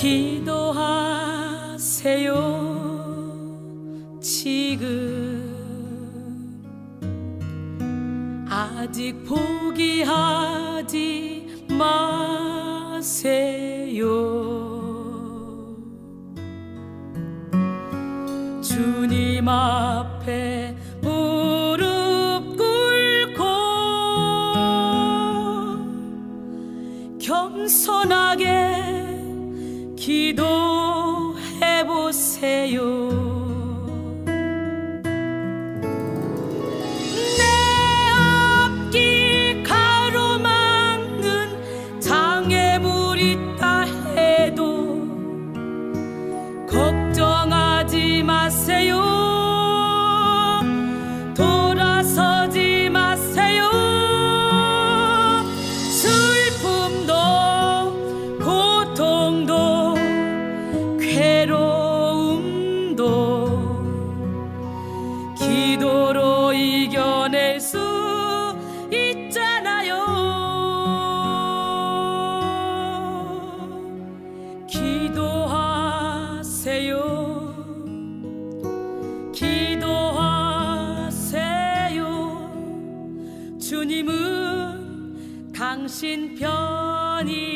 기도하세요. 지금 아직 포기하지 마세요. 주님 앞에 무릎 꿇고 겸손하게 기도해 보세요. 내 앞길 가로막는 장애물이 있다 해도 걱정하지 마세요. 돌아서지 마세요. 슬픔도 고통도 괴로움도 기도로 이겨낼 수 있잖아요. 기도하세요. 기도하세요. 주님은 당신 편입니다.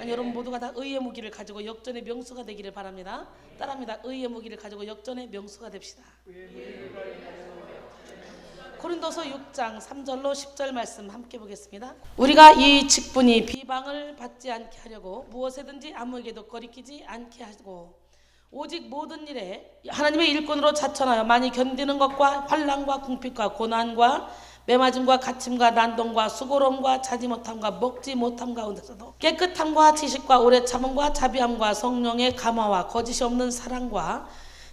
여러분 모두가 다 의의 무기를 가지고 역전의 명수가 되기를 바랍니다. 따라합니다. 의의 무기를 가지고 역전의 명수가 됩시다. 고린도서 6장 3절로 10절 말씀 함께 보겠습니다. 우리가 이 직분이 비방을 받지 않게 하려고 무엇에든지 아무에게도 거리끼지 않게 하고 오직 모든 일에 하나님의 일꾼으로 자천하여 많이 견디는 것과 환난과 궁핍과 고난과 매맞음과 갇힘과 난동과 수고로움과 자지 못함과 먹지 못함 가운데서도 깨끗함과 지식과 오래 참음과 자비함과 성령의 감화와 거짓이 없는 사랑과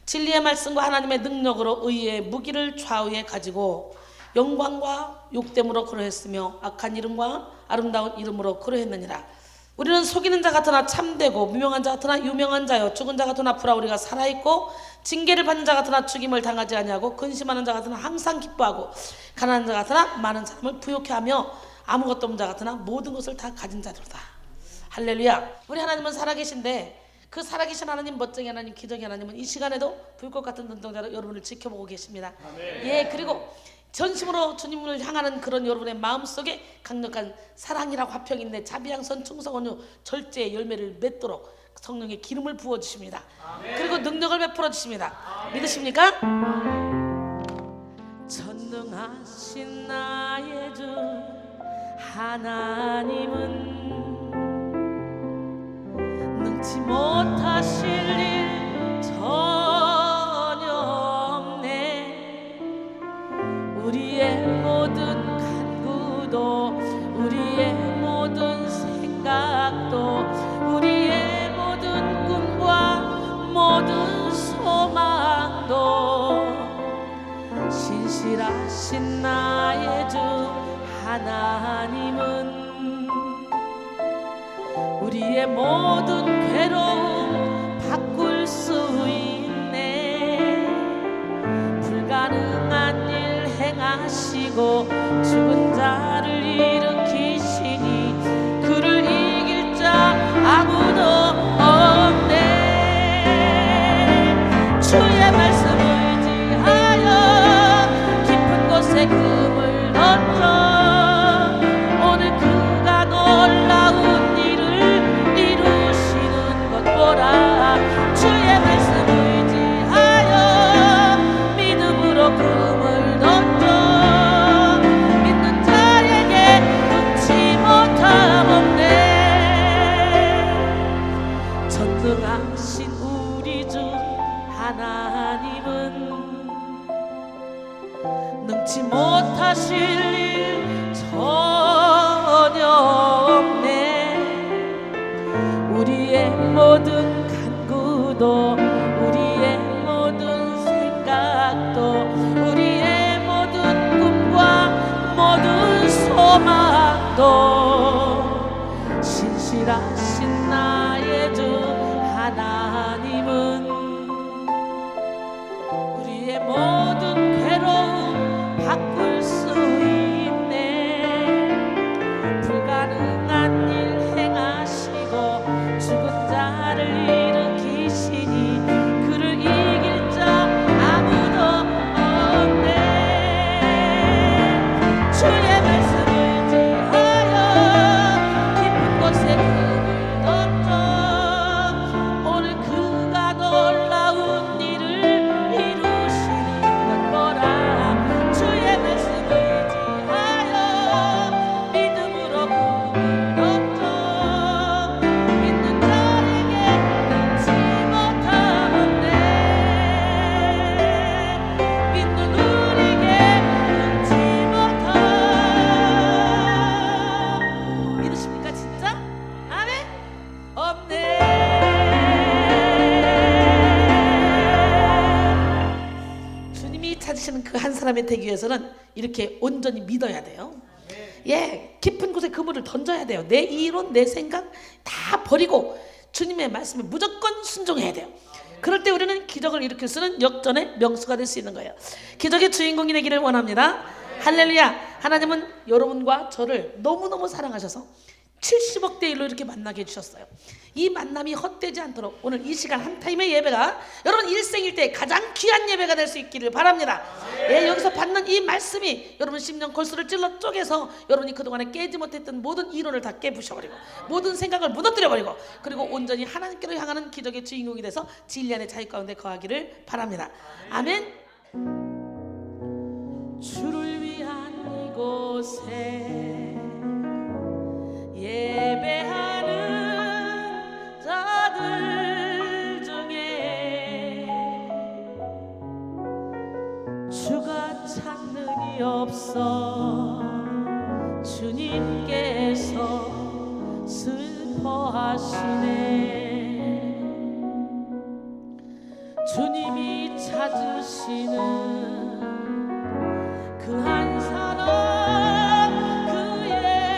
진리의 말씀과 하나님의 능력으로 의의 무기를 좌우에 가지고 영광과 욕됨으로 그러했으며 악한 이름과 아름다운 이름으로 그러했느니라. 우리는 속이는 자 같으나 참되고 무명한 자 같으나 유명한 자여 죽은 자 같으나 불화 우리가 살아있고 징계를 받는 자 같으나 죽임을 당하지 아니하고 근심하는 자 같으나 항상 기뻐하고 가난한 자 같으나 많은 사람을 부욕해 하며 아무것도 없는 자 같으나 모든 것을 다 가진 자들이다. 할렐루야. 우리 하나님은 살아계신데 그 살아계신 하나님, 멋쟁이 하나님, 기적의 하나님은 이 시간에도 불꽃 같은 눈동자로 여러분을 지켜보고 계십니다. 예, 그리고 전심으로 주님을 향하는 그런 여러분의 마음속에 강력한 사랑이라 화평인데 자비양선 충성언유 절제의 열매를 맺도록 성령의 기름을 부어주십니다. 그리고 능력을 베풀어 주십니다. 믿으십니까? 전능하신 나의 주 하나님은 능치 못하실 일 전혀 없네. 우리의 모든 간구도 우리의 모든 생각도 우리의 모든 꿈과 모든 소망도 신실하신 나의 주 하나님은 우리의 모든 괴로움 바꿀 수 있네. 불가능한 일 행하시고 죽은 자를 일으키시니 그를 이길 자 아무도 없네. 주의 말씀을 의지하여 깊은 곳에 금을 던져 오늘 그가 놀라운 일을 이루시는 것 보라. 주의 말씀을 의지하여 믿음으로 금을 던져 믿는 자에게 눈치 못함 없네. 전능하신 우리 주 하나님은 능치 못하실 일 전혀 없네. 우리의 모든 간구도 우리의 모든 생각도 우리의 모든 꿈과 모든 소망도 신실하신 나의 주 하나님은 우리의 모든 괴로움 바꿀 수 있네. 불가능한 일 행하시고 죽은 자를 일으키시니 그를 이길 자 아무도 없네. 주의 말씀을 의지하여 깊은 곳에 금을 던져 오늘 그가 놀라운 일을 이루시는 것 보라. 주의 말씀을 의지하여 믿음으로 금을 던져 믿는 자에게 눈치 못함 없네. 믿는 우리에게 눈치 못함. 믿으십니까 진짜? 아멘? 없네. 주님이 찾으시는 그 한 사람이 되기 위해서는 이렇게 온전히 믿어야 돼요. 예, 깊은 곳에 그물을 던져야 돼요. 내 이론, 내 생각 다 버리고 주님의 말씀에 무조건 순종해야 돼요. 그럴 때 우리는 기적을 일으킬 수 있는 역전의 명수가 될 수 있는 거예요. 기적의 주인공이 되기를 원합니다. 할렐루야. 하나님은 여러분과 저를 너무너무 사랑하셔서 70억 대 1로 이렇게 만나게 해주셨어요. 이 만남이 헛되지 않도록 오늘 이 시간 한 타임의 예배가 여러분 일생일대 가장 귀한 예배가 될 수 있기를 바랍니다. 예, 여기서 받는 이 말씀이 여러분 심령 골수를 찔러 쪼개서 여러분이 그동안에 깨지 못했던 모든 이론을 다 깨부셔버리고 모든 생각을 무너뜨려버리고 그리고 온전히 하나님께로 향하는 기적의 주인공이 돼서 진리 안의 자유 가운데 거하기를 바랍니다. 아멘. 주를 위한 이곳에 예배하는 자들 중에 주가 찾는 이 없어 주님께서 슬퍼하시네. 주님이 찾으시는 그 한 사람 그 예배자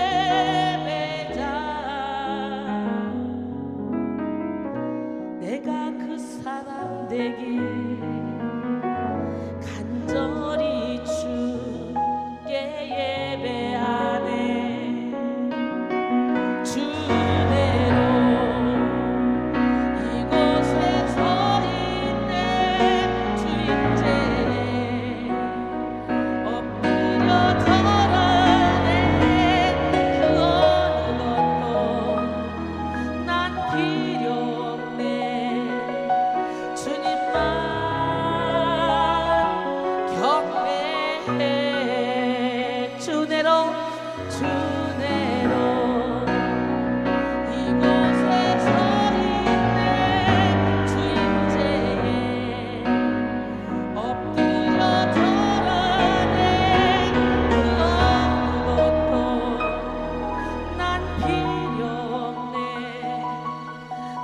내가 그 사람 되길 간절히 주께 예배하네. 주대로 이곳에 서 있네. 주 임재에 엎드려 절하네. 그 어느 것도 난 필요 없네. 주님만 경배해. 주내로 주내로 이곳에 서 있네. 주 임재에 엎드려 절하네. 그 어느 것도 난 필요 없네.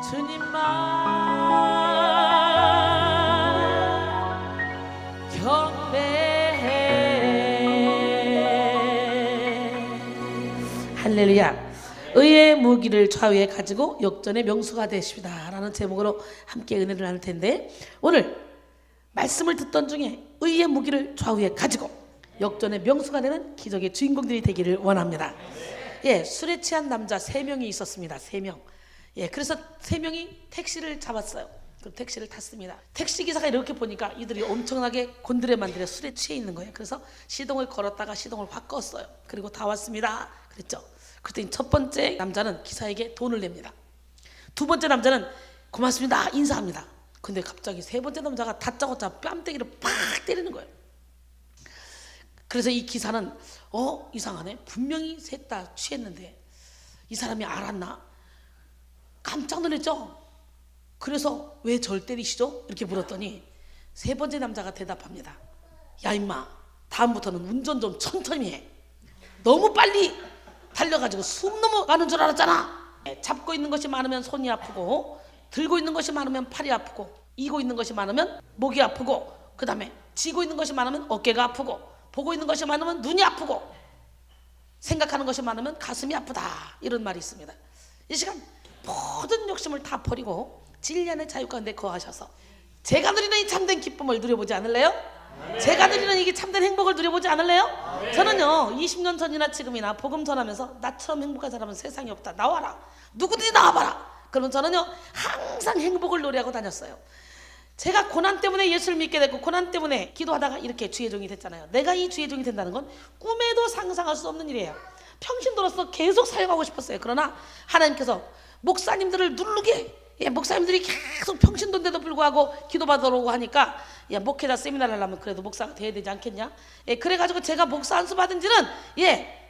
주님만 경배해. 할렐루야. 의의 무기를 좌우에 가지고 역전의 명수가 되십니다 라는 제목으로 함께 은혜를 나눌 텐데, 오늘 말씀을 듣던 중에 의의 무기를 좌우에 가지고 역전의 명수가 되는 기적의 주인공들이 되기를 원합니다. 예, 술에 취한 남자 3명이 있었습니다. 3명. 예, 그래서 3명이 택시를 잡았어요. 그 택시를 탔습니다. 택시기사가 이렇게 보니까 이들이 엄청나게 곤드레만드레 술에 취해 있는 거예요. 그래서 시동을 걸었다가 시동을 확 껐어요. 그리고 다 왔습니다 그랬죠. 그랬더니 첫 번째 남자는 기사에게 돈을 냅니다. 두 번째 남자는 고맙습니다 인사합니다. 근데 갑자기 세 번째 남자가 다짜고짜 뺨때기를 팍 때리는 거예요. 그래서 이 기사는 이상하네, 분명히 셋 다 취했는데 이 사람이 알았나? 깜짝 놀랐죠. 그래서 왜 절 때리시죠? 이렇게 물었더니 세 번째 남자가 대답합니다. 야 임마, 다음부터는 운전 좀 천천히 해. 너무 빨리 달려가지고 숨 넘어가는 줄 알았잖아. 잡고 있는 것이 많으면 손이 아프고, 들고 있는 것이 많으면 팔이 아프고, 이고 있는 것이 많으면 목이 아프고, 그 다음에 쥐고 있는 것이 많으면 어깨가 아프고, 보고 있는 것이 많으면 눈이 아프고, 생각하는 것이 많으면 가슴이 아프다, 이런 말이 있습니다. 이 시간 모든 욕심을 다 버리고 진리 안의 자유 가운데 거하셔서 제가 누리는 이 참된 기쁨을 누려보지 않을래요? 제가 누리는 이게 참된 행복을 누려보지 않을래요? 저는요 20년 전이나 지금이나 복음 전하면서 나처럼 행복한 사람은 세상에 없다, 나와라, 누구든지 나와봐라. 그러면 저는요 항상 행복을 노래하고 다녔어요. 제가 고난 때문에 예수를 믿게 됐고, 고난 때문에 기도하다가 이렇게 주의 종이 됐잖아요. 내가 이 주의 종이 된다는 건 꿈에도 상상할 수 없는 일이에요. 평신도로서 계속 사역하고 싶었어요. 그러나 하나님께서 목사님들을 누르게, 목사님들이 계속 평신도인데도 불구하고 기도받으러 오고 하니까, 야 목회자 세미나를 하려면 그래도 목사가 돼야 되지 않겠냐? 그래가지고 제가 목사 안수 받은 지는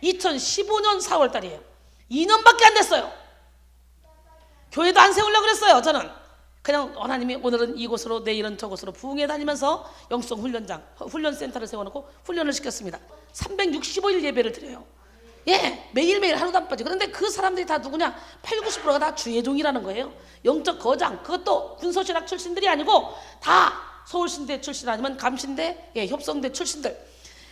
2015년 4월 달이에요. 2년밖에 안 됐어요. 교회도 안 세우려고 그랬어요. 저는 그냥 하나님이 오늘은 이곳으로 내일은 저곳으로 부흥회 다니면서 영성 훈련장, 훈련센터를 세워놓고 훈련을 시켰습니다. 365일 예배를 드려요. 매일매일 하루도 안 빠지고. 그런데 그 사람들이 다 누구냐? 80~90%가 다 주의 종이라는 거예요. 영적 거장, 그것도 군소신학 출신들이 아니고 다 서울신대 출신 아니면 감신대, 협성대 출신들.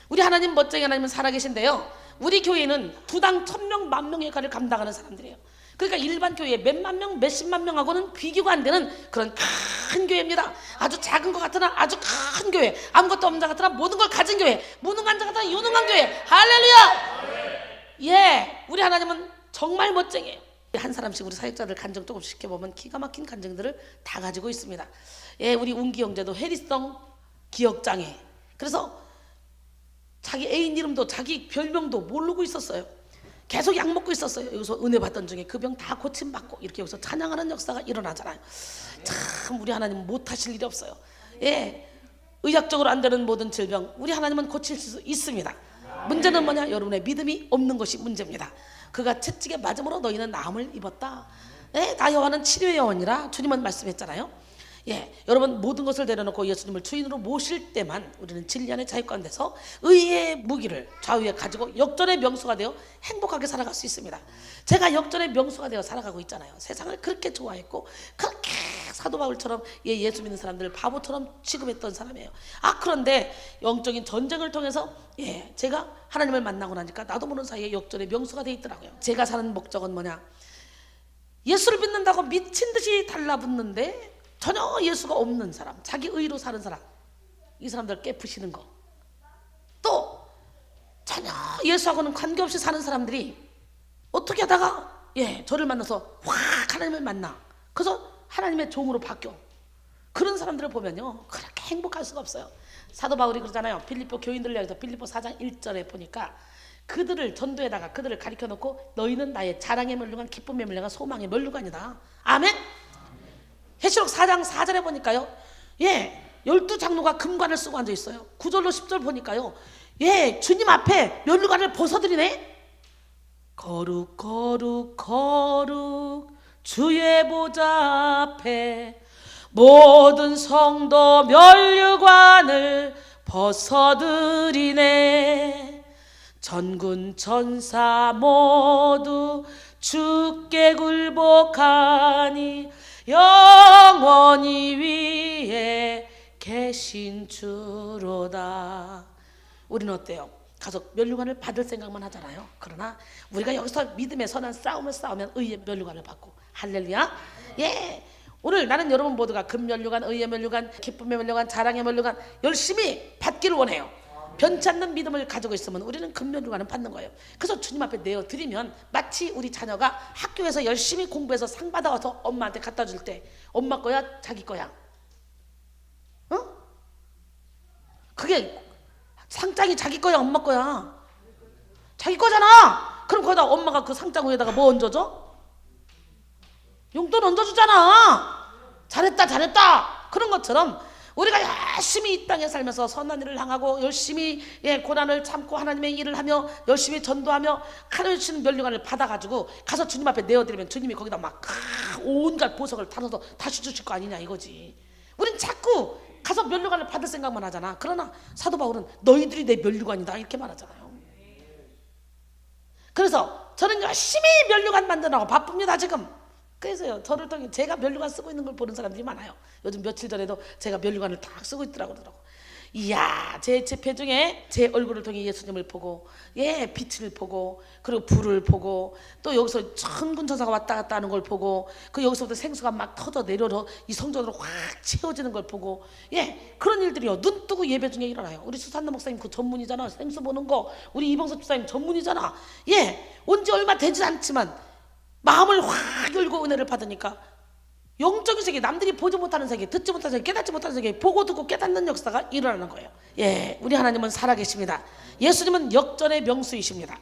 우리 하나님 멋쟁이 하나님은 살아계신데요, 우리 교회는 두당 1000명, 10,000명의 역할을 감당하는 사람들이에요. 그러니까 일반 교회 몇만 명, 몇십만 명하고는 비교가 안 되는 그런 큰 교회입니다. 아주 작은 것 같으나 아주 큰 교회, 아무것도 없는 자 같으나 모든 걸 가진 교회, 무능한 자 같으나 유능한 교회. 할렐루야! 우리 하나님은 정말 멋쟁이에요. 한 사람씩 우리 사역자들 간증 조금씩 시켜보면 기가 막힌 간증들을 다 가지고 있습니다. 예, 우리 운기 형제도 해리성 기억장애. 그래서 자기 애인 이름도 자기 별명도 모르고 있었어요. 계속 약 먹고 있었어요. 여기서 은혜 받던 중에 그 병 다 고침받고 이렇게 여기서 찬양하는 역사가 일어나잖아요. 참 우리 하나님은 못하실 일이 없어요. 예, 의학적으로 안 되는 모든 질병 우리 하나님은 고칠 수 있습니다. 문제는 뭐냐? 여러분의 믿음이 없는 것이 문제입니다. 그가 채찍에 맞음으로 너희는 나음을 입었다. 예, 나 여호와는 치료의 여호와니라 주님은 말씀했잖아요. 예, 여러분 모든 것을 내려놓고 예수님을 주인으로 모실 때만 우리는 진리 안의 자유 가운데서 의의 무기를 좌우에 가지고 역전의 명수가 되어 행복하게 살아갈 수 있습니다. 제가 역전의 명수가 되어 살아가고 있잖아요. 세상을 그렇게 좋아했고 그렇게 사도 바울처럼 예수 믿는 사람들을 바보처럼 취급했던 사람이에요. 그런데 영적인 전쟁을 통해서 제가 하나님을 만나고 나니까 나도 모르는 사이에 역전의 명수가 되어 있더라고요. 제가 사는 목적은 뭐냐? 예수를 믿는다고 미친 듯이 달라붙는데 전혀 예수가 없는 사람, 자기 의로 사는 사람, 이 사람들 깨푸시는 거. 또 전혀 예수하고는 관계없이 사는 사람들이 어떻게 하다가 저를 만나서 확 하나님을 만나. 그래서 하나님의 종으로 바뀌어. 그런 사람들을 보면요 그렇게 행복할 수가 없어요. 사도 바울이 그러잖아요. 빌립보 교인들을 향해서 빌립보 4장 1절에 보니까 그들을 전도에다가 그들을 가리켜 놓고 너희는 나의 자랑의 면류관, 기쁨의 면류관, 소망의 면류관이다. 아멘. 해시록 4장 4절에 보니까요 12장로가 금관을 쓰고 앉아 있어요. 9절로 10절 보니까요 주님 앞에 면류관을 벗어드리네. 거룩 거룩 거룩 주의 보좌 앞에 모든 성도 면류관을 벗어드리네. 전군 천사 모두 주께 굴복하니 영원히 위에 계신 주로다. 우리는 어때요? 가서 면류관을 받을 생각만 하잖아요. 그러나 우리가 여기서 믿음의 선한 싸움을 싸우면 의의 면류관을 받고. 할렐루야. 오늘 나는 여러분 모두가 금면류관, 의의 면류관, 기쁨의 면류관, 자랑의 면류관 열심히 받기를 원해요. 변치 않는 믿음을 가지고 있으면 우리는 금면류관을 받는 거예요. 그래서 주님 앞에 내어드리면 마치 우리 자녀가 학교에서 열심히 공부해서 상 받아와서 엄마한테 갖다 줄 때 엄마 거야 자기 거야? 그게 상장이 자기 거야 엄마 거야? 자기 거잖아. 그럼 거기다 엄마가 그 상장 위에다가 뭐 얹어줘? 용돈 얹어주잖아. 잘했다 잘했다. 그런 것처럼 우리가 열심히 이 땅에 살면서 선한 일을 향하고 열심히 고난을 참고 하나님의 일을 하며 열심히 전도하며 하나님 주시는 면류관을 받아가지고 가서 주님 앞에 내어드리면 주님이 거기다 막 온갖 보석을 달아서 다시 주실 거 아니냐 이거지. 우린 자꾸 가서 면류관을 받을 생각만 하잖아. 그러나 사도 바울은 너희들이 내 면류관이다 이렇게 말하잖아요. 그래서 저는 열심히 면류관 만드느라고 바쁩니다 지금. 그래서요 저를 통해 제가 면류관 쓰고 있는 걸 보는 사람들이 많아요. 요즘 며칠 전에도 제가 면류관을 딱 쓰고 있더라고. 이야 제 배중에 제 얼굴을 통해 예수님을 보고 빛을 보고 그리고 불을 보고 또 여기서 천군천사가 왔다 갔다 하는 걸 보고 그 여기서부터 생수가 막 터져 내려서 이 성전으로 확 채워지는 걸 보고 그런 일들이요 눈 뜨고 예배 중에 일어나요. 우리 수산나 목사님 그 전문이잖아. 생수 보는 거. 우리 이봉섭 집사님 전문이잖아. 온지 얼마 되지 않지만 마음을 확 열고 은혜를 받으니까 영적인 세계, 남들이 보지 못하는 세계, 듣지 못하는 세계, 깨닫지 못하는 세계, 보고 듣고 깨닫는 역사가 일어나는 거예요. 우리 하나님은 살아계십니다. 예수님은 역전의 명수이십니다.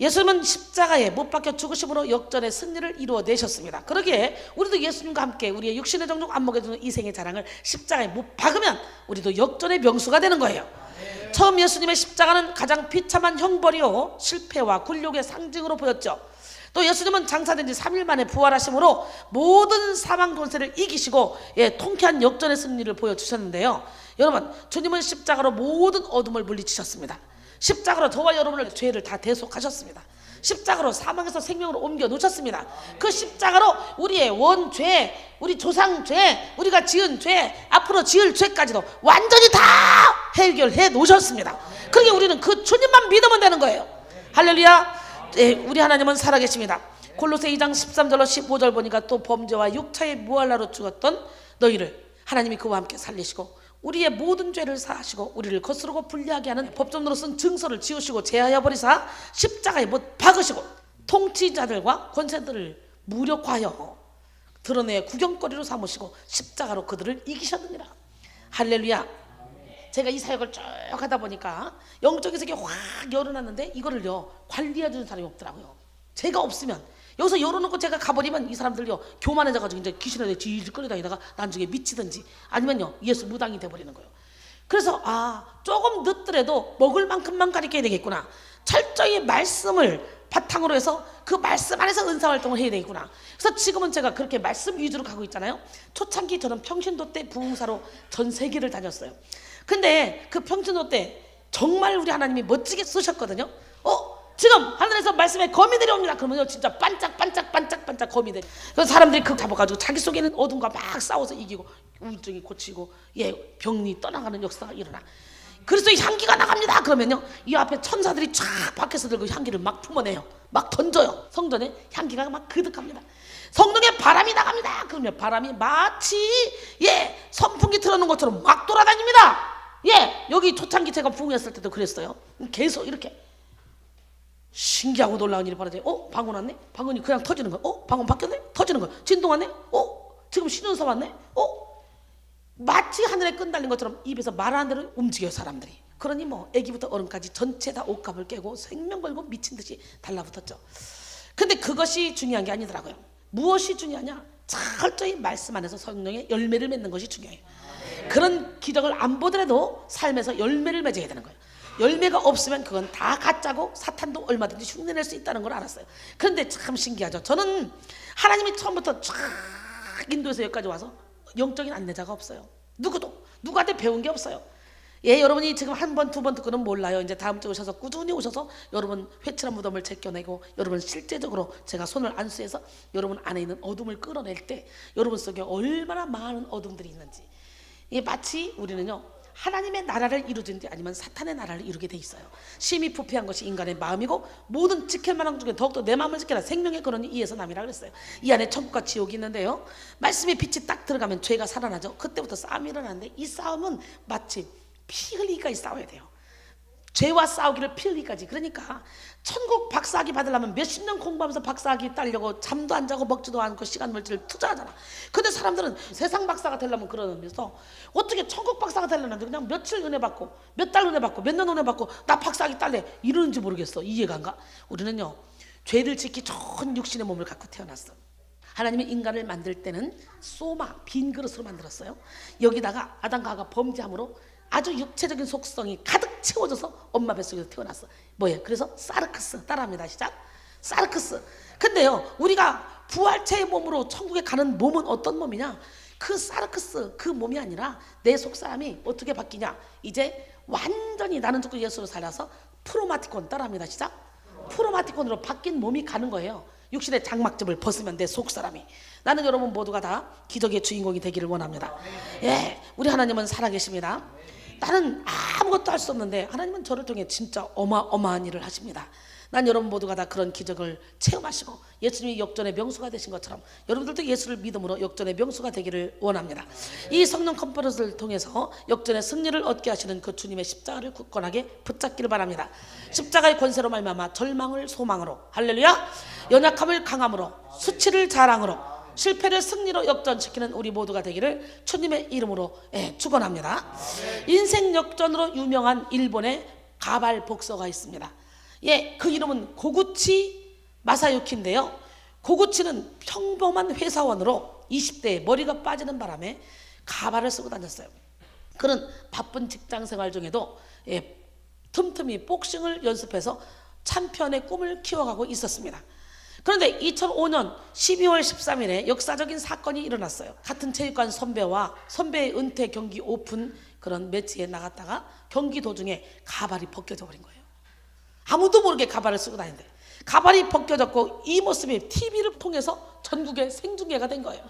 예수님은 십자가에 못 박혀 죽으심으로 역전의 승리를 이루어내셨습니다. 그러기에 우리도 예수님과 함께 우리의 육신의 정욕 안목에 두는 이생의 자랑을 십자가에 못 박으면 우리도 역전의 명수가 되는 거예요. 처음 예수님의 십자가는 가장 비참한 형벌이요 실패와 굴욕의 상징으로 보였죠. 또 예수님은 장사된 지 3일 만에 부활하심으로 모든 사망 권세를 이기시고 통쾌한 역전의 승리를 보여주셨는데요. 여러분 주님은 십자가로 모든 어둠을 물리치셨습니다. 십자가로 저와 여러분의 죄를 다 대속하셨습니다. 십자가로 사망에서 생명으로 옮겨 놓으셨습니다. 그 십자가로 우리의 원죄, 우리 조상죄, 우리가 지은 죄, 앞으로 지을 죄까지도 완전히 다 해결해 놓으셨습니다. 그러니까 우리는 그 주님만 믿으면 되는 거예요. 할렐루야. 우리 하나님은 살아계십니다. 골로새 2장 13절로 15절 보니까 또 범죄와 육체의 무할라로 죽었던 너희를 하나님이 그와 함께 살리시고 우리의 모든 죄를 사하시고 우리를 거스르고 불리하게 하는 법정으로 쓴 증서를 지우시고 제하여 버리사 십자가에 못 박으시고 통치자들과 권세들을 무력화하여 드러내 구경거리로 삼으시고 십자가로 그들을 이기셨느니라. 할렐루야. 제가 이 사역을 쭉 하다 보니까 영적인 세계에 확 열어놨는데 이거를요 관리해주는 사람이 없더라고요. 제가 없으면 여기서 열어놓고 제가 가버리면 이 사람들요 교만해져가지고 이제 귀신한테 질질 끌려다니다가 나중에 미치든지 아니면요 예수 무당이 돼버리는 거예요. 그래서 조금 늦더라도 먹을 만큼만 가르쳐야 되겠구나. 철저히 말씀을 바탕으로 해서 그 말씀 안에서 은사활동을 해야 되겠구나. 그래서 지금은 제가 그렇게 말씀 위주로 가고 있잖아요. 초창기 저는 평신도 때 부흥사로 전 세계를 다녔어요. 근데 그 평신도 때 정말 우리 하나님이 멋지게 쓰셨거든요. 지금 하늘에서 말씀에 거미 내려옵니다. 그러면요 진짜 반짝반짝 거미들. 그래서 사람들이 그거 잡아가지고 자기 속에는 어둠과 막 싸워서 이기고 우울증이 고치고 병이 떠나가는 역사가 일어나. 그래서 이 향기가 나갑니다. 그러면요 이 앞에 천사들이 쫙 밖에서 들고 향기를 막 품어내요. 막 던져요. 성전에 향기가 막 그득합니다. 성령에 바람이 나갑니다. 그러면 바람이 마치 선풍기 틀어놓은 것처럼 막 돌아다닙니다. 여기 초창기 제가 부흥했을 때도 그랬어요. 계속 이렇게 신기하고 놀라운 일이 벌어져요. 방언 왔네? 방언이 그냥 터지는 거야. 방언 바뀌었네? 터지는 거야. 진동 왔네? 지금 신운사 왔네? 마치 하늘에 끈 달린 것처럼 입에서 말하는 대로 움직여요 사람들이. 그러니 뭐 애기부터 어른까지 전체 다 옷값을 깨고 생명 걸고 미친 듯이 달라붙었죠. 근데 그것이 중요한 게 아니더라고요. 무엇이 중요하냐? 철저히 말씀 안에서 성령의 열매를 맺는 것이 중요해요. 그런 기적을 안 보더라도 삶에서 열매를 맺어야 되는 거예요. 열매가 없으면 그건 다 가짜고 사탄도 얼마든지 흉내낼 수 있다는 걸 알았어요. 그런데 참 신기하죠. 저는 하나님이 처음부터 쫙 인도에서 여기까지 와서 영적인 안내자가 없어요. 누구한테 배운 게 없어요. 여러분이 지금 한 번, 두 번 듣고는 몰라요. 이제 다음 주에 오셔서 꾸준히 오셔서 여러분 회칠한 무덤을 제껴내고 여러분 실제적으로 제가 손을 안수해서 여러분 안에 있는 어둠을 끌어낼 때 여러분 속에 얼마나 많은 어둠들이 있는지. 마치 우리는요 하나님의 나라를 이루든지 아니면 사탄의 나라를 이루게 돼 있어요. 심히 부패한 것이 인간의 마음이고 모든 지킬 만한 것 중에 더욱더 내 마음을 지켜라. 생명의 근원이 이에서 남이라 그랬어요. 이 안에 천국과 지옥이 있는데요 말씀의 빛이 딱 들어가면 죄가 살아나죠. 그때부터 싸움이 일어나는데 이 싸움은 마치 피 흘리기까지 싸워야 돼요. 죄와 싸우기를 피 흘리기까지. 그러니까 천국 박사학위 받으려면 몇십 년 공부하면서 박사학위 따려고 잠도 안 자고 먹지도 않고 시간 물질을 투자하잖아. 근데 사람들은 세상 박사가 되려면 그러면서 어떻게 천국 박사가 되려는데 그냥 며칠 은혜 받고 몇 달 은혜 받고 몇 년 은혜 받고 나 박사학위 딸래 이러는지 모르겠어. 이해가 안 가? 우리는요 죄를 짓기 좋은 육신의 몸을 갖고 태어났어. 하나님이 인간을 만들 때는 소마 빈 그릇으로 만들었어요. 여기다가 아담과 하와가 범죄함으로 아주 육체적인 속성이 가득 채워져서 엄마 뱃속에서 태어났어. 뭐예요? 그래서 사르크스 따라합니다. 시작. 사르크스. 근데요 우리가 부활체의 몸으로 천국에 가는 몸은 어떤 몸이냐? 그 사르크스 그 몸이 아니라 내 속사람이 어떻게 바뀌냐? 이제 완전히 나는 죽고 예수로 살아서 프로마티콘 따라합니다. 시작. 프로마티콘으로 바뀐 몸이 가는 거예요. 육신의 장막점을 벗으면 내 속사람이. 나는 여러분 모두가 다 기적의 주인공이 되기를 원합니다. 우리 하나님은 살아계십니다. 나는 아무것도 할 수 없는데 하나님은 저를 통해 진짜 어마어마한 일을 하십니다. 난 여러분 모두가 다 그런 기적을 체험하시고 예수님이 역전의 명수가 되신 것처럼 여러분들도 예수를 믿음으로 역전의 명수가 되기를 원합니다. 이 성령 컨퍼런스를 통해서 역전의 승리를 얻게 하시는 그 주님의 십자가를 굳건하게 붙잡기를 바랍니다. 십자가의 권세로 말미암아 절망을 소망으로, 할렐루야, 연약함을 강함으로, 수치를 자랑으로, 실패를 승리로 역전시키는 우리 모두가 되기를 주님의 이름으로 축원합니다. 인생 역전으로 유명한 일본의 가발 복서가 있습니다. 그 이름은 고구치 마사유키인데요. 고구치는 평범한 회사원으로 20대에 머리가 빠지는 바람에 가발을 쓰고 다녔어요. 그는 바쁜 직장 생활 중에도 틈틈이 복싱을 연습해서 챔피언의 꿈을 키워가고 있었습니다. 그런데 2005년 12월 13일에 역사적인 사건이 일어났어요. 같은 체육관 선배와 선배의 은퇴 경기 오픈 그런 매치에 나갔다가 경기 도중에 가발이 벗겨져 버린 거예요. 아무도 모르게 가발을 쓰고 다니는데 가발이 벗겨졌고 이 모습이 TV를 통해서 전국에 생중계가 된 거예요.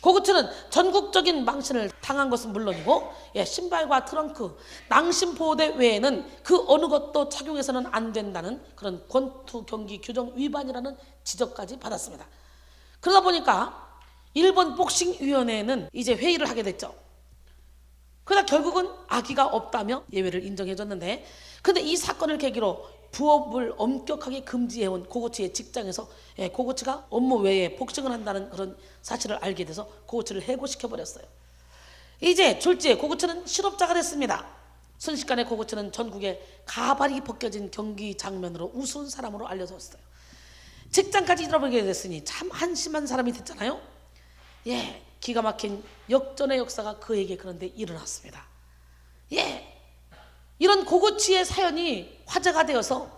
고구치는 전국적인 망신을 당한 것은 물론이고 신발과 트렁크, 낭심보호대 외에는 그 어느 것도 착용해서는 안 된다는 그런 권투 경기 규정 위반이라는 지적까지 받았습니다. 그러다 보니까 일본 복싱위원회는 이제 회의를 하게 됐죠. 그러나 결국은 악의가 없다며 예외를 인정해줬는데 근데 이 사건을 계기로 부업을 엄격하게 금지해온 고고치의 직장에서 고고치가 업무 외에 복싱을 한다는 그런 사실을 알게 돼서 고고치를 해고시켜버렸어요. 이제 졸지에 고고치는 실업자가 됐습니다. 순식간에 고고치는 전국에 가발이 벗겨진 경기 장면으로 우스운 사람으로 알려졌어요. 직장까지 잃어버리게 됐으니 참 한심한 사람이 됐잖아요. 기가 막힌 역전의 역사가 그에게 그런데 일어났습니다. 이런 고고치의 사연이 화제가 되어서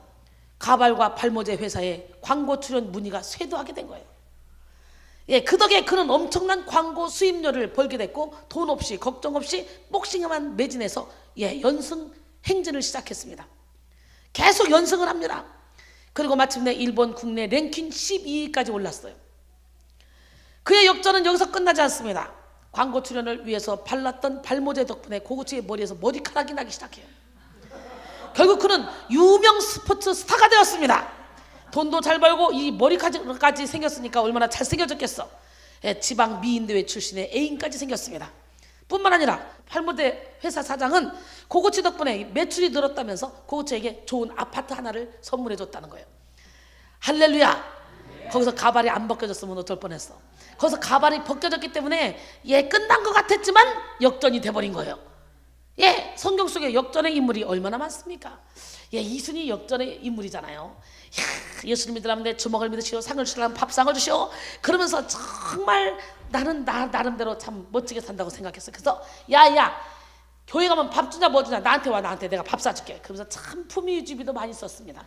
가발과 발모제 회사에 광고 출연 문의가 쇄도하게 된 거예요. 그 덕에 그는 엄청난 광고 수입료를 벌게 됐고 돈 없이 걱정 없이 복싱에만 매진해서 연승 행진을 시작했습니다. 계속 연승을 합니다. 그리고 마침내 일본 국내 랭킹 12위까지 올랐어요. 그의 역전은 여기서 끝나지 않습니다. 광고 출연을 위해서 발랐던 발모제 덕분에 고고치의 머리에서 머리카락이 나기 시작해요. 결국 그는 유명 스포츠 스타가 되었습니다. 돈도 잘 벌고 이 머리카락까지 생겼으니까 얼마나 잘생겨졌겠어. 지방 미인대회 출신의 애인까지 생겼습니다. 뿐만 아니라 발모제 회사 사장은 고고치 덕분에 매출이 늘었다면서 고고치에게 좋은 아파트 하나를 선물해 줬다는 거예요. 할렐루야. 거기서 가발이 안 벗겨졌으면 어쩔 뻔했어. 거기서 가발이 벗겨졌기 때문에 끝난 것 같았지만 역전이 돼버린 거예요. 성경 속에 역전의 인물이 얼마나 많습니까? 이순이 역전의 인물이잖아요. 예수를 믿으라면 내 주먹을 믿으시오, 상을 주시라면 밥상을 주시오. 그러면서 정말 나는 나름대로 참 멋지게 산다고 생각했어요. 그래서 교회 가면 밥 주냐 뭐 주냐, 나한테 와, 나한테 내가 밥 사줄게. 그러면서 참 품위유지비도 많이 썼습니다.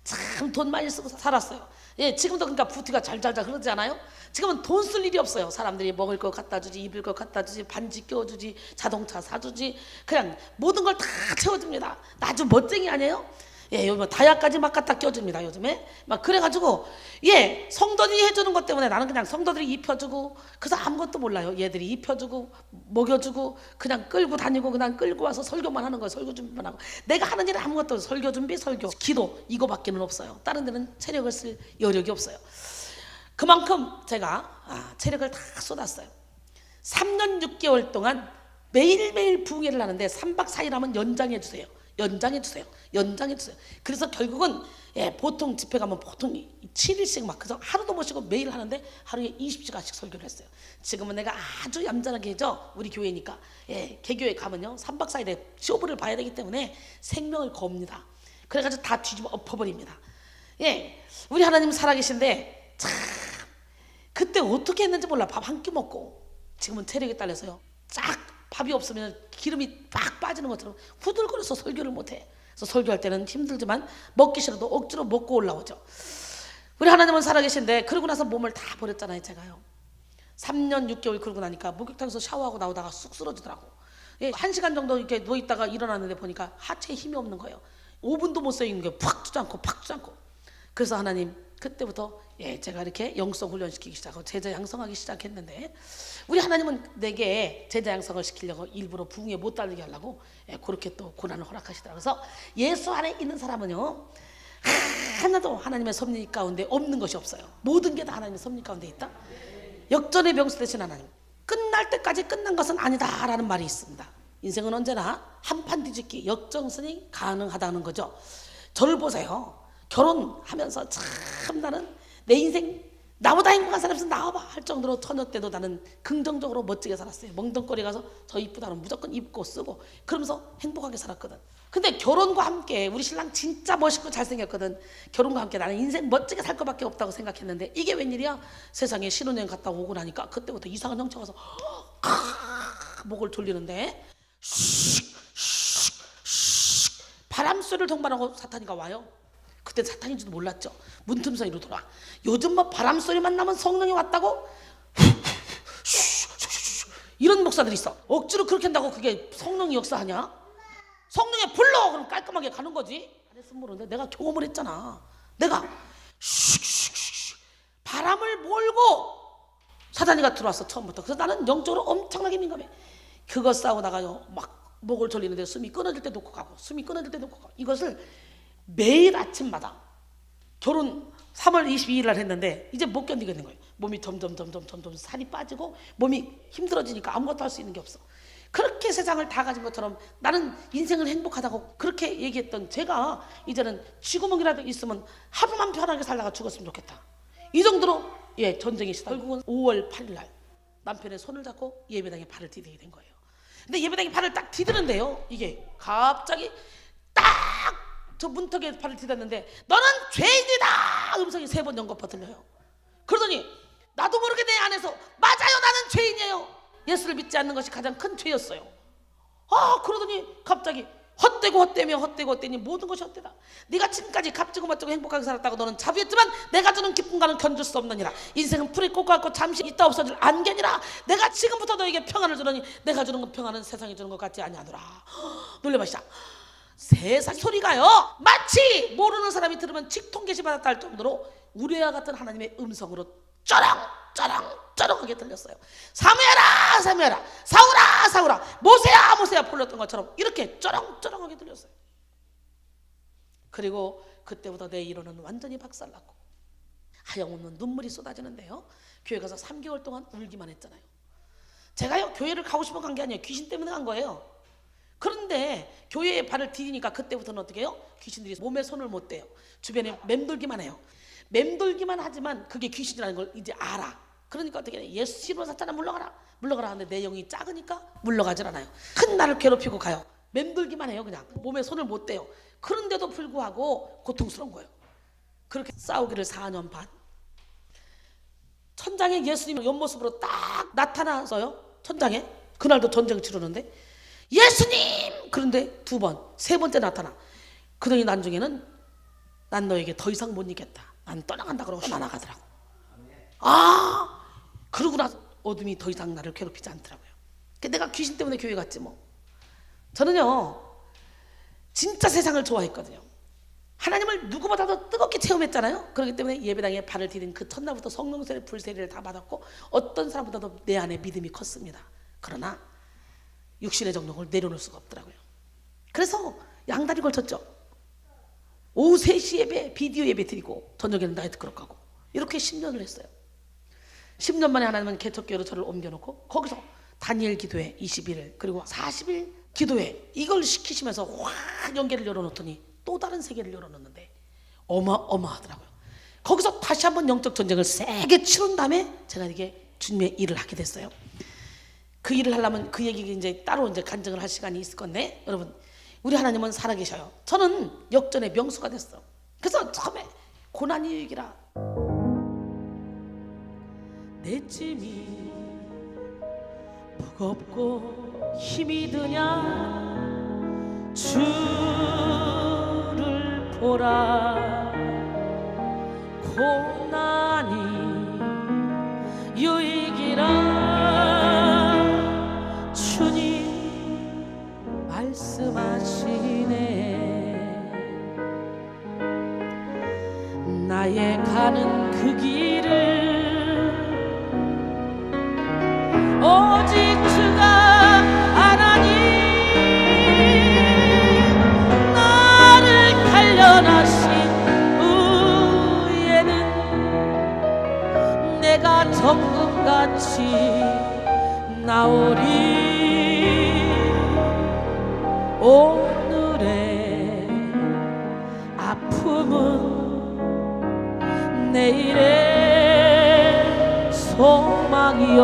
참 돈 많이 쓰고 살았어요. 지금도 그러니까 부티가 잘잘잘 흐르지 않아요? 지금은 돈 쓸 일이 없어요. 사람들이 먹을 거 갖다 주지, 입을 거 갖다 주지, 반지 껴주지, 자동차 사주지, 그냥 모든 걸 다 채워줍니다. 나 아주 멋쟁이 아니에요? 요즘 다이아까지 막 갖다 껴줍니다. 요즘에 막 그래가지고 성도들이 해주는 것 때문에 나는 그냥 성도들이 입혀주고, 그래서 아무것도 몰라요. 얘들이 입혀주고 먹여주고 그냥 끌고 다니고 그냥 끌고 와서 설교만 하는 거예요. 설교 준비만 하고. 내가 하는 일은 아무것도 없어요. 설교 준비, 설교, 기도 이거밖에는 없어요. 다른 데는 체력을 쓸 여력이 없어요. 그만큼 제가 체력을 다 쏟았어요. 3년 6개월 동안 매일매일 부흥회를 하는데 3박 4일 하면 연장해 주세요. 그래서 결국은 보통 집회 가면 보통 7일씩 막 그래서 하루도 못 쉬고 매일 하는데 하루에 20시간씩 설교를 했어요. 지금은 내가 아주 얌전하게 해죠. 우리 교회니까. 개교회 가면요 3박 4일에 쇼부를 봐야 되기 때문에 생명을 겁니다. 그래가지고 다 뒤집어 엎어버립니다. 우리 하나님 살아계신데 참 그때 어떻게 했는지 몰라. 밥 한 끼 먹고 지금은 체력이 딸려서요 쫙 밥이 없으면 기름이 빡 빠지는 것처럼 후들거려서 설교를 못해. 그래서 설교할 때는 힘들지만 먹기 싫어도 억지로 먹고 올라오죠. 우리 하나님은 살아계신데 그러고 나서 몸을 다 버렸잖아요. 제가요 3년 6개월 그러고 나니까 목욕탕에서 샤워하고 나오다가 쑥 쓰러지더라고. 1시간 정도 이렇게 누워있다가 일어났는데 보니까 하체에 힘이 없는 거예요. 5분도 못 서 있는 게 팍 주지 않고. 그래서 하나님 그때부터 제가 이렇게 영성 훈련시키기 시작하고 제자 양성하기 시작했는데, 우리 하나님은 내게 제자 양성을 시키려고 일부러 부흥에 못 달리게 하려고 그렇게 또 고난을 허락하시더라고요. 그래서 예수 안에 있는 사람은요 하나도 하나님의 섭리 가운데 없는 것이 없어요. 모든 게 다 하나님의 섭리 가운데 있다. 역전의 명수 되신 하나님, 끝날 때까지 끝난 것은 아니다라는 말이 있습니다. 인생은 언제나 한판 뒤집기, 역전승이 가능하다는 거죠. 저를 보세요. 결혼하면서 참 나는 내 인생 나보다 행복한 사람이 있으면 나와봐 할 정도로 처녀 때도 나는 긍정적으로 멋지게 살았어요. 멍덩거리 가서 저 이쁘다면 무조건 입고 쓰고 그러면서 행복하게 살았거든. 근데 결혼과 함께 우리 신랑 진짜 멋있고 잘생겼거든. 결혼과 함께 나는 인생 멋지게 살 것밖에 없다고 생각했는데 이게 웬일이야? 세상에 신혼여행 갔다 오고 나니까 그때부터 이상한 형체가 와서 목을 졸리는데 바람소리를 동반하고 사탄이가 와요. 그때 사탄인지도 몰랐죠. 문틈사이로 돌아. 요즘 뭐 바람소리만 나면 성령이 왔다고? 이런 목사들이 있어. 억지로 그렇게 한다고 그게 성령이 역사하냐? 성령의 불러! 그럼 깔끔하게 가는 거지. 안 했으면 모르는데 내가 경험을 했잖아. 내가 바람을 몰고 사탄이가 들어왔어 처음부터. 그래서 나는 영적으로 엄청나게 민감해. 그거 싸우다가요 막 목을 졸리는데 숨이 끊어질 때 놓고 가고 이것을 매일 아침마다 결혼 3월 22일 날 했는데 이제 못 견디겠는 거예요. 몸이 점점 살이 빠지고 몸이 힘들어지니까 아무것도 할 수 있는 게 없어. 그렇게 세상을 다 가진 것처럼 나는 인생을 행복하다고 그렇게 얘기했던 제가 이제는 쥐구멍이라도 있으면 하루만 편하게 살다가 죽었으면 좋겠다. 이 정도로 전쟁이 시작. 결국은 5월 8일 날 남편의 손을 잡고 예배당에 발을 디디게 된 거예요. 근데 예배당에 발을 딱 디드는데요, 이게 갑자기 딱 저 문턱에 발을 디뎠는데 너는 죄인이다 음성이 3번 연거푸 들려요. 그러더니 나도 모르게 내 안에서 맞아요, 나는 죄인이에요. 예수를 믿지 않는 것이 가장 큰 죄였어요. 그러더니 갑자기 헛되고 헛되니 모든 것이 헛되다. 네가 지금까지 값지고 멋지고 행복하게 살았다고 너는 자부했지만 내가 주는 기쁨과는 견줄 수 없느니라. 인생은 풀이 꽂고 같고 잠시 있다 없어질 안개니라. 내가 지금부터 너에게 평안을 주노니 내가 주는 건 평안은 세상이 주는 것 같지 아니하노라. 놀래마시다. 세상 소리가요, 마치 모르는 사람이 들으면 직통계시 받았다 할 정도로 우레와 같은 하나님의 음성으로 쩌렁하게 들렸어요. 사무엘아 사무엘아, 사울아 사울아, 모세야 모세야 불렀던 것처럼 이렇게 쩌렁하게 들렸어요. 그리고 그때부터 내 이론은 완전히 박살났고 하염없는 눈물이 쏟아지는데요, 교회 가서 3개월 동안 울기만 했잖아요. 제가요 교회를 가고 싶어 간 게 아니에요. 귀신 때문에 간 거예요. 그런데 교회에 발을 디디니까 그때부터는 어떻게 해요? 귀신들이 몸에 손을 못 대요. 주변에 맴돌기만 해요. 맴돌기만 하지만 그게 귀신이라는 걸 이제 알아. 그러니까 어떻게 해? 예수 시로 사탄아 물러가라 하는데 내 영이 작으니까 물러가질 않아요. 큰 나를 괴롭히고 가요. 맴돌기만 해요. 그냥 몸에 손을 못 대요. 그런데도 불구하고 고통스러운 거예요. 그렇게 싸우기를 4년 반. 천장에 예수님이 옆모습으로 딱 나타나서요, 천장에 그날도 전쟁 치르는데 예수님! 그런데 2번, 3번째 나타나. 그러니 나중에는 난 너에게 더 이상 못 이겠다, 난 떠나간다 그러고 떠나가더라고. 그러고 나서 어둠이 더 이상 나를 괴롭히지 않더라고요. 내가 귀신 때문에 교회 갔지 뭐. 저는요 진짜 세상을 좋아했거든요. 하나님을 누구보다도 뜨겁게 체험했잖아요. 그렇기 때문에 예배당에 발을 디딘 그 첫날부터 성령세례 불세례를 다 받았고 어떤 사람보다도 내 안에 믿음이 컸습니다. 그러나 육신의 정욕을 내려놓을 수가 없더라고요. 그래서 양다리 걸쳤죠. 오후 3시 예배 비디오 예배 드리고 저녁에는 나이트 클럽 가고 이렇게 10년을 했어요. 10년 만에 하나님은 개척교회로 저를 옮겨놓고 거기서 다니엘 기도회 21일 그리고 40일 기도회 이걸 시키시면서 확 연계를 열어놓더니 또 다른 세계를 열어놓는데 어마어마하더라고요. 거기서 다시 한번 영적 전쟁을 세게 치른 다음에 제가 이게 주님의 일을 하게 됐어요. 그 일을 하려면 그 얘기 이제 따로 이제 간증을 할 시간이 있을 건데, 여러분 우리 하나님은 살아계셔요. 저는 역전의 명수가 됐어. 그래서 처음에 고난이 얘기라 내 짐이 무겁고 힘이 드냐 주를 보라. 고난이 유익이라 주님 말씀하시네. 나의 가는 그 길을 오직 주가 아나니 나를 단련하신 후에는 내가 정금같이 나오리. 오늘의 아픔은 내일의 소망이요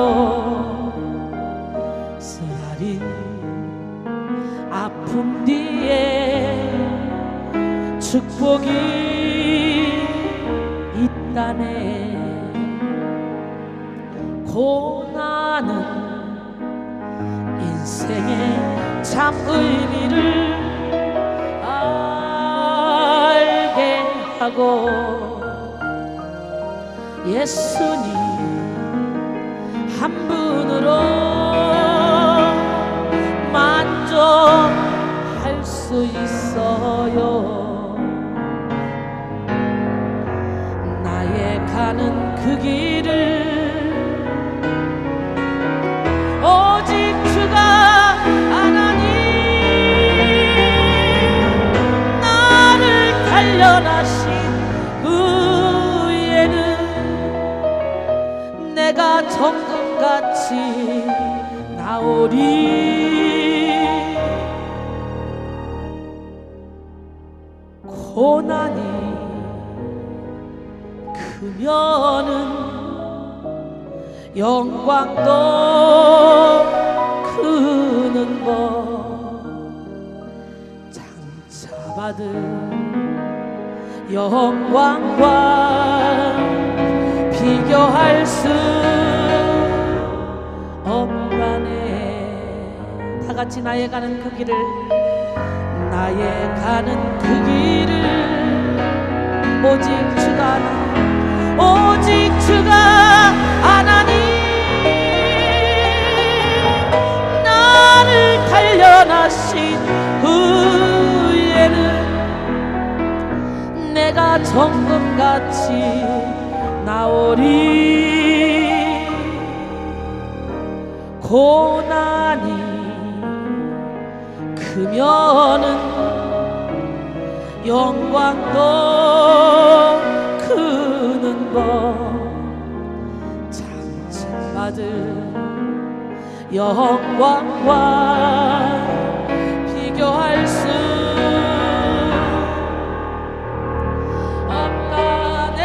쓰라린 아픔 뒤에 축복이 있다네. 고난은 인생의 참 의미를 알게 하고 예수님 한 분으로 만족할 수 있어요. 나의 가는 그 길을 오직 주가 아나니 나를 단련하신 후에는 내가 정금같이 나오리. 고난이 크면은 영광도 크는 법. 장차받은 영광과 비교할 수 없다네. 다 같이 나의 가는 그 길을, 나의 가는 그 길을 오직 주가 아나, 오직 주가 아나니. 나를 단련하신 후에는 내가 정금같이 나오리. 고난이 크면은 영광도 크는 법. 장차받은 영광과 비교할 수 없다네.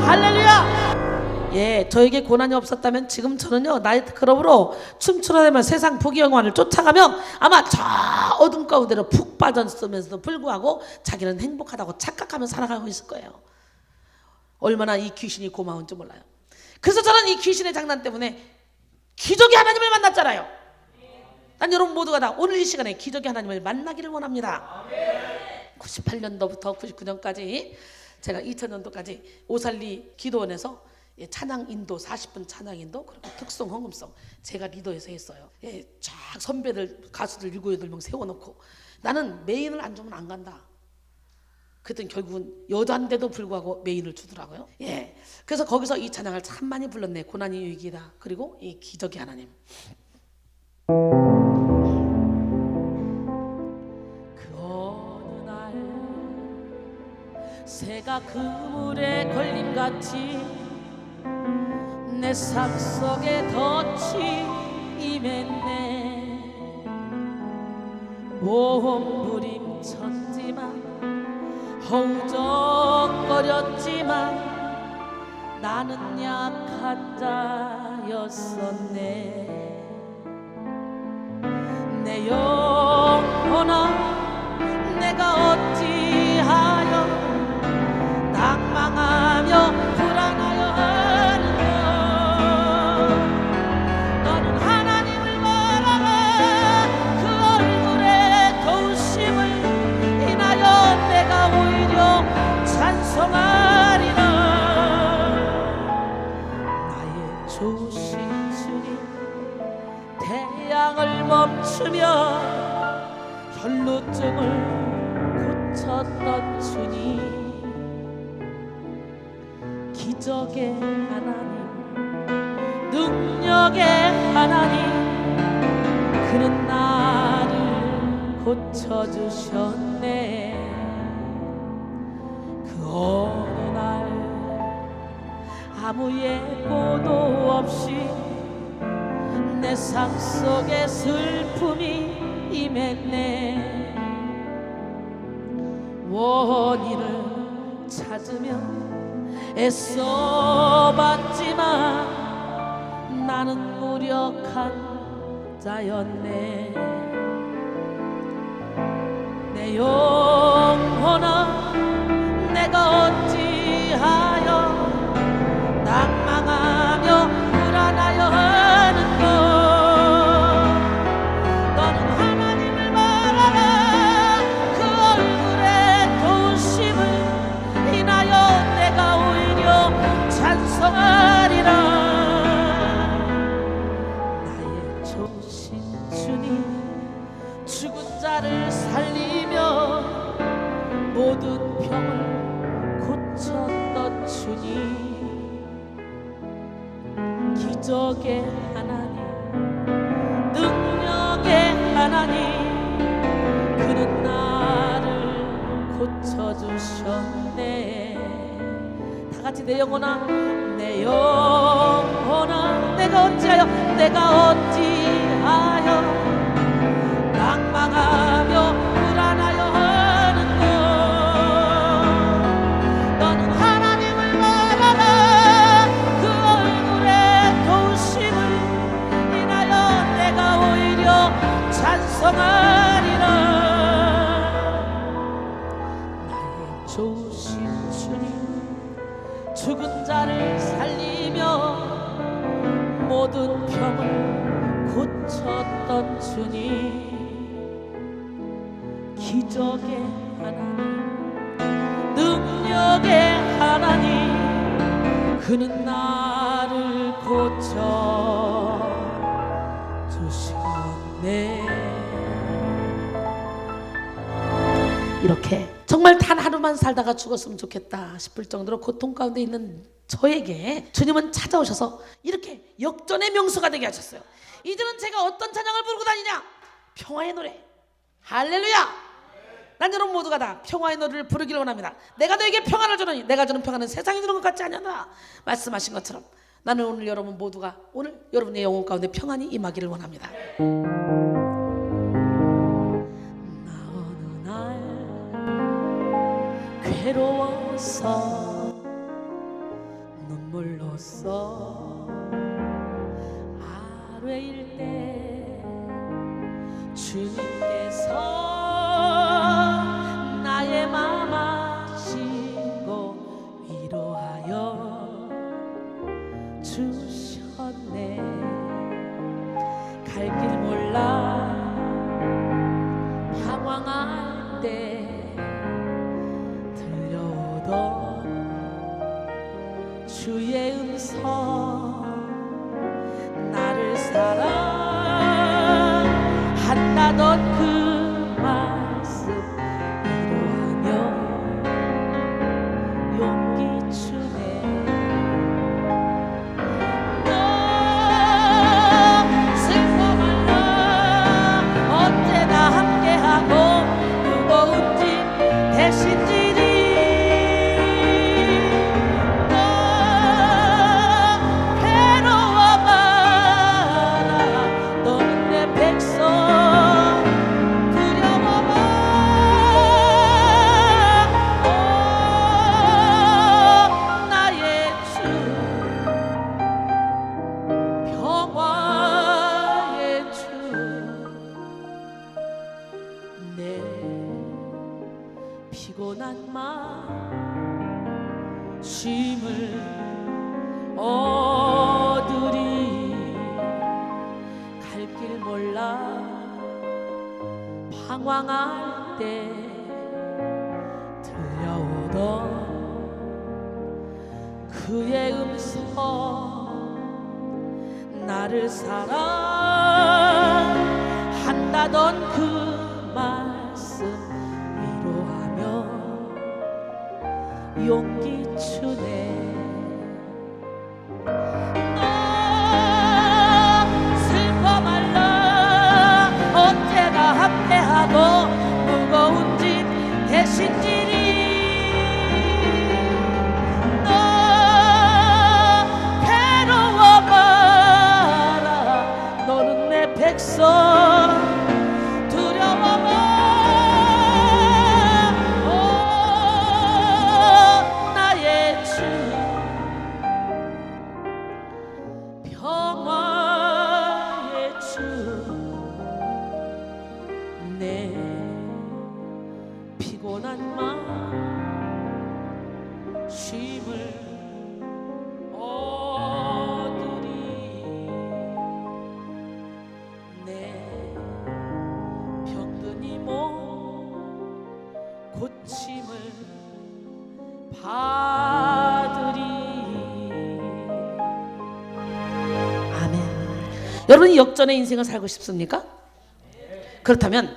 할렐루야. 예, 저에게 고난이 없었다면 지금 저는요 나이트클럽으로 춤추러 다니며 세상 부귀영화를 쫓아가며 아마 저 어둠 가운데로 푹 빠졌으면서도 불구하고 자기는 행복하다고 착각하며 살아가고 있을 거예요. 얼마나 이 귀신이 고마운지 몰라요. 그래서 저는 이 귀신의 장난 때문에 기적의 하나님을 만났잖아요. 난 여러분 모두가 다 오늘 이 시간에 기적의 하나님을 만나기를 원합니다. 98년도부터 99년까지 제가 2000년도까지 오살리 기도원에서 찬양 인도 40분 찬양 인도 그리고 특송 헌금송 제가 리더에서 했어요. 쫙 선배들 가수들 7, 8명 세워놓고 나는 메인을 안 주면 안 간다. 그랬더니 결국은 여자인데도 불구하고 메인을 주더라고요. 그래서 거기서 이 찬양을 참 많이 불렀네. 고난이 유익이다. 그리고 이 기적의 하나님. 그 어느 날 새가 그물에 걸림같이 내 삶 속에 덫이 임했네. 몸부림쳤지만 허우적거렸지만 나는 약한 자였었네. 내 영혼아 내가 어찌하여 낭망하며 불안하여 하는가. 너는 하나님을 바라봐. 그 얼굴에 도우심을 인하여 내가 오히려 찬송하리라. 나의 좋으신 주님 태양을 멈추며 혈루증을 고쳤던 주님 기적의 하나님 능력의 하나님 그는 나를 고쳐주셨네. 그 어느 날 아무 예고도 없이 내 삶 속에 슬픔이 임했네. 원인을 찾으며 애써봤지만 나는 무력한 자였네. 내 영혼아 내가 어찌하여 낭망하며 불안하여 하는가. 너는 하나님을 바라라. 그 얼굴에 도우심을 인하여 내가 오히려 찬송하리라. 나의 좋으신 주님 죽은 자를 살리며 모든 병을 고쳤던 주님 기적의 하나님 능력의 하나님 그는 나를 고쳐주셨네. 다 같이 내 영혼아 내 영혼아 내가 어찌하여 낭망하며 불안하여 하는고. 너는 하나님을 바라라. 그 얼굴의 도우심을 인하여 내가 오히려 찬송하리라. 나의 좋으신 주님, 죽은 자를 살리며 모든 병을 고쳤던 주님, 기적의 하나님, 능력의 하나님, 그는 나를 고쳐 주시네. 이렇게 정말 단 하루만 살다가 죽었으면 좋겠다 싶을 정도로 고통 가운데 있는 저에게 주님은 찾아오셔서 이렇게 역전의 명수가 되게 하셨어요. 이제는 제가 어떤 찬양을 부르고 다니냐? 평화의 노래. 할렐루야. 난 여러분 모두가 다 평화의 노래를 부르기를 원합니다. 내가 너에게 평화를 주노니 내가 주는 평화는 세상이 주는 것 같지 않느냐 말씀하신 것처럼 나는 오늘 여러분 모두가 오늘 여러분의 영혼 가운데 평안이 임하기를 원합니다. 나 어느 날 괴로워서 눈물로써 아뢰일 때 주님께서 나의 맘 아시고 위로하여 주셨네. 갈 길 몰라 방황할 때 들려오던 주의 음성, 나를 사랑한다던 그 말씀 위로하며 용기 주네. 너 슬퍼 말라. 언제나 함께하고 무거운 짐 대신 지리. 피곤한 마음을 얻으리. 갈 길 몰라 방황할 때 들려오던 그의 음성, 나를 사랑한다던 그 말씀 용기 주네. 너 슬퍼 말라. 언제나 함께하고 무거운 짐 대신 지리. 너 괴로워 마라. 너는 내 백성. 두려워 마라. 내 피곤한 마음 쉼을 얻으리. 내 병든 이 몸 고침을 받으리. 아멘. 여러분이 역전의 인생을 살고 싶습니까? 그렇다면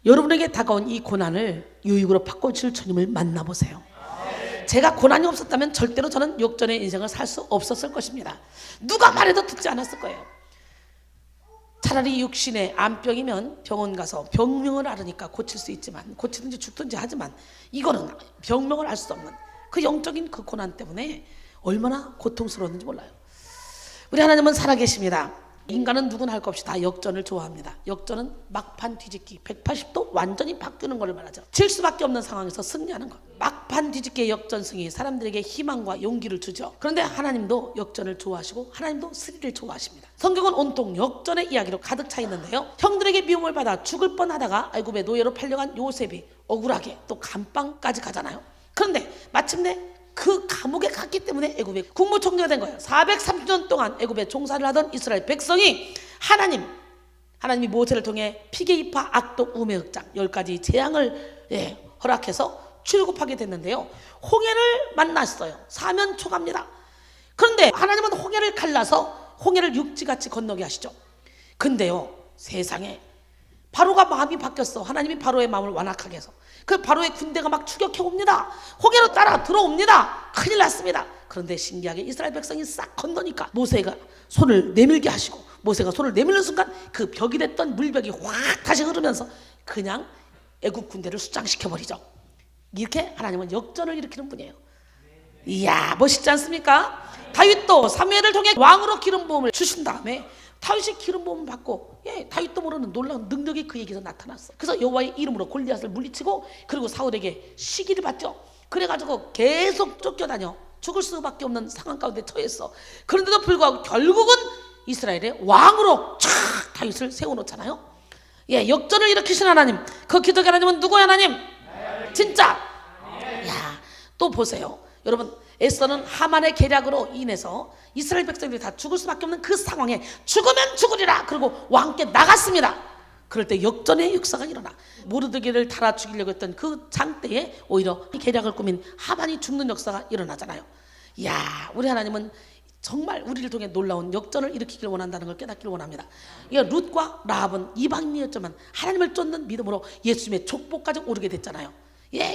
여러분에게 다가온 이 고난을 유익으로 바꿔줄 주님을 만나보세요. 제가 고난이 없었다면 절대로 저는 역전의 인생을 살 수 없었을 것입니다. 누가 말해도 듣지 않았을 거예요. 차라리 육신의 암병이면 병원 가서 병명을 앓으니까 고칠 수 있지만, 고치든지 죽든지 하지만 이거는 병명을 알 수 없는 그 영적인 그 고난 때문에 얼마나 고통스러웠는지 몰라요. 우리 하나님은 살아계십니다. 인간은 누구나 할 것 없이 다 역전을 좋아합니다. 역전은 막판 뒤집기, 180도 완전히 바뀌는 걸 말하죠. 질 수밖에 없는 상황에서 승리하는 것. 막판 뒤집기의 역전승이 사람들에게 희망과 용기를 주죠. 그런데 하나님도 역전을 좋아하시고 하나님도 스릴을 좋아하십니다. 성경은 온통 역전의 이야기로 가득 차 있는데요, 형들에게 미움을 받아 죽을 뻔하다가 애굽의 노예로 팔려간 요셉이 억울하게 또 감방까지 가잖아요. 그런데 마침내 그 감옥에 갔기 때문에 애굽의 국무총리가 된 거예요. 430년 동안 애굽에 종사를 하던 이스라엘 백성이 하나님이 모세를 통해 피게이파, 악독, 우매흑장 10가지 재앙을 허락해서 출국하게 됐는데요, 홍해를 만났어요. 사면초가입니다. 그런데 하나님은 홍해를 갈라서 홍해를 육지같이 건너게 하시죠. 근데요, 세상에 바로가 마음이 바뀌었어. 하나님이 바로의 마음을 완악하게 해서 그 바로의 군대가 막 추격해 옵니다. 홍해로 따라 들어옵니다. 큰일 났습니다. 그런데 신기하게 이스라엘 백성이 싹 건너니까 모세가 손을 내밀게 하시고, 모세가 손을 내밀는 순간 그 벽이 됐던 물벽이 확 다시 흐르면서 그냥 애굽 군대를 수장시켜버리죠. 이렇게 하나님은 역전을 일으키는 분이에요. 이야, 멋있지 않습니까? 다윗도 사무엘을 통해 왕으로 기름 부음을 주신 다음에 다윗이 기름 부음을 받고, 다윗도 모르는 놀라운 능력이 그에게서 나타났어. 그래서 여호와의 이름으로 골리앗을 물리치고, 그리고 사울에게 시기를 받죠. 그래가지고 계속 쫓겨다녀 죽을 수밖에 없는 상황 가운데 처했어. 그런데도 불구하고 결국은 이스라엘의 왕으로 촥 다윗을 세워놓잖아요. 역전을 일으키신 하나님, 그 기적의 하나님은 누구의 하나님? 진짜. 야, 또 보세요, 여러분. 에서는 하만의 계략으로 인해서 이스라엘 백성들이 다 죽을 수밖에 없는 그 상황에 죽으면 죽으리라 그리고 왕께 나갔습니다. 그럴 때 역전의 역사가 일어나 모르드게를 달아 죽이려고 했던 그 장대에 오히려 이 계략을 꾸민 하만이 죽는 역사가 일어나잖아요. 이야, 우리 하나님은 정말 우리를 통해 놀라운 역전을 일으키길 원한다는 걸 깨닫기를 원합니다. 룻과 라합은 이방인이었지만 하나님을 쫓는 믿음으로 예수님의 족보까지 오르게 됐잖아요.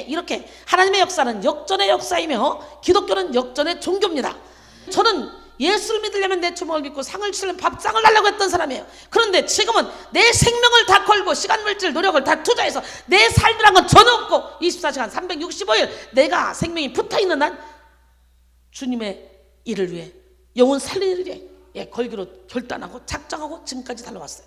이렇게 하나님의 역사는 역전의 역사이며 기독교는 역전의 종교입니다. 저는 예수를 믿으려면 내 주먹을 믿고 상을 치려면 밥상을 달라고 했던 사람이에요. 그런데 지금은 내 생명을 다 걸고 시간, 물질, 노력을 다 투자해서 내 삶이란 건 전혀 없고 24시간 365일 내가 생명이 붙어있는 한 주님의 일을 위해, 영혼 살리는 일에 걸기로 결단하고 작정하고 지금까지 달려왔어요.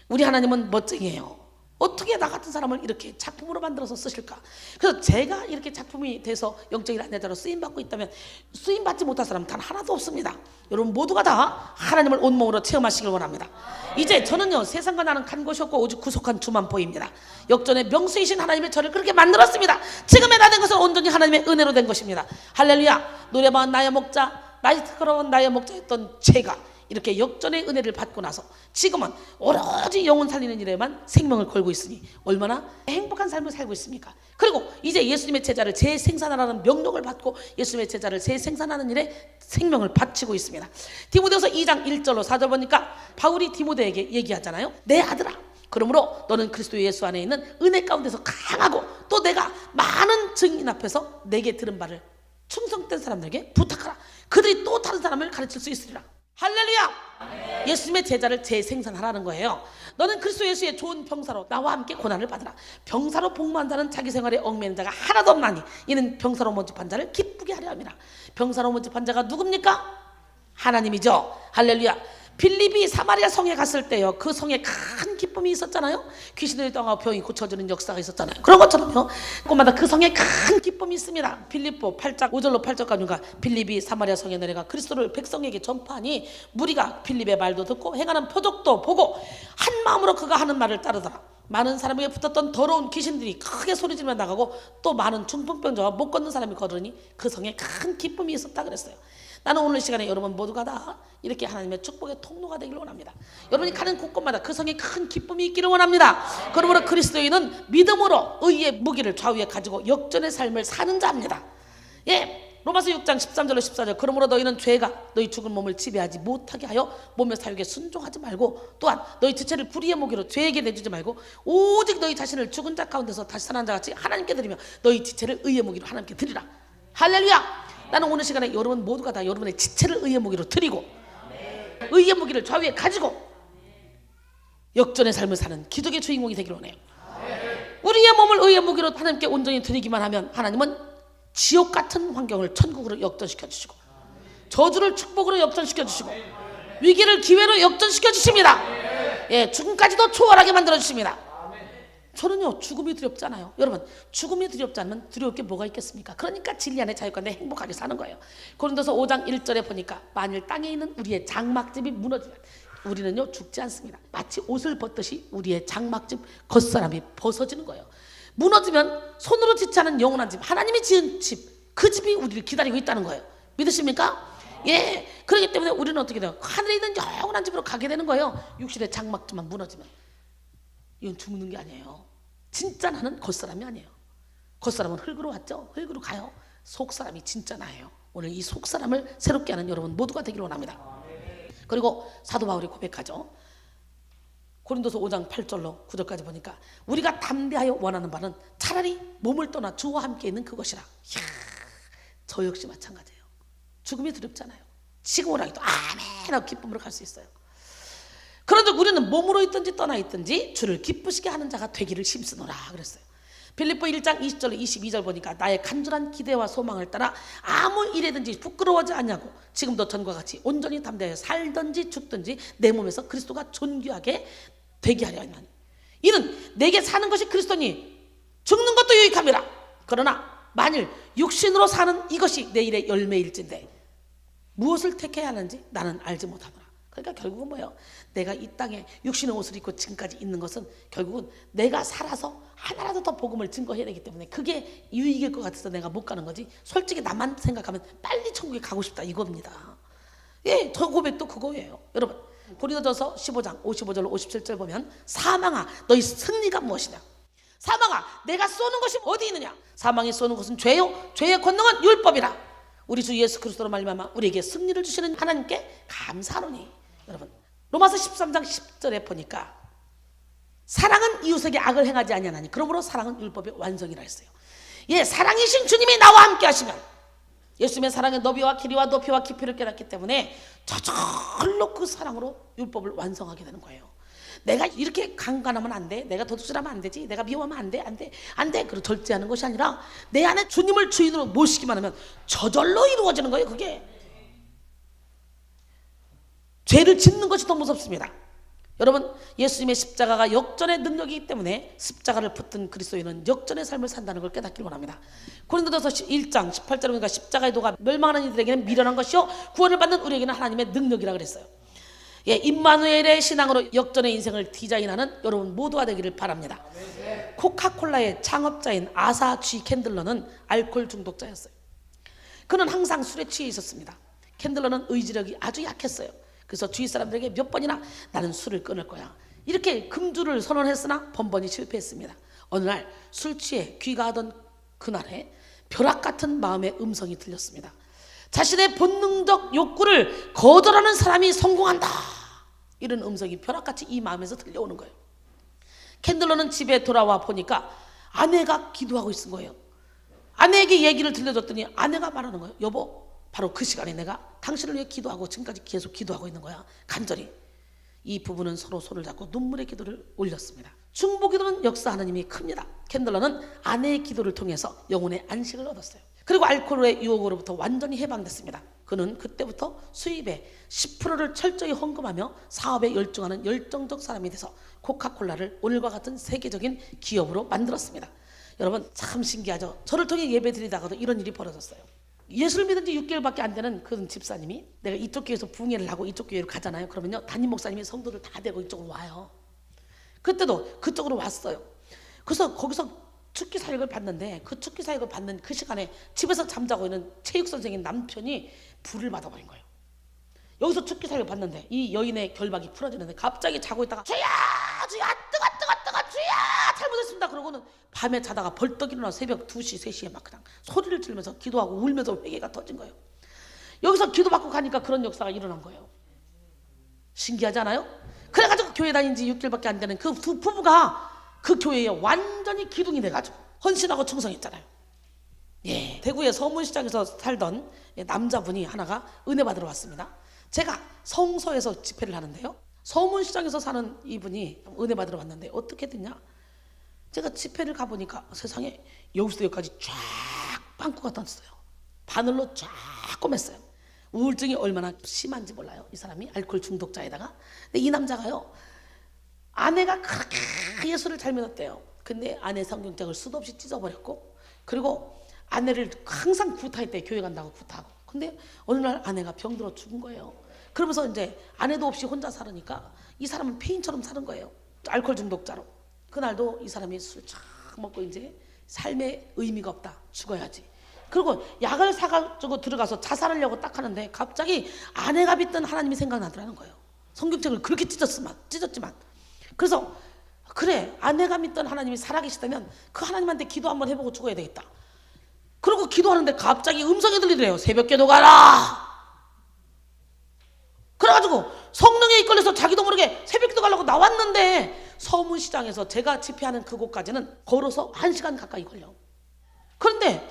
우리 하나님은 멋쟁이에요. 어떻게 나 같은 사람을 이렇게 작품으로 만들어서 쓰실까? 그래서 제가 이렇게 작품이 돼서 영적인 안내자로 쓰임받고 있다면 쓰임받지 못할 사람 단 하나도 없습니다. 여러분 모두가 다 하나님을 온몸으로 체험하시길 원합니다. 이제 저는요, 세상과 나는 간 곳이 없고 오직 구속한 주만 보입니다. 역전의 명수이신 하나님의 저를 그렇게 만들었습니다. 지금의 나 된 것은 온전히 하나님의 은혜로 된 것입니다. 할렐루야. 노래방 나의 목자, 나이트클럽은 나의 목자였던 제가 이렇게 역전의 은혜를 받고 나서 지금은 오로지 영혼 살리는 일에만 생명을 걸고 있으니 얼마나 행복한 삶을 살고 있습니까? 그리고 이제 예수님의 제자를 재생산하라는 명령을 받고 예수님의 제자를 재생산하는 일에 생명을 바치고 있습니다. 디모데후서 2장 1절로 4절 보니까 바울이 디모데에게 얘기하잖아요. 내 아들아, 그러므로 너는 그리스도 예수 안에 있는 은혜 가운데서 강하고 또 내가 많은 증인 앞에서 내게 들은 바를 충성된 사람들에게 부탁하라. 그들이 또 다른 사람을 가르칠 수 있으리라. 할렐루야. 예수님의 제자를 재생산하라는 거예요. 너는 그리스도 예수의 좋은 병사로 나와 함께 고난을 받으라. 병사로 복무한 자는 자기 생활에 얽매이는 자가 하나도 없나니 이는 병사로 모집한 자를 기쁘게 하려 함이라. 병사로 모집한 자가 누굽니까? 하나님이죠. 할렐루야. 빌립이 사마리아 성에 갔을 때요, 그 성에 큰 기쁨이 있었잖아요. 귀신들이 떠나고 병이 고쳐지는 역사가 있었잖아요. 그런 것처럼요, 곳마다 그 성에 큰 기쁨이 있습니다. 빌립보 8장 5절로 8절까지가 빌립이 사마리아 성에 내려가 그리스도를 백성에게 전파하니 무리가 빌립의 말도 듣고 행하는 표적도 보고 한 마음으로 그가 하는 말을 따르더라. 많은 사람에게 붙었던 더러운 귀신들이 크게 소리지르며 나가고 또 많은 중풍병자와 못 걷는 사람이 걸으니 그 성에 큰 기쁨이 있었다 그랬어요. 나는 오늘 시간에 여러분 모두가 다 이렇게 하나님의 축복의 통로가 되기를 원합니다. 여러분이 가는 곳곳마다 그 성에 큰 기쁨이 있기를 원합니다. 그러므로 그리스도인은 믿음으로 의의 무기를 좌우에 가지고 역전의 삶을 사는 자입니다. 로마서 6장 13절로 14절. 그러므로 너희는 죄가 너희 죽은 몸을 지배하지 못하게 하여 몸의 사욕에 순종하지 말고 또한 너희 지체를 불의의 무기로 죄에게 내주지 말고 오직 너희 자신을 죽은 자 가운데서 다시 살아난 자 같이 하나님께 드리며 너희 지체를 의의 무기로 하나님께 드리라. 할렐루야. 나는 오늘 시간에 여러분 모두가 다 여러분의 지체를 의의 무기로 드리고 의의 무기를 좌우에 가지고 역전의 삶을 사는 기적의 주인공이 되기를 원해요. 우리의 몸을 의의 무기로 하나님께 온전히 드리기만 하면 하나님은 지옥 같은 환경을 천국으로 역전시켜 주시고 저주를 축복으로 역전시켜 주시고 위기를 기회로 역전시켜 주십니다. 예, 죽음까지도 초월하게 만들어 주십니다. 저는요, 죽음이 두렵잖아요. 여러분, 죽음이 두렵지 않으면 두려울 게 뭐가 있겠습니까? 그러니까 진리 안에 자유롭게 행복하게 사는 거예요. 고린도서 5장 1절에 보니까 만일 땅에 있는 우리의 장막집이 무너지면 우리는요 죽지 않습니다. 마치 옷을 벗듯이 우리의 장막집 겉사람이 벗어지는 거예요. 무너지면 손으로 짓지 않은 영원한 집, 하나님이 지은 집, 그 집이 우리를 기다리고 있다는 거예요. 믿으십니까? 예. 그렇기 때문에 우리는 어떻게 돼요? 하늘에 있는 영원한 집으로 가게 되는 거예요. 육신의 장막집만 무너지면. 이건 죽는 게 아니에요. 진짜 나는 겉사람이 아니에요. 겉사람은 흙으로 왔죠. 흙으로 가요. 속사람이 진짜 나예요. 오늘 이 속사람을 새롭게 하는 여러분 모두가 되기를 원합니다. 그리고 사도 바울이 고백하죠. 고린도서 5장 8절로 9절까지 보니까 우리가 담대하여 원하는 바는 차라리 몸을 떠나 주와 함께 있는 그것이라. 이야, 저 역시 마찬가지예요. 죽음이 두렵잖아요. 지금 오라기도 아멘 하고 기쁨으로 갈 수 있어요. 그런즉 우리는 몸으로 있든지 떠나 있든지 주를 기쁘시게 하는 자가 되기를 힘쓰노라 그랬어요. 빌립보 1장 20절로 22절 보니까 나의 간절한 기대와 소망을 따라 아무 일에든지 부끄러워하지 않냐고 지금도 전과 같이 온전히 담대하여 살든지 죽든지 내 몸에서 그리스도가 존귀하게 되게 하려 하나니 이는 내게 사는 것이 그리스도니 죽는 것도 유익함이라. 그러나 만일 육신으로 사는 이것이 내 일의 열매일진데 무엇을 택해야 하는지 나는 알지 못하노라. 그러니까 결국은 뭐예요? 내가 이 땅에 육신의 옷을 입고 지금까지 있는 것은 결국은 내가 살아서 하나라도 더 복음을 증거해야 되기 때문에 그게 유익일 것 같아서 내가 못 가는 거지. 솔직히 나만 생각하면 빨리 천국에 가고 싶다 이겁니다. 예, 저 고백도 그거예요. 여러분 고린도전서 15장 55절로 57절 보면 사망아 너희 승리가 무엇이냐? 사망아 내가 쏘는 것이 어디 있느냐? 사망이 쏘는 것은 죄요 죄의 권능은 율법이라. 우리 주 예수 그리스도로 말미암아 우리에게 승리를 주시는 하나님께 감사하노니. 여러분 로마서 13장 10절에 보니까 사랑은 이웃에게 악을 행하지 아니하나니 그러므로 사랑은 율법의 완성이라 했어요. 예, 사랑이신 주님이 나와 함께 하시면 예수님의 사랑의 너비와 길이와 높이와 깊이를 깨닫기 때문에 저절로 그 사랑으로 율법을 완성하게 되는 거예요. 내가 이렇게 강간하면 안 돼, 내가 도둑질하면 안 되지, 내가 미워하면 안 돼, 안 돼, 안 돼. 그리고 절제하는 것이 아니라 내 안에 주님을 주인으로 모시기만 하면 저절로 이루어지는 거예요. 그게 죄를 짓는 것이 더 무섭습니다. 여러분 예수님의 십자가가 역전의 능력이기 때문에 십자가를 붙든 그리스도인은 역전의 삶을 산다는 걸 깨닫기를 원합니다. 고린도전서 1장 18절에 보니까 십자가의 도가 멸망하는 이들에게는 미련한 것이요 구원을 받는 우리에게는 하나님의 능력이라 그랬어요. 예, 임마누엘의 신앙으로 역전의 인생을 디자인하는 여러분 모두가 되기를 바랍니다. 코카콜라의 창업자인 아사 G 캔들러는 알코올 중독자였어요. 그는 항상 술에 취해 있었습니다. 캔들러는 의지력이 아주 약했어요. 그래서 주위 사람들에게 몇 번이나 나는 술을 끊을 거야 이렇게 금주를 선언했으나 번번이 실패했습니다. 어느 날 술 취해 귀가하던 그날에 벼락 같은 마음의 음성이 들렸습니다. 자신의 본능적 욕구를 거절하는 사람이 성공한다. 이런 음성이 벼락같이 이 마음에서 들려오는 거예요. 캔들러는 집에 돌아와 보니까 아내가 기도하고 있는 거예요. 아내에게 얘기를 들려줬더니 아내가 말하는 거예요. 여보 바로 그 시간에 내가 당신을 위해 기도하고 지금까지 계속 기도하고 있는 거야. 간절히. 이 부부는 서로 손을 잡고 눈물의 기도를 올렸습니다. 중보기도는 역사 하나님이 큽니다. 캔들러는 아내의 기도를 통해서 영혼의 안식을 얻었어요. 그리고 알코올의 유혹으로부터 완전히 해방됐습니다. 그는 그때부터 수입의 10%를 철저히 헌금하며 사업에 열중하는 열정적 사람이 돼서 코카콜라를 오늘과 같은 세계적인 기업으로 만들었습니다. 여러분 참 신기하죠. 저를 통해 예배 드리다가도 이런 일이 벌어졌어요. 예수를 믿은 지 6개월밖에 안 되는 그 집사님이 내가 이쪽 교회에서 부흥회를 하고 이쪽 교회로 가잖아요. 그러면요 담임 목사님이 성도들 다 데리고 이쪽으로 와요. 그때도 그쪽으로 왔어요. 그래서 거기서 축기 사역을 받는데 그 축기 사역을 받는 그 시간에 집에서 잠자고 있는 체육 선생님 남편이 불을 받아버린 거예요. 여기서 축기 사역을 받는데 이 여인의 결박이 풀어지는데 갑자기 자고 있다가 주야 주야 뜨거 주야 잘못했습니다. 그러고는 밤에 자다가 벌떡 일어나 새벽 2시 3시에 막 그냥 소리를 지르면서 기도하고 울면서 회개가 터진 거예요. 여기서 기도받고 가니까 그런 역사가 일어난 거예요. 신기하지 않아요? 그래가지고 교회 다닌 지 6개월밖에 안 되는 그 두 부부가 그 교회에 완전히 기둥이 돼가지고 헌신하고 충성했잖아요. 예, 대구의 서문시장에서 살던 남자분이 하나가 은혜 받으러 왔습니다. 제가 성서에서 집회를 하는데요. 서문시장에서 사는 이분이 은혜 받으러 왔는데 어떻게 됐냐? 제가 집회를 가보니까 세상에 여기서 여기까지 쫙 빵꾸가 떴어요. 바늘로 쫙 꼬맸어요. 우울증이 얼마나 심한지 몰라요. 이 사람이 알코올 중독자에다가. 근데 이 남자가요, 아내가 그렇게 예수를 잘 믿었대요. 근데 아내 성경책을 수도 없이 찢어버렸고, 그리고 아내를 항상 구타했대. 교회 간다고 구타하고. 근데 어느 날 아내가 병들어 죽은 거예요. 그러면서 이제 아내도 없이 혼자 살으니까 이 사람은 폐인처럼 사는 거예요. 알코올 중독자로. 그날도 이 사람이 술 쫙 먹고 이제 삶에 의미가 없다, 죽어야지. 그리고 약을 사가지고 들어가서 자살하려고 딱 하는데 갑자기 아내가 믿던 하나님이 생각나더라는 거예요. 성경책을 그렇게 찢었지만. 그래서 그래, 아내가 믿던 하나님이 살아계시다면 그 하나님한테 기도 한번 해보고 죽어야 되겠다. 그리고 기도하는데 갑자기 음성이 들리더래요. 새벽기도 가라. 그래가지고 성령에 이끌려서 자기도 모르게 새벽기도 가려고 나왔는데 서문시장에서 제가 집회하는 그곳까지는 걸어서 1시간 가까이 걸려. 그런데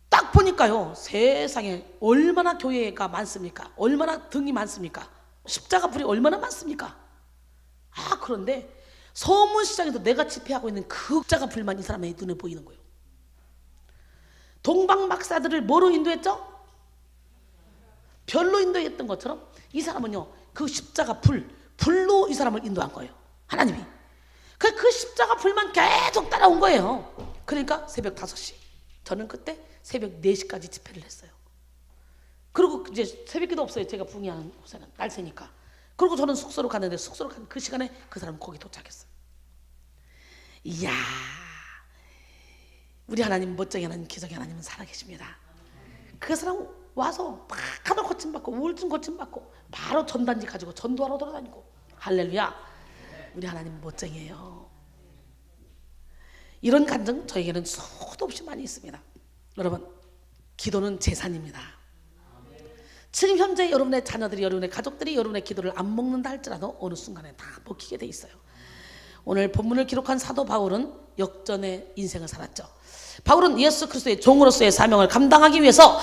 딱 보니까요, 세상에 얼마나 교회가 많습니까? 얼마나 등이 많습니까? 십자가 불이 얼마나 많습니까? 그런데 서문시장에서 내가 집회하고 있는 그 십자가 불만 이 사람의 눈에 보이는 거예요. 동방박사들을 뭐로 인도했죠? 별로 인도했던 것처럼 이 사람은요, 그 십자가 불로 이 사람을 인도한 거예요. 하나님이. 그 십자가 불만 계속 따라온 거예요. 그러니까 새벽 5시. 저는 그때 새벽 4시까지 집회를 했어요. 그리고 이제 새벽기도 없어요. 제가 붕이하는 곳에는 날 새니까. 그리고 저는 숙소로 갔는데 숙소로 간 그 시간에 그 사람은 거기 도착했어요. 이야, 우리 하나님, 멋쟁이 하나님, 기적의 하나님은 살아계십니다. 그 사람 와서 막 하도 고침받고 우울증 고침받고 바로 전단지 가지고 전도하러 돌아다니고. 할렐루야. 우리 하나님 멋쟁이에요. 이런 간증 저에게는 수도 없이 많이 있습니다. 여러분, 기도는 재산입니다. 지금 현재 여러분의 자녀들이, 여러분의 가족들이 여러분의 기도를 안 먹는다 할지라도 어느 순간에 다 먹히게 돼 있어요. 오늘 본문을 기록한 사도 바울은 역전의 인생을 살았죠. 바울은 예수 그리스도의 종으로서의 사명을 감당하기 위해서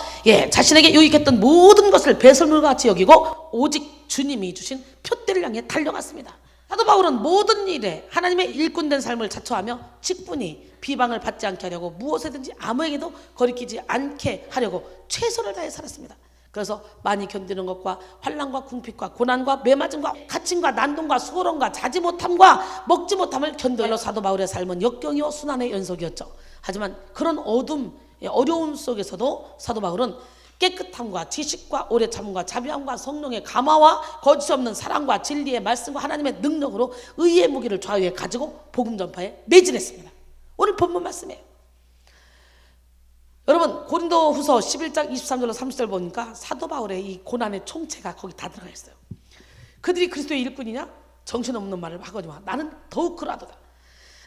자신에게 유익했던 모든 것을 배설물과 같이 여기고 오직 주님이 주신 표대를 향해 달려갔습니다. 사도 바울은 모든 일에 하나님의 일꾼된 삶을 자처하며 직분이 비방을 받지 않게 하려고 무엇이든지 아무에게도 거리끼지 않게 하려고 최선을 다해 살았습니다. 그래서 많이 견디는 것과 환난과 궁핍과 고난과 매맞음과 갇힘과 난동과 수고론과 자지 못함과 먹지 못함을 견뎌내려 사도 바울의 삶은 역경이요 순환의 연속이었죠. 하지만 그런 어려움 속에서도 사도 바울은 깨끗함과 지식과 오래 참음과 자비함과 성령의 감화와 거짓 없는 사랑과 진리의 말씀과 하나님의 능력으로 의의 무기를 좌우에 가지고 복음 전파에 매진했습니다. 오늘 본문 말씀이에요. 여러분, 고린도후서 11장 23절로 30절 보니까 사도 바울의 이 고난의 총체가 거기 다 들어가 있어요. 그들이 그리스도의 일꾼이냐? 정신없는 말을 하거니와 나는 더욱 그러하도다.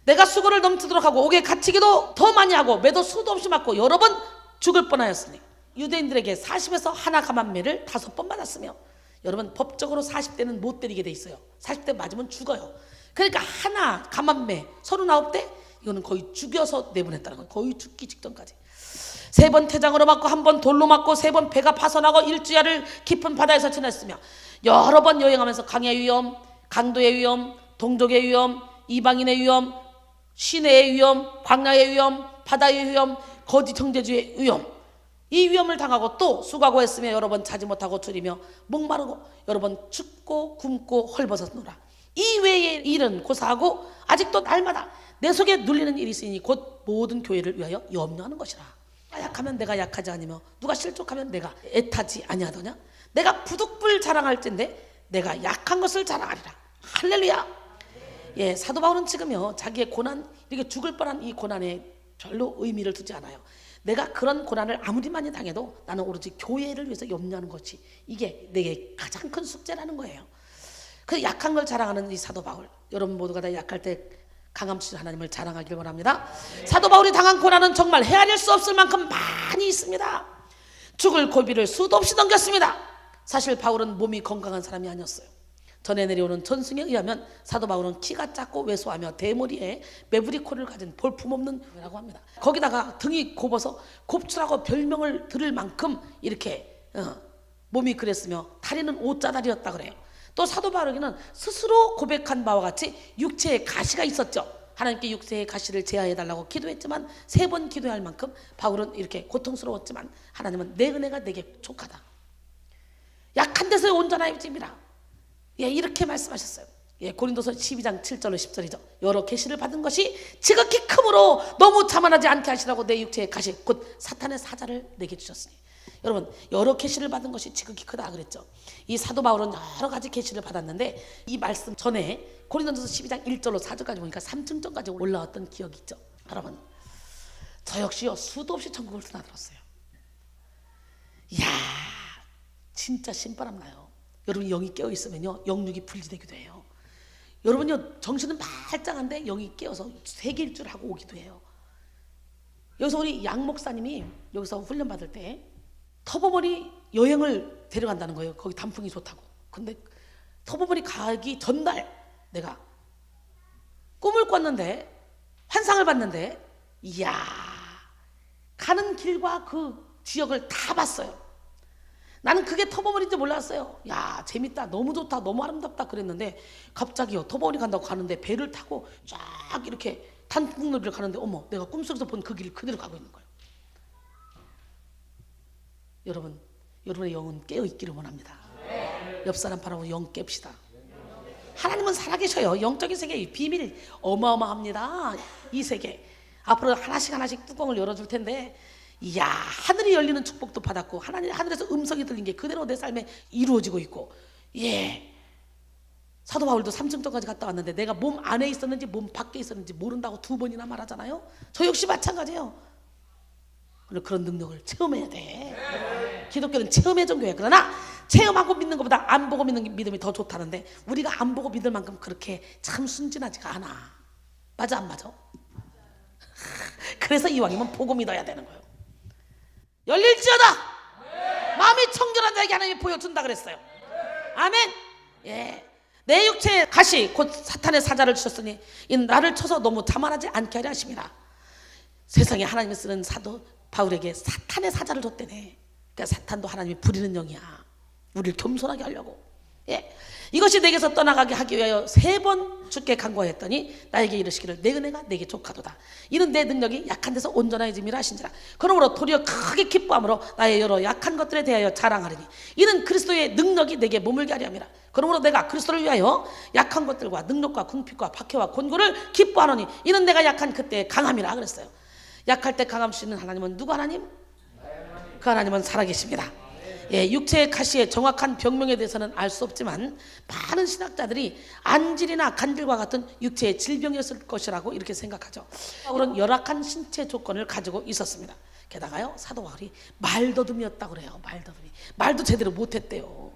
내가 수고를 넘치도록 하고 옥에 갇히기도 더 많이 하고 매도 수도 없이 맞고 여러 번 죽을 뻔하였으니 유대인들에게 40에서 하나 감한매를 5번 맞았으며, 여러분 법적으로 40대는 못 때리게 돼 있어요. 40대 맞으면 죽어요. 그러니까 하나 감한매 39대, 이거는 거의 죽여서 내보냈다는 거예요. 거의 죽기 직전까지. 3번 태장으로 맞고 1번 돌로 맞고 3번 배가 파손하고 일주야를 깊은 바다에서 지냈으며, 여러 번 여행하면서 강의 위험, 강도의 위험, 동족의 위험, 이방인의 위험, 시내의 위험, 광야의 위험, 바다의 위험, 거짓 형제주의 위험, 이 위험을 당하고 또 수고하고 했으며 여러 번 자지 못하고 줄이며 목마르고 여러 번 춥고 굶고 헐벗었노라. 이 외의 일은 고사하고 아직도 날마다 내 속에 눌리는 일이 있으니 곧 모든 교회를 위하여 염려하는 것이라. 약하면 내가 약하지 아니며 누가 실족하면 내가 애타지 아니하더냐. 내가 부득불 자랑할진데 내가 약한 것을 자랑하리라. 할렐루야. 사도 바울은 지금요 자기의 고난, 이렇게 죽을 뻔한 이 고난에 별로 의미를 두지 않아요. 내가 그런 고난을 아무리 많이 당해도 나는 오로지 교회를 위해서 염려하는 것이 이게 내게 가장 큰 숙제라는 거예요. 그 약한 걸 자랑하는 이 사도 바울, 여러분 모두가 다 약할 때 강함 주신 하나님을 자랑하길 원합니다. 사도 바울이 당한 고난은 정말 헤아릴 수 없을 만큼 많이 있습니다. 죽을 고비를 수도 없이 넘겼습니다. 사실 바울은 몸이 건강한 사람이 아니었어요. 전에 내려오는 전승에 의하면 사도 바울은 키가 작고 왜소하며 대머리에 매부리 코를 가진 볼품없는 라고 합니다. 거기다가 등이 곱어서 곱추라고 별명을 들을 만큼 이렇게 몸이 그랬으며 다리는 오짜다리였다 그래요. 또 사도 바울에게는 스스로 고백한 바와 같이 육체에 가시가 있었죠. 하나님께 육체의 가시를 제하해달라고 기도했지만 3번 기도할 만큼 바울은 이렇게 고통스러웠지만 하나님은 내 은혜가 내게 족하다. 약한 데서 온전하여 짐이라. 예, 이렇게 말씀하셨어요. 예, 고린도서 12장 7절로 10절이죠. 여러 계시를 받은 것이 지극히 크므로 너무 자만하지 않게 하시라고 내 육체의 가시 곧 사탄의 사자를 내게 주셨으니. 여러분, 여러 계시를 받은 것이 지극히 크다 그랬죠. 이 사도 바울은 여러 가지 계시를 받았는데 이 말씀 전에 고린도서 12장 1절로 4절까지 보니까 3층전까지 올라왔던 기억이 있죠. 여러분, 저 역시요 수도 없이 천국을 드나들었어요. 이야, 진짜 신바람 나요. 여러분 영이 깨어 있으면요 영육이 분리되기도 해요. 여러분요 정신은 말짱한데 영이 깨어서 세계 일주를 하고 오기도 해요. 여기서 우리 양 목사님이 여기서 훈련 받을 때 터보머리 여행을 데려간다는 거예요. 거기 단풍이 좋다고. 근데 터보머리 가기 전날 내가 꿈을 꿨는데 환상을 봤는데 이야 가는 길과 그 지역을 다 봤어요. 나는 그게 터보머리인지 몰랐어요. 야 재밌다 너무 좋다 너무 아름답다 그랬는데 갑자기요 터보머리 간다고 가는데 배를 타고 쫙 이렇게 단풍놀이를 가는데 어머 내가 꿈속에서 본 그 길을 그대로 가고 있는 거예요. 여러분 여러분의 영은 깨어있기를 원합니다. 옆 사람 바라보고 영 깹시다. 하나님은 살아계셔요. 영적인 세계의 비밀 어마어마합니다. 이 세계 앞으로 하나씩 뚜껑을 열어줄 텐데 이야 하늘이 열리는 축복도 받았고 하늘에서 음성이 들린 게 그대로 내 삶에 이루어지고 있고 예 사도 바울도 3층전까지 갔다 왔는데 내가 몸 안에 있었는지 몸 밖에 있었는지 모른다고 2번이나 말하잖아요. 저 역시 마찬가지예요. 그런 능력을 체험해야 돼. 기독교는 체험의 종교예요. 그러나 체험하고 믿는 것보다 안 보고 믿는 믿음이 더 좋다는데 우리가 안 보고 믿을 만큼 그렇게 참 순진하지가 않아. 맞아 안 맞아? 그래서 이왕이면 보고 믿어야 되는 거예요. 열릴지어다 마음이 청결한 자에게 하나님이 보여준다 그랬어요. 아멘. 예. 내 육체의 가시 곧 사탄의 사자를 주셨으니 이 나를 쳐서 너무 자만하지 않게 하려 하심이라. 세상에 하나님이 쓰는 사도 바울에게 사탄의 사자를 줬대네. 그러니까 사탄도 하나님이 부리는 영이야. 우리를 겸손하게 하려고. 예. 이것이 내게서 떠나가게 하기 위하여 3번 주께 간구하였더니 나에게 이르시기를 내 은혜가 내게 족하도다. 이는 내 능력이 약한 데서 온전해짐이라 하신지라. 그러므로 도리어 크게 기뻐함으로 나의 여러 약한 것들에 대하여 자랑하리니 이는 그리스도의 능력이 내게 머물게 하려 함이라. 그러므로 내가 그리스도를 위하여 약한 것들과 능력과 궁핍과 박해와 곤고를 기뻐하노니 이는 내가 약한 그때의 강함이라 그랬어요. 약할 때 강함 주시는 하나님은 누구 하나님? 그 하나님은 살아계십니다. 예, 육체의 가시의 정확한 병명에 대해서는 알 수 없지만 많은 신학자들이 안질이나 간질과 같은 육체의 질병이었을 것이라고 이렇게 생각하죠. 바울은 열악한 신체 조건을 가지고 있었습니다. 게다가요 사도 바울이 말더듬이었다고 그래요. 말도 제대로 못했대요.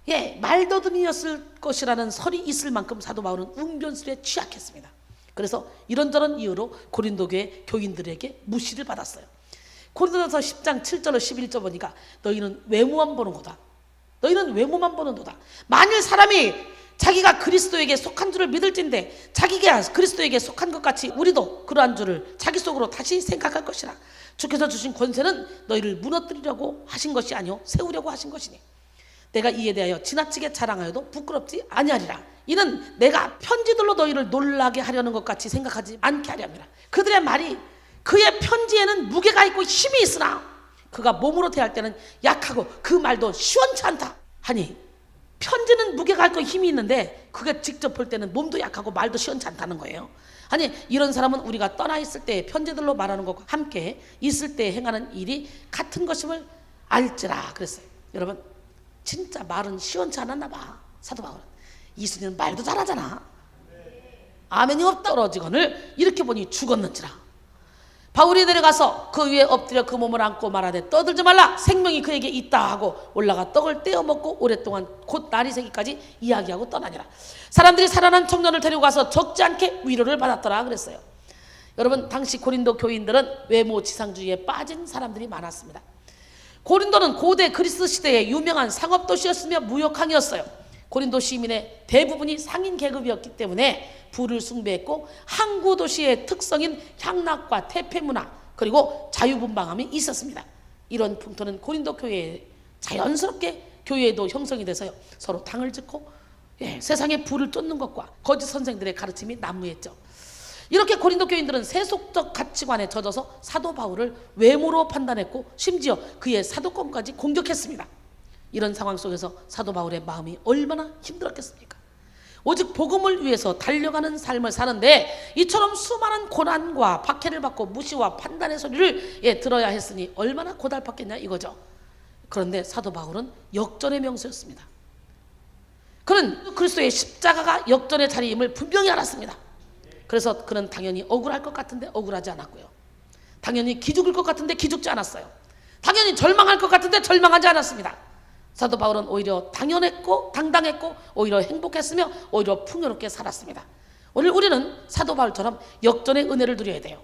예, 말더듬이었을 것이라는 설이 있을 만큼 사도 바울은 웅변술에 취약했습니다. 그래서 이런저런 이유로 고린도 교회 교인들에게 무시를 받았어요. 고린도서 10장 7절로 11절 보니까 너희는 외모만 보는 거다. 너희는 외모만 보는 도다. 만일 사람이 자기가 그리스도에게 속한 줄을 믿을진데 자기가 그리스도에게 속한 것 같이 우리도 그러한 줄을 자기 속으로 다시 생각할 것이라. 주께서 주신 권세는 너희를 무너뜨리려고 하신 것이 아니요 세우려고 하신 것이니 내가 이에 대하여 지나치게 자랑하여도 부끄럽지 아니하리라. 이는 내가 편지들로 너희를 놀라게 하려는 것 같이 생각하지 않게 하려 함이라. 그들의 말이 그의 편지에는 무게가 있고 힘이 있으나 그가 몸으로 대할 때는 약하고 그 말도 시원치 않다 하니 편지는 무게가 있고 힘이 있는데 그게 직접 볼 때는 몸도 약하고 말도 시원치 않다는 거예요. 아니 이런 사람은 우리가 떠나 있을 때 편지들로 말하는 것과 함께 있을 때 행하는 일이 같은 것임을 알지라 그랬어요. 여러분 진짜 말은 시원치 않았나 봐. 사도 바울은 이순이는 말도 잘하잖아. 아멘이 없다 떨어지거늘 이렇게 보니 죽었는지라. 바울이 내려가서 그 위에 엎드려 그 몸을 안고 말하되 떠들지 말라 생명이 그에게 있다 하고 올라가 떡을 떼어 먹고 오랫동안 곧 날이 새기까지 이야기하고 떠나니라. 사람들이 살아난 청년을 데리고 가서 적지 않게 위로를 받았더라 그랬어요. 여러분 당시 고린도 교인들은 외모 지상주의에 빠진 사람들이 많았습니다. 고린도는 고대 그리스 시대의 유명한 상업도시였으며 무역항이었어요. 고린도 시민의 대부분이 상인 계급이었기 때문에 부를 숭배했고 항구 도시의 특성인 향락과 태폐 문화 그리고 자유분방함이 있었습니다. 이런 풍토는 고린도 교회에 자연스럽게 교회에도 형성이 돼서요. 서로 당을 짓고 세상에 부를 쫓는 것과 거짓 선생들의 가르침이 난무했죠. 이렇게 고린도 교인들은 세속적 가치관에 젖어서 사도 바울을 외모로 판단했고 심지어 그의 사도권까지 공격했습니다. 이런 상황 속에서 사도 바울의 마음이 얼마나 힘들었겠습니까? 오직 복음을 위해서 달려가는 삶을 사는데 이처럼 수많은 고난과 박해를 받고 무시와 판단의 소리를 들어야 했으니 얼마나 고달팠겠냐 이거죠. 그런데 사도 바울은 역전의 명수였습니다. 그는 그리스도의 십자가가 역전의 자리임을 분명히 알았습니다. 그래서 그는 당연히 억울할 것 같은데 억울하지 않았고요. 당연히 기죽을 것 같은데 기죽지 않았어요. 당연히 절망할 것 같은데 절망하지 않았습니다. 사도 바울은 오히려 당연했고 당당했고 오히려 행복했으며 오히려 풍요롭게 살았습니다. 오늘 우리는 사도 바울처럼 역전의 은혜를 누려야 돼요.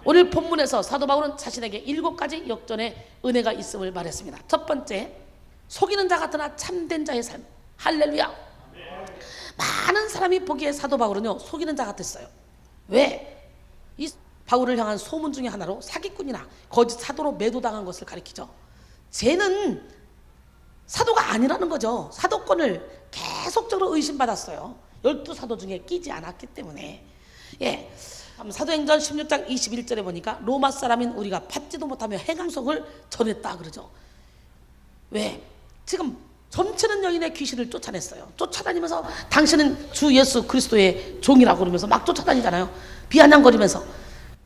오늘 본문에서 사도 바울은 자신에게 7가지 역전의 은혜가 있음을 말했습니다. 첫 번째, 속이는 자 같으나 참된 자의 삶. 할렐루야. 많은 사람이 보기에 사도 바울은요 속이는 자 같았어요. 왜? 이 바울을 향한 소문 중에 하나로 사기꾼이나 거짓 사도로 매도당한 것을 가리키죠. 쟤는 사도가 아니라는 거죠. 사도권을 계속적으로 의심받았어요. 12사도 중에 끼지 않았기 때문에. 사도행전 16장 21절에 보니까 로마 사람인 우리가 받지도 못하며 행함성을 전했다 그러죠. 왜? 지금 점치는 여인의 귀신을 쫓아냈어요. 쫓아다니면서 당신은 주 예수 그리스도의 종이라고 그러면서 막 쫓아다니잖아요. 비아냥거리면서.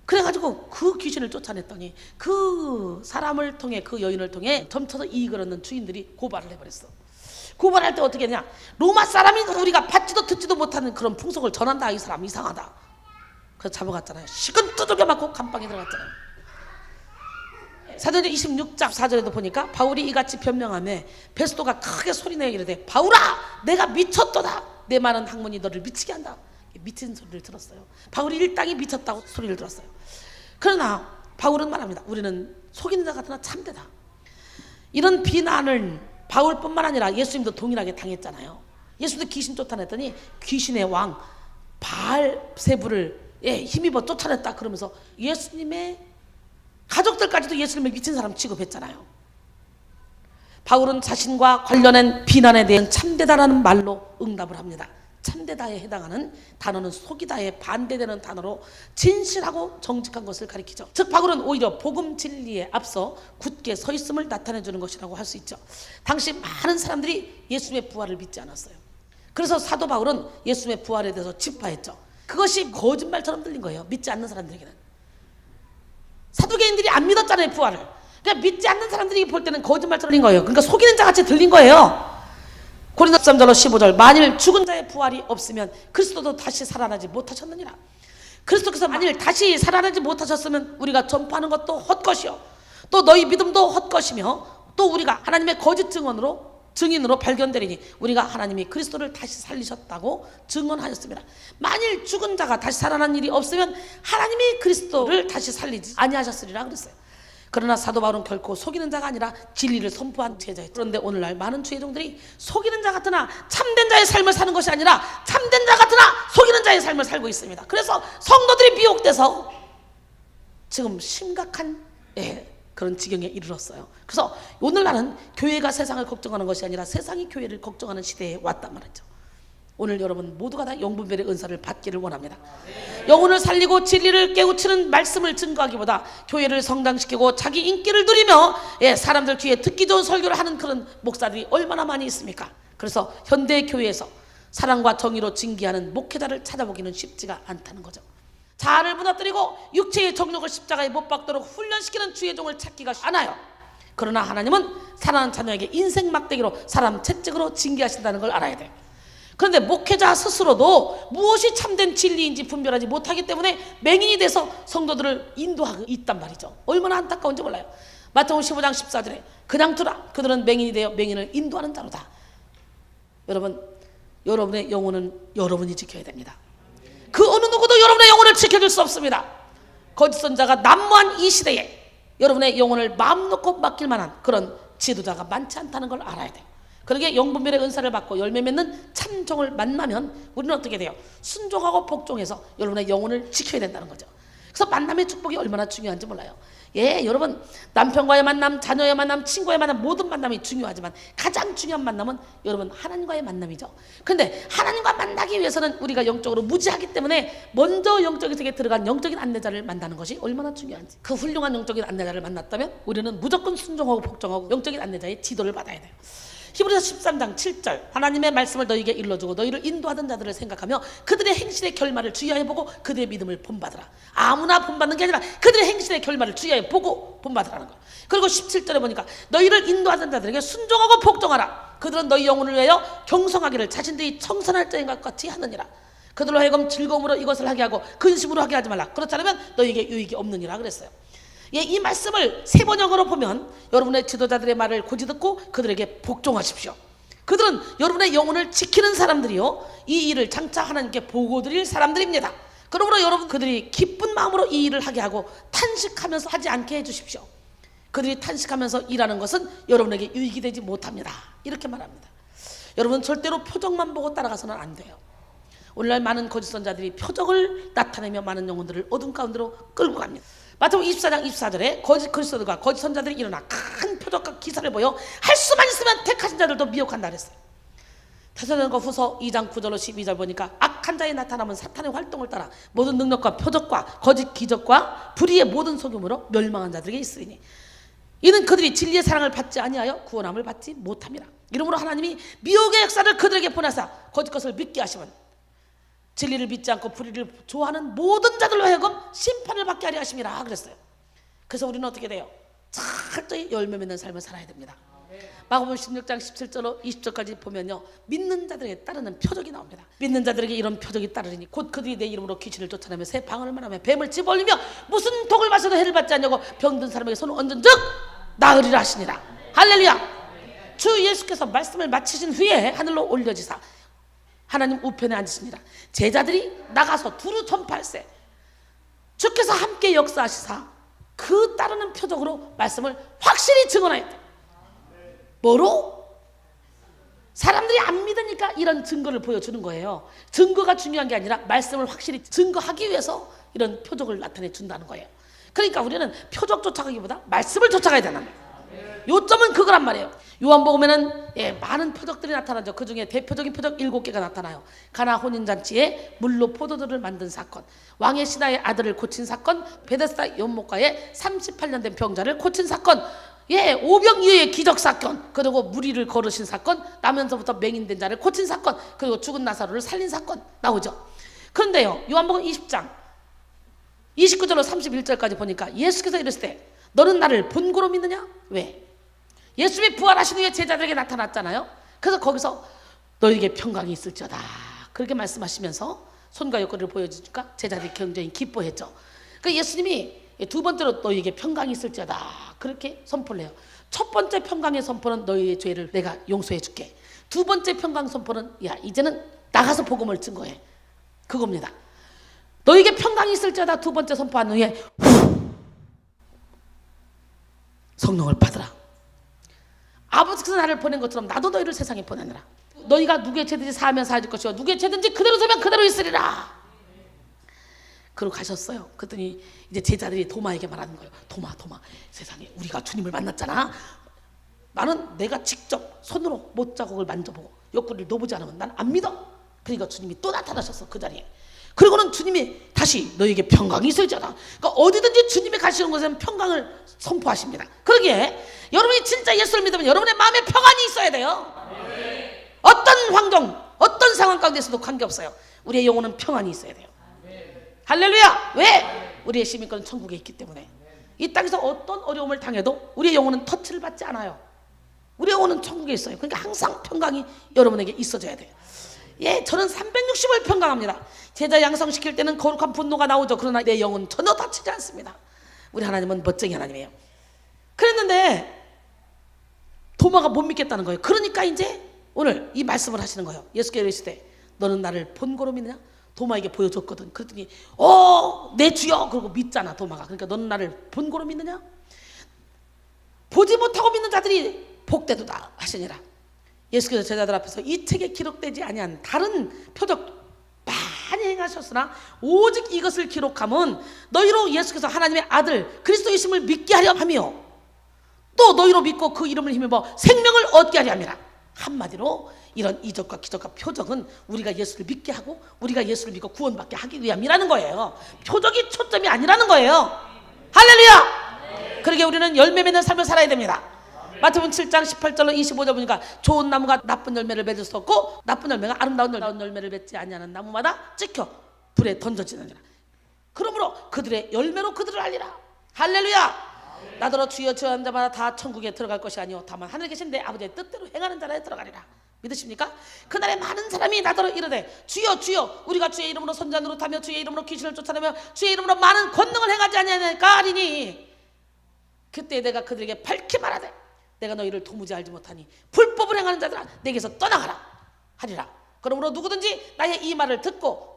그래가지고 그 귀신을 쫓아냈더니 그 사람을 통해 그 여인을 통해 점쳐서 이익을 얻는 주인들이 고발을 해버렸어. 고발할 때 어떻게 했냐? 로마 사람인 우리가 받지도 듣지도 못하는 그런 풍속을 전한다. 이 사람 이상하다. 그래서 잡아갔잖아요. 식은 두들겨 맞고 감방에 들어갔잖아요. 사도행전 26장 4절에도 보니까 바울이 이같이 변명하며 베스도가 크게 소리내어 이르되 바울아 내가 미쳤도다. 내 많은 학문이 너를 미치게 한다. 미친 소리를 들었어요. 바울이 일당이 미쳤다고 소리를 들었어요. 그러나 바울은 말합니다. 우리는 속이는 자 같으나 참되다. 이런 비난을 바울뿐만 아니라 예수님도 동일하게 당했잖아요. 예수님도 귀신 쫓아냈더니 귀신의 왕 바알세부를 힘입어 쫓아냈다 그러면서 예수님의 가족들까지도 예수님을 미친 사람 취급했잖아요. 바울은 자신과 관련된 비난에 대한 참되다라는 말로 응답을 합니다. 참되다에 해당하는 단어는 속이다에 반대되는 단어로 진실하고 정직한 것을 가리키죠. 즉 바울은 오히려 복음 진리에 앞서 굳게 서 있음을 나타내 주는 것이라고 할 수 있죠. 당시 많은 사람들이 예수님의 부활을 믿지 않았어요. 그래서 사도 바울은 예수님의 부활에 대해서 진파했죠. 그것이 거짓말처럼 들린 거예요. 믿지 않는 사람들에게는. 사두개인들이 안 믿었잖아요, 부활을. 그러니까 믿지 않는 사람들이 볼 때는 거짓말처럼 들린 거예요. 그러니까 속이는 자 같이 들린 거예요. 고린도서 13절로 15절 만일 죽은 자의 부활이 없으면 그리스도도 다시 살아나지 못하셨느니라. 그리스도께서 만일 다시 살아나지 못하셨으면 우리가 전파하는 것도 헛것이요 또 너희 믿음도 헛것이며 또 우리가 하나님의 거짓 증인으로 발견되리니 우리가 하나님이 그리스도를 다시 살리셨다고 증언하였습니다. 만일 죽은 자가 다시 살아난 일이 없으면 하나님이 그리스도를 다시 살리지 아니하셨으리라 그랬어요. 그러나 사도 바울은 결코 속이는 자가 아니라 진리를 선포한 제자였죠. 그런데 오늘날 많은 주의 종들이 속이는 자 같으나 참된 자의 삶을 사는 것이 아니라 참된 자 같으나 속이는 자의 삶을 살고 있습니다. 그래서 성도들이 미혹돼서 지금 심각한 그런 지경에 이르렀어요. 그래서 오늘날은 교회가 세상을 걱정하는 것이 아니라 세상이 교회를 걱정하는 시대에 왔단 말이죠. 오늘 여러분 모두가 다 영분별의 은사를 받기를 원합니다. 영혼을 살리고 진리를 깨우치는 말씀을 증거하기보다 교회를 성장시키고 자기 인기를 누리며 사람들 귀에 듣기 좋은 설교를 하는 그런 목사들이 얼마나 많이 있습니까? 그래서 현대 교회에서 사랑과 정의로 징계하는 목회자를 찾아보기는 쉽지가 않다는 거죠. 자아를 무너뜨리고 육체의 정욕을 십자가에 못 박도록 훈련시키는 주의 종을 찾기가 않아요. 그러나 하나님은 사랑하는 자녀에게 인생 막대기로 사람 채찍으로 징계하신다는 걸 알아야 돼요. 그런데 목회자 스스로도 무엇이 참된 진리인지 분별하지 못하기 때문에 맹인이 돼서 성도들을 인도하고 있단 말이죠. 얼마나 안타까운지 몰라요. 마태복음 15장 14절에 그냥 두라 그들은 맹인이 되어 맹인을 인도하는 자로다. 여러분, 여러분의 영혼은 여러분이 지켜야 됩니다. 그 어느 누구도 여러분의 영혼을 지켜줄 수 없습니다. 거짓 선자가 난무한 이 시대에 여러분의 영혼을 마음 놓고 맡길 만한 그런 지도자가 많지 않다는 걸 알아야 돼요. 그러게 영분별의 은사를 받고 열매 맺는 참종을 만나면 우리는 어떻게 돼요? 순종하고 복종해서 여러분의 영혼을 지켜야 된다는 거죠. 그래서 만남의 축복이 얼마나 중요한지 몰라요. 예, 여러분, 남편과의 만남, 자녀의 만남, 친구의 만남, 모든 만남이 중요하지만 가장 중요한 만남은 여러분 하나님과의 만남이죠. 그런데 하나님과 만나기 위해서는 우리가 영적으로 무지하기 때문에 먼저 영적인 세계에 들어간 영적인 안내자를 만나는 것이 얼마나 중요한지, 그 훌륭한 영적인 안내자를 만났다면 우리는 무조건 순종하고 복종하고 영적인 안내자의 지도를 받아야 돼요. 히브리서 13장 7절, 하나님의 말씀을 너희에게 일러주고 너희를 인도하던 자들을 생각하며 그들의 행실의 결말을 주의하여 보고 그들의 믿음을 본받으라. 아무나 본받는 게 아니라 그들의 행실의 결말을 주의하여 보고 본받으라는 거예요. 그리고 17절에 보니까 너희를 인도하던 자들에게 순종하고 복종하라. 그들은 너희 영혼을 위하여 경성하기를 자신들이 청선할 자인 것 같이 하느니라. 그들로 하여금 즐거움으로 이것을 하게 하고 근심으로 하게 하지 말라. 그렇지 않으면 너희에게 유익이 없느니라 그랬어요. 예, 이 말씀을 세 번역으로 보면 여러분의 지도자들의 말을 고지 듣고 그들에게 복종하십시오. 그들은 여러분의 영혼을 지키는 사람들이요, 이 일을 장차 하나님께 보고 드릴 사람들입니다. 그러므로 여러분 그들이 기쁜 마음으로 이 일을 하게 하고 탄식하면서 하지 않게 해주십시오. 그들이 탄식하면서 일하는 것은 여러분에게 유익이 되지 못합니다. 이렇게 말합니다. 여러분 절대로 표적만 보고 따라가서는 안 돼요. 오늘날 많은 거짓 선자들이 표적을 나타내며 많은 영혼들을 어둠 가운데로 끌고 갑니다. 마태복음 24장 24절에 거짓 그리스도들과 거짓 선자들이 일어나 큰 표적과 기사를 보여 할 수만 있으면 택하신 자들도 미혹한다 그랬어요. 테살로니가 후서 2장 9절로 12절 보니까 악한 자의 나타남은 사탄의 활동을 따라 모든 능력과 표적과 거짓 기적과 불의의 모든 속임으로 멸망한 자들에게 있으리니 이는 그들이 진리의 사랑을 받지 아니하여 구원함을 받지 못함이라. 이러므로 하나님이 미혹의 역사를 그들에게 보내사 거짓 것을 믿게 하시면 진리를 믿지 않고 불의를 좋아하는 모든 자들로 하여금 심판을 받게 하려 하심이라 그랬어요. 그래서 우리는 어떻게 돼요? 철저히 열매 맺는 삶을 살아야 됩니다. 마가복음 16장 17절로 20절까지 보면요, 믿는 자들에게 따르는 표적이 나옵니다. 믿는 자들에게 이런 표적이 따르니 곧 그들이 내 이름으로 귀신을 쫓아내며 새 방언을 말하며 뱀을 집어올리며 무슨 독을 마셔도 해를 받지 않냐고 병든 사람에게 손을 얹은 즉 나으리라 하시니라. 할렐루야. 주 예수께서 말씀을 마치신 후에 하늘로 올려지사 하나님 우편에 앉으십니다. 제자들이 나가서 두루 전파할세. 주께서 함께 역사하시사 그 따르는 표적으로 말씀을 확실히 증언하였다. 뭐로? 사람들이 안 믿으니까 이런 증거를 보여주는 거예요. 증거가 중요한 게 아니라 말씀을 확실히 증거하기 위해서 이런 표적을 나타내 준다는 거예요. 그러니까 우리는 표적 쫓아가기보다 말씀을 쫓아가야 되는 거예요. 요점은 그거란 말이에요. 요한복음에는 많은 표적들이 나타나죠. 그 중에 대표적인 표적 7개가 나타나요. 가나 혼인잔치에 물로 포도주를 만든 사건, 왕의 신하의 아들을 고친 사건, 베데스다 연못가에 38년 된 병자를 고친 사건, 오병 이어의 기적 사건, 그리고 무리를 걸으신 사건, 나면서부터 맹인된 자를 고친 사건, 그리고 죽은 나사로를 살린 사건 나오죠. 그런데요, 요한복음 20장 29절로 31절까지 보니까 예수께서 이랬을 때 너는 나를 본고로 믿느냐? 왜? 예수님이 부활하신 후에 제자들에게 나타났잖아요. 그래서 거기서 너에게 평강이 있을지어다 그렇게 말씀하시면서 손과 옆구리를 보여주니까 제자들이 굉장히 기뻐했죠. 그러니까 예수님이 두 번째로 너에게 평강이 있을지어다 그렇게 선포를 해요. 첫 번째 평강의 선포는 너희의 죄를 내가 용서해 줄게. 두 번째 평강 선포는 야 이제는 나가서 복음을 증거해, 그겁니다. 너에게 평강이 있을지어다 두 번째 선포한 후에 성령을 받으라. 아버지께서 나를 보낸 것처럼 나도 너희를 세상에 보내느라. 너희가 누구의 죄든지 사하면 사해질 것이요 누구의 죄든지 그대로 서면 그대로 있으리라. 그러고 가셨어요. 그랬더니 이제 제자들이 도마에게 말하는 거예요. 도마 세상에 우리가 주님을 만났잖아. 나는 내가 직접 손으로 못자국을 만져보고 옆구리를 놓보지 않으면 난 안 믿어. 그러니까 주님이 또 나타나셨어 그 자리에. 그리고는 주님이 다시 너에게 평강이 있을지어다. 그러니까 어디든지 주님이 가시는 곳에는 평강을 선포하십니다. 그러기에 여러분이 진짜 예수를 믿으면 여러분의 마음에 평안이 있어야 돼요. 어떤 환경, 어떤 상황 가운데서도 관계없어요. 우리의 영혼은 평안이 있어야 돼요. 할렐루야. 왜? 우리의 시민권은 천국에 있기 때문에. 이 땅에서 어떤 어려움을 당해도 우리의 영혼은 터치를 받지 않아요. 우리의 영혼은 천국에 있어요. 그러니까 항상 평강이 여러분에게 있어줘야 돼요. 저는 360을 평강합니다. 제자 양성시킬 때는 거룩한 분노가 나오죠. 그러나 내 영은 전혀 다치지 않습니다. 우리 하나님은 멋쟁이 하나님이에요. 그랬는데 도마가 못 믿겠다는 거예요. 그러니까 이제 오늘 이 말씀을 하시는 거예요. 예수께서 이르시되 너는 나를 본고로 믿느냐? 도마에게 보여줬거든. 그랬더니 내 주여 그러고 믿잖아 도마가. 그러니까 너는 나를 본고로 믿느냐? 보지 못하고 믿는 자들이 복되도다 하시니라. 예수께서 제자들 앞에서 이 책에 기록되지 아니한 다른 표적 많이 행하셨어요. 행하셨으나 오직 이것을 기록함은 너희로 예수께서 하나님의 아들 그리스도이심을 믿게 하려 하며 또 너희로 믿고 그 이름을 힘입어 생명을 얻게 하려 함이라. 한마디로 이런 이적과 기적과 표적은 우리가 예수를 믿게 하고 우리가 예수를 믿고 구원받게 하기 위함이라는 거예요. 표적이 초점이 아니라는 거예요. 할렐루야. 그러게 우리는 열매 맺는 삶을 살아야 됩니다. 마태복음 7장 18절로 25절 보니까 좋은 나무가 나쁜 열매를 맺을 수 없고 나쁜 열매가 아름다운 열매를 맺지 아니하는 나무마다 찍혀 불에 던져지느니라. 그러므로 그들의 열매로 그들을 알리라. 할렐루야. 나더러 주여 주여 하는 자마다 다 천국에 들어갈 것이 아니요 다만 하늘에 계신 내 아버지의 뜻대로 행하는 자라에 들어가리라. 믿으십니까? 그날에 많은 사람이 나더러 이르되 주여 주여 우리가 주의 이름으로 선자 노릇하며 주의 이름으로 귀신을 쫓아내며 주의 이름으로 많은 권능을 행하지 아니하니까 하리니 그때 내가 그들에게 밝히 말하되 내가 너희를 도무지 알지 못하니 불법을 행하는 자들아 내게서 떠나가라 하리라. 그러므로 누구든지 나의 이 말을 듣고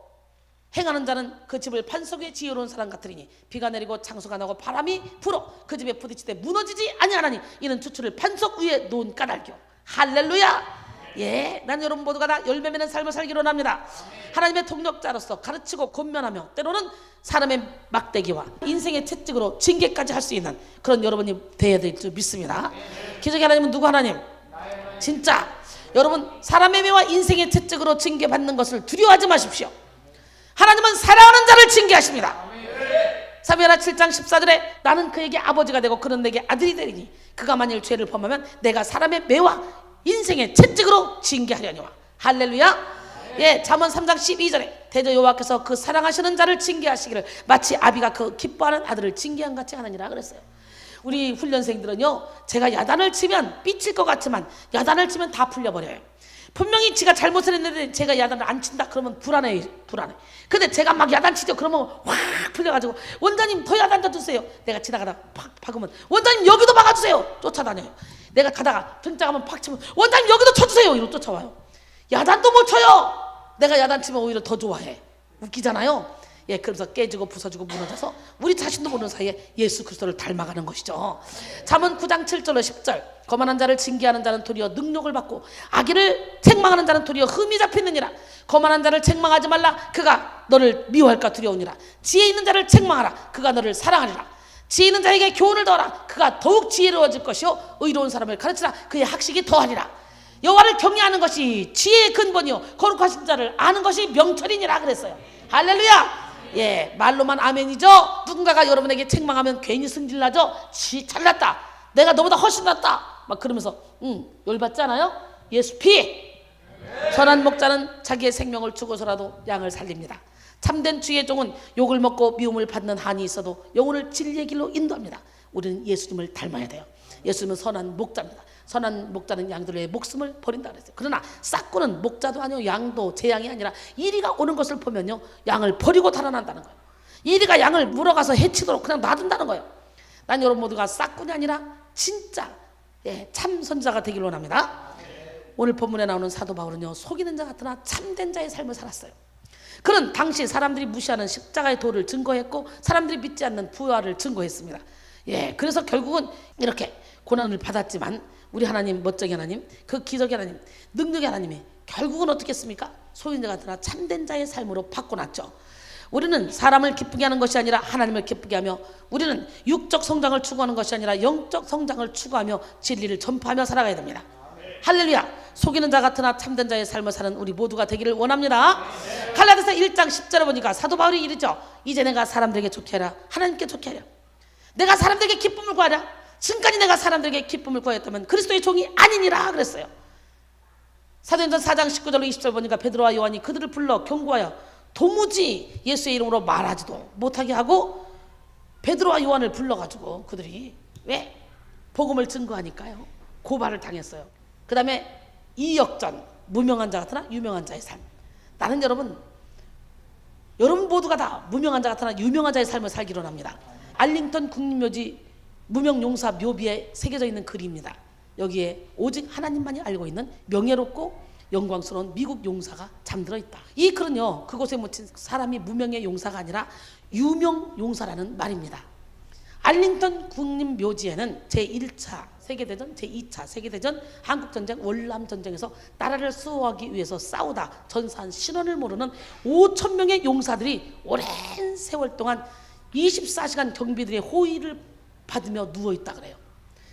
행하는 자는 그 집을 반석 위에 지어놓은 사람 같으리니 비가 내리고 창수가 나고 바람이 불어 그 집에 부딪히되 무너지지 아니하나니 이는 추추를 반석 위에 놓은 까닭이요. 할렐루야. 예, 난 여러분 모두가 다 열매 맺는 삶을 살기로 합니다. 하나님의 동력자로서 가르치고 권면하며 때로는 사람의 막대기와 인생의 채찍으로 징계까지 할 수 있는 그런 여러분이 되어야 될 줄 믿습니다. 기적의 하나님은 누구 하나님? 진짜 여러분 사람의 매와 인생의 채찍으로 징계받는 것을 두려워하지 마십시오. 하나님은 사랑하는 자를 징계하십니다. 사무엘하 7장 14절에 나는 그에게 아버지가 되고 그는 내게 아들이 되리니 그가 만일 죄를 범하면 내가 사람의 매와 인생의 채찍으로 징계하려니와. 할렐루야. 예, 잠언 3장 12절에 대저 여호와께서 그 사랑하시는 자를 징계하시기를 마치 아비가 그 기뻐하는 아들을 징계한 같이 하느니라 그랬어요. 우리 훈련생들은요 제가 야단을 치면 삐칠 것 같지만 야단을 치면 다 풀려버려요. 분명히 지가 잘못을 했는데 제가 야단을 안 친다 그러면 불안해. 근데 제가 막 야단 치죠 그러면 확 풀려가지고 원장님 더 야단 더 주세요. 내가 지나가다 팍 박으면 원장님 여기도 막아주세요. 쫓아다녀요. 내가 가다가 등짝 한번 팍 치면 원장님 여기도 쳐주세요. 이러고 쫓아와요. 야단도 못 쳐요. 내가 야단 치면 오히려 더 좋아해. 웃기잖아요. 예, 그러면서 깨지고 부서지고 무너져서 우리 자신도 모르는 사이에 예수 그리스도를 닮아가는 것이죠. 잠언 9장 7절로 10절 거만한 자를 징계하는 자는 도리어 능력을 받고 악의를 책망하는 자는 도리어 흠이 잡히느니라. 거만한 자를 책망하지 말라. 그가 너를 미워할까 두려우니라. 지혜 있는 자를 책망하라. 그가 너를 사랑하리라. 지혜 있는 자에게 교훈을 더하라. 그가 더욱 지혜로워질 것이요 의로운 사람을 가르치라. 그의 학식이 더하리라. 여호와를 경외하는 것이 지혜의 근본이요 거룩하신 자를 아는 것이 명철이니라 그랬어요. 할렐루야. 예, 말로만 아멘이죠. 누군가가 여러분에게 책망하면 괜히 승질나죠. 지 잘났다. 내가 너보다 훨씬 낫다. 막 그러면서 열받지 않아요? 예수 피. 선한 목자는 자기의 생명을 주고서라도 양을 살립니다. 참된 주의 종은 욕을 먹고 미움을 받는 한이 있어도 영혼을 진리의 길로 인도합니다. 우리는 예수님을 닮아야 돼요. 예수님은 선한 목자입니다. 선한 목자는 양들의 목숨을 버린다 그랬어요. 그러나 싹구는 목자도 아니요 양도 제 양이 아니라 이리가 오는 것을 보면요 양을 버리고 달아난다는 거예요. 이리가 양을 물어가서 해치도록 그냥 놔둔다는 거예요. 난 여러분 모두가 싹군이 아니라 진짜 참 선자가 되기를 원합니다. 오늘 본문에 나오는 사도 바울은요 속이는 자 같으나 참된 자의 삶을 살았어요. 그는 당시 사람들이 무시하는 십자가의 도를 증거했고 사람들이 믿지 않는 부활을 증거했습니다. 예, 그래서 결국은 이렇게 고난을 받았지만 우리 하나님 멋쟁이 하나님 그 기적의 하나님 능력의 하나님이 결국은 어떻게 했습니까? 속이는 자 같으나 참된 자의 삶으로 바꿔놨죠. 우리는 사람을 기쁘게 하는 것이 아니라 하나님을 기쁘게 하며 우리는 육적 성장을 추구하는 것이 아니라 영적 성장을 추구하며 진리를 전파하며 살아가야 됩니다. 할렐루야. 속이는 자 같으나 참된 자의 삶을 사는 우리 모두가 되기를 원합니다. 갈라디아서 1장 10절에 보니까 사도 바울이 이르죠. 이제 내가 사람들에게 좋게 하라. 하나님께 좋게 하라. 내가 사람들에게 기쁨을 구하라. 지금까지 내가 사람들에게 기쁨을 구하였다면 그리스도의 종이 아니니라 그랬어요. 사도행전 4장 19절로 20절 보니까 베드로와 요한이 그들을 불러 경고하여 도무지 예수의 이름으로 말하지도 못하게 하고 베드로와 요한을 불러가지고 그들이 왜? 복음을 증거하니까요 고발을 당했어요. 그 다음에 이역전 무명한 자 같으나 유명한 자의 삶. 나는 여러분 모두가 다 무명한 자 같으나 유명한 자의 삶을 살기로 합니다. 알링턴 국립묘지 무명용사 묘비에 새겨져 있는 글입니다. 여기에 오직 하나님만이 알고 있는 명예롭고 영광스러운 미국 용사가 잠들어 있다. 이 글은요 그곳에 묻힌 사람이 무명의 용사가 아니라 유명 용사라는 말입니다. 알링턴 국립묘지에는 제1차 세계대전, 제2차 세계대전, 한국전쟁, 월남전쟁에서 나라를 수호하기 위해서 싸우다 전사한 신원을 모르는 5천 명의 용사들이 오랜 세월 동안 24시간 경비들의 호의를 받으며 누워있다 그래요.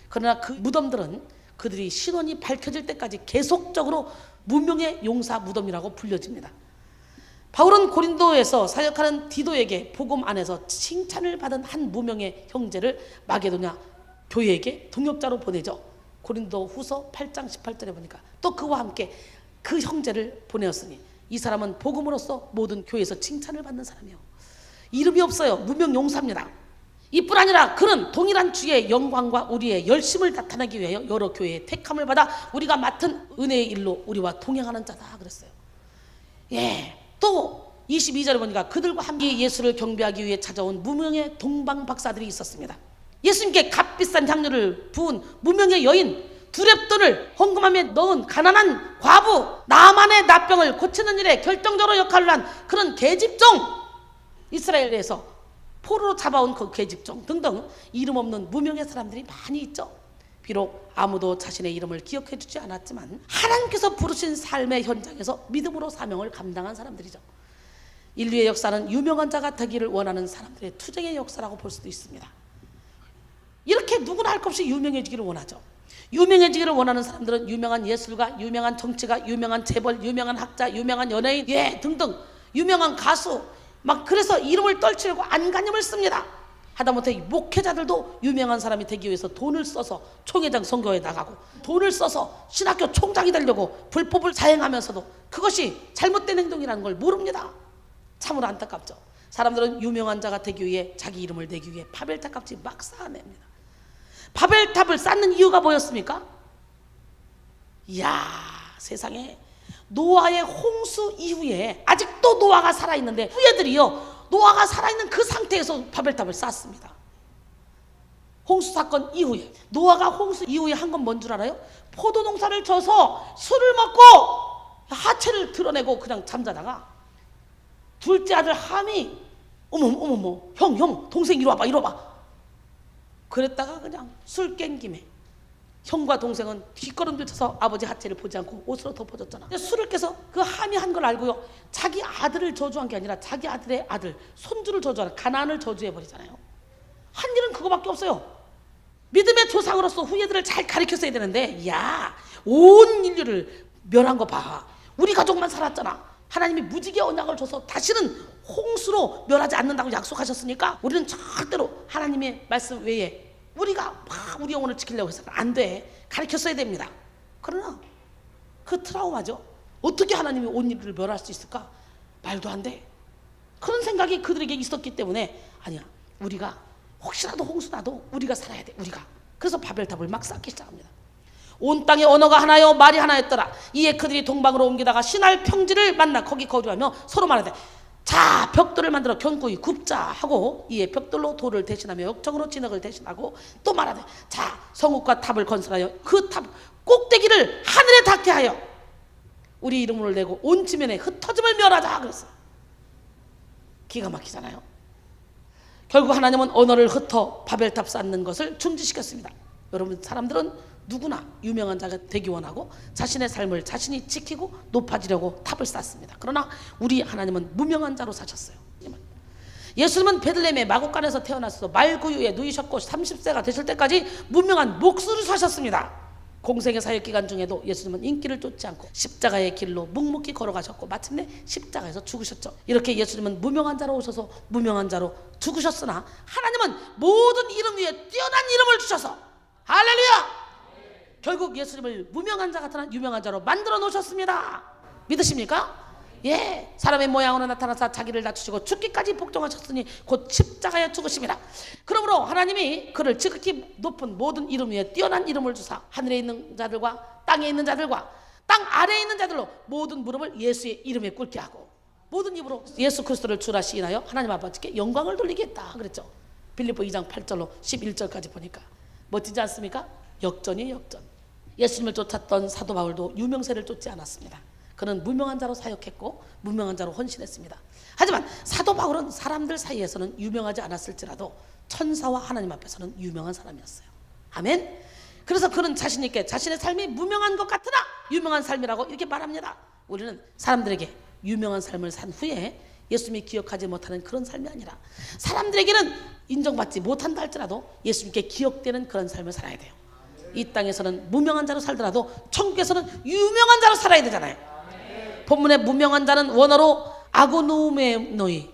그러나 그 무덤들은 그들이 신원이 밝혀질 때까지 계속적으로 무명의 용사 무덤이라고 불려집니다. 바울은 고린도에서 사역하는 디도에게 복음 안에서 칭찬을 받은 한 무명의 형제를 마게도냐 교회에게 동역자로 보내죠. 고린도 후서 8장 18절에 보니까 또 그와 함께 그 형제를 보내었으니 이 사람은 복음으로써 모든 교회에서 칭찬을 받는 사람이요. 이름이 없어요. 무명 용사입니다. 이뿐 아니라 그는 동일한 주의 영광과 우리의 열심을 나타내기 위하여 여러 교회의 택함을 받아 우리가 맡은 은혜의 일로 우리와 동행하는 자다 그랬어요. 예. 또 22절에 보니까 그들과 함께 예수를 경배하기 위해 찾아온 무명의 동방 박사들이 있었습니다. 예수님께 값비싼 향료를 부은 무명의 여인, 두렙돈을 헌금함에 넣은 가난한 과부, 나만의 나병을 고치는 일에 결정적으로 역할을 한 그런 계집종, 이스라엘에서 포로로 잡아온 그 계집종 등등 이름 없는 무명의 사람들이 많이 있죠. 비록 아무도 자신의 이름을 기억해 주지 않았지만 하나님께서 부르신 삶의 현장에서 믿음으로 사명을 감당한 사람들이죠. 인류의 역사는 유명한 자가 되기를 원하는 사람들의 투쟁의 역사라고 볼 수도 있습니다. 이렇게 누구나 할 것 없이 유명해지기를 원하죠. 유명해지기를 원하는 사람들은 유명한 예술가, 유명한 정치가, 유명한 재벌, 유명한 학자, 유명한 연예인, 등등 유명한 가수 막 그래서 이름을 떨치려고 안간힘을 씁니다. 하다못해 목회자들도 유명한 사람이 되기 위해서 돈을 써서 총회장 선거에 나가고 돈을 써서 신학교 총장이 되려고 불법을 자행하면서도 그것이 잘못된 행동이라는 걸 모릅니다. 참으로 안타깝죠. 사람들은 유명한 자가 되기 위해 자기 이름을 내기 위해 바벨탑같이 막 쌓아냅니다. 바벨탑을 쌓는 이유가 뭐였습니까? 이야, 세상에 노아의 홍수 이후에 아직도 노아가 살아있는데 후예들이요 노아가 살아있는 그 상태에서 바벨탑을 쌓습니다. 홍수 사건 이후에 노아가 홍수 이후에 한 건 뭔 줄 알아요? 포도 농사를 져서 술을 먹고 하체를 드러내고 그냥 잠자다가 둘째 아들 함이 어머 형 동생 이리 와봐 그랬다가 그냥 술 깬 김에 형과 동생은 뒷걸음질 쳐서 아버지 하체를 보지 않고 옷으로 덮어줬잖아. 술을 깨서 그 함이 한 걸 알고요 자기 아들을 저주한 게 아니라 자기 아들의 아들 손주를 저주하는 가나안을 저주해버리잖아요. 한 일은 그거밖에 없어요. 믿음의 조상으로서 후예들을 잘 가르쳤어야 되는데 온 인류를 멸한 거 봐. 우리 가족만 살았잖아. 하나님이 무지개 언약을 줘서 다시는 홍수로 멸하지 않는다고 약속하셨으니까 우리는 절대로 하나님의 말씀 외에 우리가 막 우리 영혼을 지키려고 해서는 안 돼. 가르쳤어야 됩니다. 그러나 그 트라우마죠. 어떻게 하나님이 온 인류를 멸할 수 있을까? 말도 안 돼. 그런 생각이 그들에게 있었기 때문에 아니야, 우리가 혹시라도 홍수 나도 우리가 살아야 돼. 우리가. 그래서 바벨탑을 막 쌓기 시작합니다. 온 땅의 언어가 하나요 말이 하나였더라. 이에 그들이 동방으로 옮기다가 신할 평지를 만나 거기 거주하며 서로 말하되 자 벽돌을 만들어 견고히 굽자 하고 이에 벽돌로 돌을 대신하며 역청으로 진흙을 대신하고 또 말하되 자 성읍과 탑을 건설하여 그 탑 꼭대기를 하늘에 닿게 하여 우리 이름을 내고 온 지면에 흩어짐을 멸하자 그랬어요. 기가 막히잖아요. 결국 하나님은 언어를 흩어 바벨탑 쌓는 것을 중지시켰습니다. 여러분, 사람들은 누구나 유명한 자가 되기 원하고 자신의 삶을 자신이 지키고 높아지려고 탑을 쌓습니다. 그러나 우리 하나님은 무명한 자로 사셨어요. 예수님은 베들레헴의 마곡간에서 태어나서 말구유에 누이셨고 30세가 되실 때까지 무명한 목수를 사셨습니다. 공생의 사역 기간 중에도 예수님은 인기를 쫓지 않고 십자가의 길로 묵묵히 걸어가셨고 마침내 십자가에서 죽으셨죠. 이렇게 예수님은 무명한 자로 오셔서 무명한 자로 죽으셨으나 하나님은 모든 이름 위에 뛰어난 이름을 주셔서 할렐루야! 결국 예수님을 무명한 자 같으나 유명한 자로 만들어 놓으셨습니다. 믿으십니까? 예, 사람의 모양으로 나타나서 자기를 낮추시고 죽기까지 복종하셨으니 곧 십자가에 죽으심이라. 그러므로 하나님이 그를 지극히 높은 모든 이름 위에 뛰어난 이름을 주사 하늘에 있는 자들과 땅에 있는 자들과 땅 아래에 있는 자들로 모든 무릎을 예수의 이름에 꿇게 하고 모든 입으로 예수 그리스도를 주라 시인하여 하나님 아버지께 영광을 돌리겠다 그랬죠. 빌립보 2장 8절로 11절까지 보니까 멋지지 않습니까? 역전이에요, 역전. 예수님을 쫓았던 사도 바울도 유명세를 쫓지 않았습니다. 그는 무명한 자로 사역했고 무명한 자로 헌신했습니다. 하지만 사도 바울은 사람들 사이에서는 유명하지 않았을지라도 천사와 하나님 앞에서는 유명한 사람이었어요. 아멘. 그래서 그는 자신 있게 자신의 삶이 무명한 것 같으나 유명한 삶이라고 이렇게 말합니다. 우리는 사람들에게 유명한 삶을 산 후에 예수님이 기억하지 못하는 그런 삶이 아니라 사람들에게는 인정받지 못한다 할지라도 예수님께 기억되는 그런 삶을 살아야 돼요. 이 땅에서는 무명한 자로 살더라도 천국에서는 유명한 자로 살아야 되잖아요. 본문의 무명한 자는 원어로 아고누메노이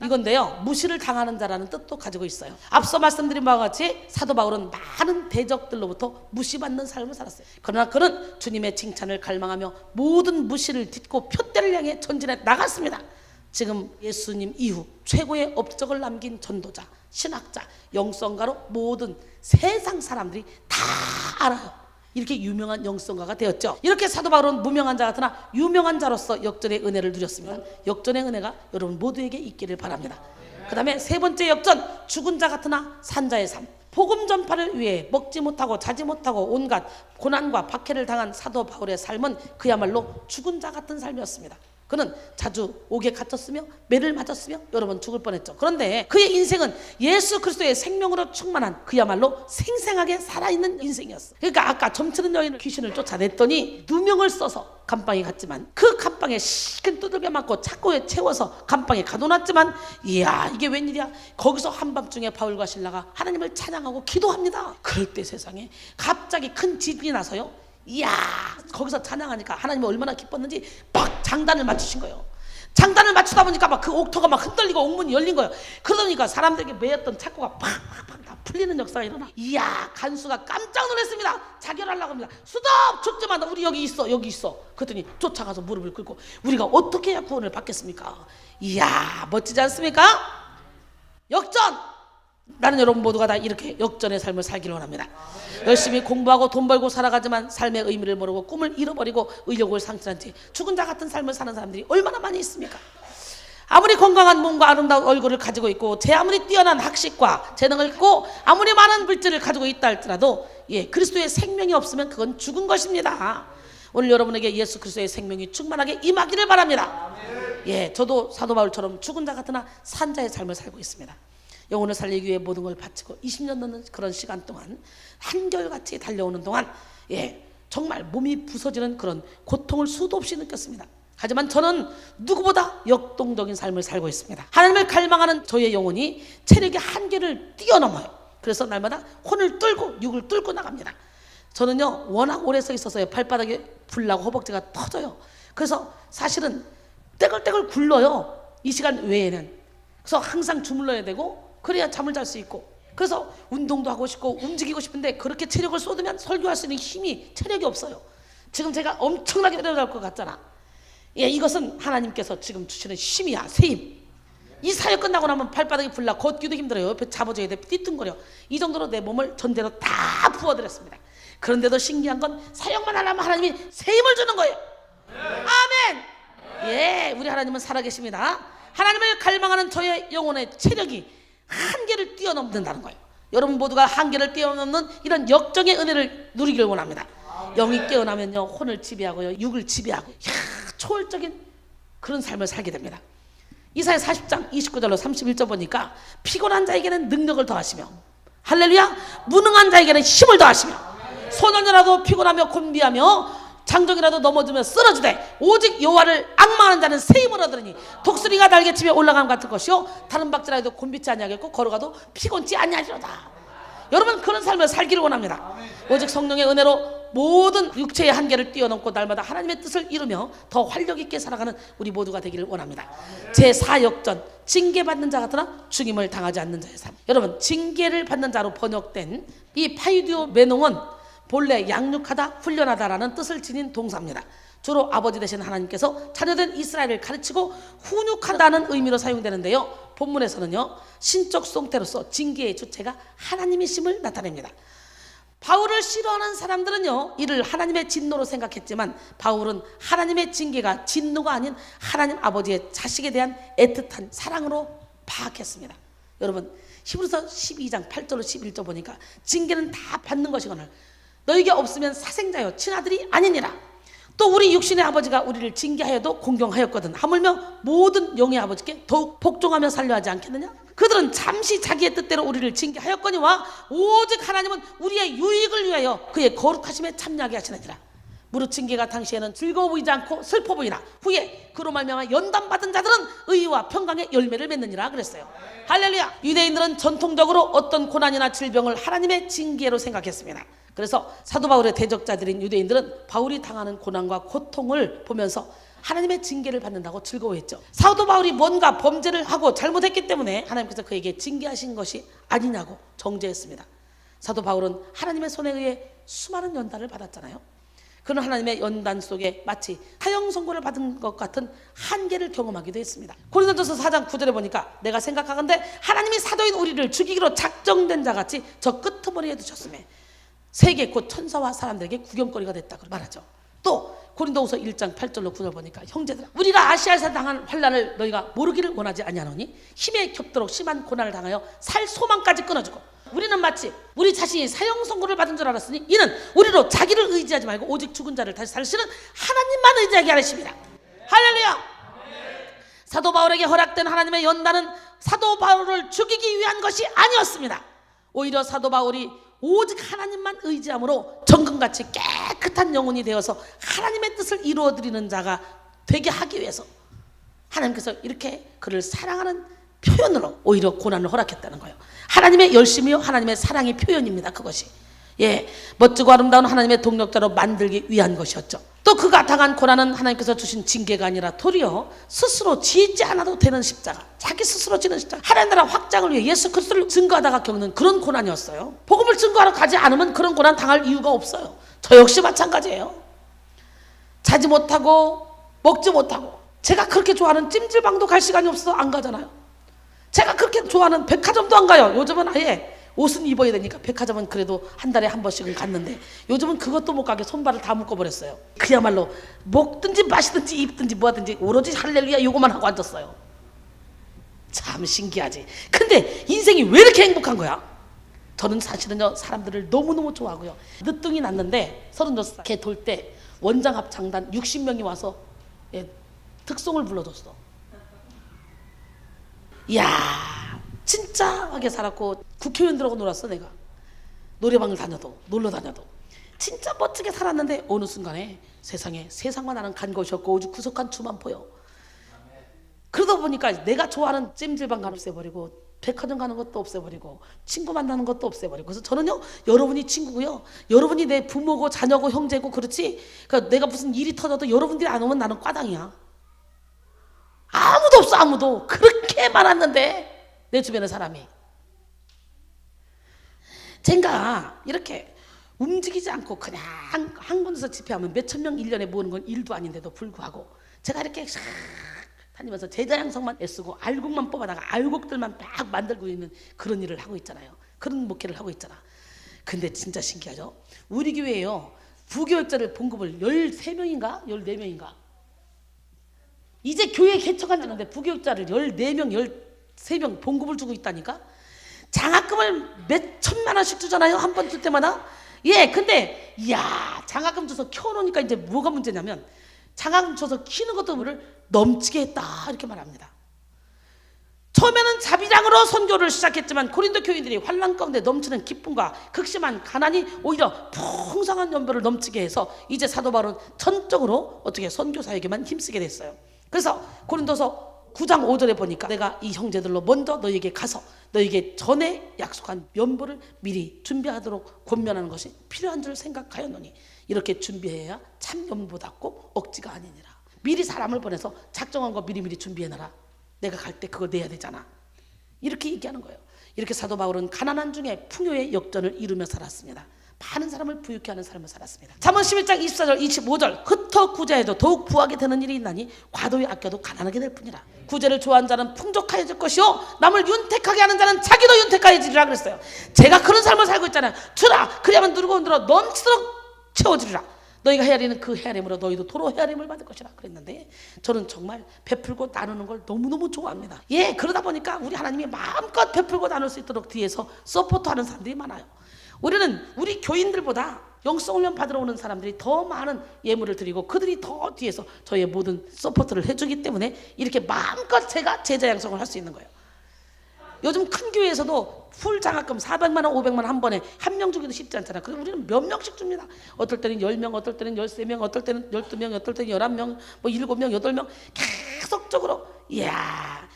이건데요, 무시를 당하는 자라는 뜻도 가지고 있어요. 앞서 말씀드린 바와 같이 사도 바울은 많은 대적들로부터 무시받는 삶을 살았어요. 그러나 그는 주님의 칭찬을 갈망하며 모든 무시를 딛고 표대를 향해 전진해 나갔습니다. 지금 예수님 이후 최고의 업적을 남긴 전도자, 신학자, 영성가로 모든 세상 사람들이 다 알아요. 이렇게 유명한 영성가가 되었죠. 이렇게 사도 바울은 무명한 자 같으나 유명한 자로서 역전의 은혜를 누렸습니다. 역전의 은혜가 여러분 모두에게 있기를 바랍니다. 그 다음에 세 번째 역전, 죽은 자 같으나 산 자의 삶. 복음 전파를 위해 먹지 못하고 자지 못하고 온갖 고난과 박해를 당한 사도 바울의 삶은 그야말로 죽은 자 같은 삶이었습니다. 그는 자주 옥에 갇혔으며 매를 맞았으며 여러 번 죽을 뻔했죠. 그런데 그의 인생은 예수 그리스도의 생명으로 충만한 그야말로 생생하게 살아있는 인생이었어. 그러니까 아까 점치는 여인을 귀신을 쫓아냈더니 누명을 써서 감방에 갔지만 그 감방에 시큰 두들겨 맞고 착고에 채워서 감방에 가둬놨지만 이야 이게 웬일이야. 거기서 한밤중에 바울과 실라가 하나님을 찬양하고 기도합니다. 그럴 때 세상에 갑자기 큰 지진이 나서요, 이야 거기서 찬양하니까 하나님이 얼마나 기뻤는지 막 장단을 맞추신 거예요. 장단을 맞추다 보니까 막 그 옥토가 막 흔들리고 옥문이 열린 거예요. 그러니까 사람들에게 매였던 착고가 팍팍 다 풀리는 역사가 일어나. 이야 간수가 깜짝 놀랐습니다. 자결하려고 합니다. 수덥 죽지 마, 우리 여기 있어 여기 있어. 그랬더니 쫓아가서 무릎을 꿇고 우리가 어떻게 해야 구원을 받겠습니까? 이야 멋지지 않습니까? 역전! 나는 여러분 모두가 다 이렇게 역전의 삶을 살기를 원합니다. 열심히 공부하고 돈 벌고 살아가지만 삶의 의미를 모르고 꿈을 잃어버리고 의욕을 상실한 채 죽은 자 같은 삶을 사는 사람들이 얼마나 많이 있습니까? 아무리 건강한 몸과 아름다운 얼굴을 가지고 있고 제 아무리 뛰어난 학식과 재능을 있고 아무리 많은 물질을 가지고 있다 할지라도 그리스도의 생명이 없으면 그건 죽은 것입니다. 오늘 여러분에게 예수 그리스도의 생명이 충만하게 임하기를 바랍니다. 저도 사도 바울처럼 죽은 자 같으나 산 자의 삶을 살고 있습니다. 영혼을 살리기 위해 모든 걸 바치고 20년 넘는 그런 시간 동안 한결같이 달려오는 동안 정말 몸이 부서지는 그런 고통을 수도 없이 느꼈습니다. 하지만 저는 누구보다 역동적인 삶을 살고 있습니다. 하나님을 갈망하는 저의 영혼이 체력의 한계를 뛰어넘어요. 그래서 날마다 혼을 뚫고 육을 뚫고 나갑니다. 저는요 워낙 오래 서 있어서요 발바닥에 불나고 허벅지가 터져요. 그래서 사실은 떼글떼글 굴러요, 이 시간 외에는. 그래서 항상 주물러야 되고 그래야 잠을 잘 수 있고, 그래서 운동도 하고 싶고 움직이고 싶은데 그렇게 체력을 쏟으면 설교할 수 있는 힘이 체력이 없어요. 지금 제가 엄청나게 내려갈 것 같잖아. 이것은 하나님께서 지금 주시는 힘이야, 새 힘. 이 사역 끝나고 나면 발바닥이 불나 걷기도 힘들어요. 옆에 잡아줘야 돼, 띠뚱거려. 이 정도로 내 몸을 전대로 다 부어드렸습니다. 그런데도 신기한 건 사역만 하려면 하나님이 새 힘을 주는 거예요. 아멘. 우리 하나님은 살아계십니다. 하나님을 갈망하는 저의 영혼의 체력이 한계를 뛰어넘는다는 거예요. 여러분 모두가 한계를 뛰어넘는 이런 역정의 은혜를 누리길 원합니다. 영이 깨어나면요 혼을 지배하고요 육을 지배하고 초월적인 그런 삶을 살게 됩니다. 이사야 40장 29절로 31절 보니까 피곤한 자에게는 능력을 더하시며 할렐루야 무능한 자에게는 힘을 더하시며 소년이라도 피곤하며 곤비하며 장정이라도 넘어지며 쓰러지되 오직 여호와를 앙망하는 자는 새 힘을 얻으리니 독수리가 날개치며 올라감 같을 것이요 다른 박질라도 곤비치 아니하겠고 걸어가도 피곤치 아니하리로다. 여러분 그런 삶을 살기를 원합니다. 오직 성령의 은혜로 모든 육체의 한계를 뛰어넘고 날마다 하나님의 뜻을 이루며 더 활력 있게 살아가는 우리 모두가 되기를 원합니다. 제4역전, 징계받는 자 같으나 죽임을 당하지 않는 자의 삶. 여러분 징계를 받는 자로 번역된 이 파이디오 메농은 본래 양육하다, 훈련하다라는 뜻을 지닌 동사입니다. 주로 아버지 되신 하나님께서 자녀된 이스라엘을 가르치고 훈육한다는 의미로 사용되는데요. 본문에서는요 신적 송태로서 징계의 주체가 하나님이심을 나타냅니다. 바울을 싫어하는 사람들은요 이를 하나님의 진노로 생각했지만 바울은 하나님의 징계가 진노가 아닌 하나님 아버지의 자식에 대한 애틋한 사랑으로 파악했습니다. 여러분 히브리서 12장 8절로 11절 보니까 징계는 다 받는 것이거늘 너에게 없으면 사생자여 친아들이 아니니라. 또 우리 육신의 아버지가 우리를 징계하여도 공경하였거든 하물며 모든 영의 아버지께 더욱 복종하며 살려 하지 않겠느냐. 그들은 잠시 자기의 뜻대로 우리를 징계하였거니와 오직 하나님은 우리의 유익을 위하여 그의 거룩하심에 참여하게 하시느니라. 무릇 징계가 당시에는 즐거워 보이지 않고 슬퍼 보이나 후에 그로 말미암아 연단받은 자들은 의와 평강의 열매를 맺느니라 그랬어요. 할렐루야. 유대인들은 전통적으로 어떤 고난이나 질병을 하나님의 징계로 생각했습니다. 그래서 사도 바울의 대적자들인 유대인들은 바울이 당하는 고난과 고통을 보면서 하나님의 징계를 받는다고 즐거워했죠. 사도 바울이 뭔가 범죄를 하고 잘못했기 때문에 하나님께서 그에게 징계하신 것이 아니냐고 정죄했습니다. 사도 바울은 하나님의 손에 의해 수많은 연단을 받았잖아요. 그는 하나님의 연단 속에 마치 사형 선고를 받은 것 같은 한계를 경험하기도 했습니다. 고린도전서 4장 9절에 보니까 내가 생각하건대 하나님이 사도인 우리를 죽이기로 작정된 자같이 저 끄트머리에 두셨으며 세계 곧 천사와 사람들에게 구경거리가 됐다고 말하죠. 또 고린도후서 1장 8절로 9절 보니까 형제들아 우리가 아시아에서 당한 환난을 너희가 모르기를 원하지 아니하노니 힘에 겹도록 심한 고난을 당하여 살 소망까지 끊어주고 우리는 마치 우리 자신이 사형 선고를 받은 줄 알았으니 이는 우리로 자기를 의지하지 말고 오직 죽은 자를 다시 살리시는 하나님만 의지하게 하십니다. 할렐루야. 사도 바울에게 허락된 하나님의 연단은 사도 바울을 죽이기 위한 것이 아니었습니다. 오히려 사도 바울이 오직 하나님만 의지함으로 정금같이 깨끗한 영혼이 되어서 하나님의 뜻을 이루어드리는 자가 되게 하기 위해서 하나님께서 이렇게 그를 사랑하는 표현으로 오히려 고난을 허락했다는 거예요. 하나님의 열심이요 하나님의 사랑의 표현입니다. 그것이 멋지고 아름다운 하나님의 동력자로 만들기 위한 것이었죠. 또 그가 당한 고난은 하나님께서 주신 징계가 아니라 도리어 스스로 지지 않아도 되는 십자가, 자기 스스로 지는 십자가, 하나님 나라 확장을 위해 예수 그리스도를 증거하다가 겪는 그런 고난이었어요. 복음을 증거하러 가지 않으면 그런 고난 당할 이유가 없어요. 저 역시 마찬가지예요. 자지 못하고 먹지 못하고 제가 그렇게 좋아하는 찜질방도 갈 시간이 없어서 안 가잖아요. 제가 그렇게 좋아하는 백화점도 안 가요. 요즘은 아예 옷은 입어야 되니까 백화점은 그래도 한 달에 한 번씩은 갔는데 요즘은 그것도 못 가게 손발을 다 묶어버렸어요. 그야말로 먹든지 마시든지 입든지 뭐하든지 오로지 할렐루야 요거만 하고 앉았어요. 참 신기하지. 근데 인생이 왜 이렇게 행복한 거야? 저는 사실은요 사람들을 너무너무 좋아하고요. 늦둥이 났는데 36살 걔 돌 때 원장 합창단 60명이 와서 특송을 불러줬어. 이야 진짜하게 살았고 국회의원들하고 놀았어. 내가 노래방을 다녀도 놀러 다녀도 진짜 멋지게 살았는데 어느 순간에 세상에 세상만 아는 간 것이었고 오직 구석한 주만 보여. 그러다 보니까 내가 좋아하는 찜질방 가는 거 없애버리고 백화점 가는 것도 없애버리고 친구 만나는 것도 없애버리고. 그래서 저는요 여러분이 친구고요 여러분이 내 부모고 자녀고 형제고 그렇지 그러니까 내가 무슨 일이 터져도 여러분들이 안 오면 나는 꽈당이야. 아무도 없어. 아무도. 그렇게 많았는데 내 주변의 사람이 젠가 이렇게 움직이지 않고 그냥 한 군데서 집회하면 몇천 명 1년에 모으는 건 일도 아닌데도 불구하고 제가 이렇게 싹 다니면서 제자 양성만 애쓰고 알곡만 뽑아다가 알곡들만 막 만들고 있는 그런 일을 하고 있잖아요. 그런 목회를 하고 있잖아. 근데 진짜 신기하죠. 우리 교회에요 부교육자를 봉급을 13명인가 14명인가 이제 교회 개척한 지 않는데 부교육자를 14명 13명 봉급을 주고 있다니까. 장학금을 몇 천만 원씩 주잖아요 한 번 줄 때마다. 근데 이야 장학금 줘서 키워놓으니까 이제 뭐가 문제냐면 장학금 줘서 키우는 것도 물을 넘치게 했다 이렇게 말합니다. 처음에는 자비장으로 선교를 시작했지만 고린도 교인들이 환난 가운데 넘치는 기쁨과 극심한 가난이 오히려 풍성한 연배를 넘치게 해서 이제 사도 바울은 전적으로 어떻게 선교사에게만 힘쓰게 됐어요. 그래서 고린도서 9장 5절에 보니까 내가 이 형제들로 먼저 너희에게 가서 너희에게 전에 약속한 면보를 미리 준비하도록 권면하는 것이 필요한 줄 생각하였노니 이렇게 준비해야 참 면보답고 억지가 아니니라. 미리 사람을 보내서 작정한 거 미리미리 준비해놔라. 내가 갈 때 그거 내야 되잖아. 이렇게 얘기하는 거예요. 이렇게 사도 바울은 가난한 중에 풍요의 역전을 이루며 살았습니다. 많은 사람을 부유케 하는 삶을 살았습니다. 잠언 11장 24절 25절 흩어 구제해도 더욱 부하게 되는 일이 있나니 과도히 아껴도 가난하게 될 뿐이라. 구제를 좋아하는 자는 풍족하여질 것이요 남을 윤택하게 하는 자는 자기도 윤택하여지리라 그랬어요. 제가 그런 삶을 살고 있잖아요. 주라 그리하면 누르고 흔들어 넘치도록 채워주리라. 너희가 헤아리는 그 헤아림으로 너희도 도로 헤아림을 받을 것이라 그랬는데 저는 정말 베풀고 나누는 걸 너무너무 좋아합니다. 그러다 보니까 우리 하나님이 마음껏 베풀고 나눌 수 있도록 뒤에서 서포트하는 사람들이 많아요. 우리는 우리 교인들보다 영성훈련 받으러 오는 사람들이 더 많은 예물을 드리고 그들이 더 뒤에서 저의 모든 서포트를 해주기 때문에 이렇게 마음껏 제가 제자 양성을 할 수 있는 거예요. 요즘 큰 교회에서도 풀 장학금 400만 원, 500만 원 한 번에 한 명 주기도 쉽지 않잖아. 그래서 우리는 몇 명씩 줍니다. 어떨 때는 10명, 어떨 때는 13명, 어떨 때는 12명, 어떨 때는 11명, 뭐 7명, 8명 계속적으로. 이야.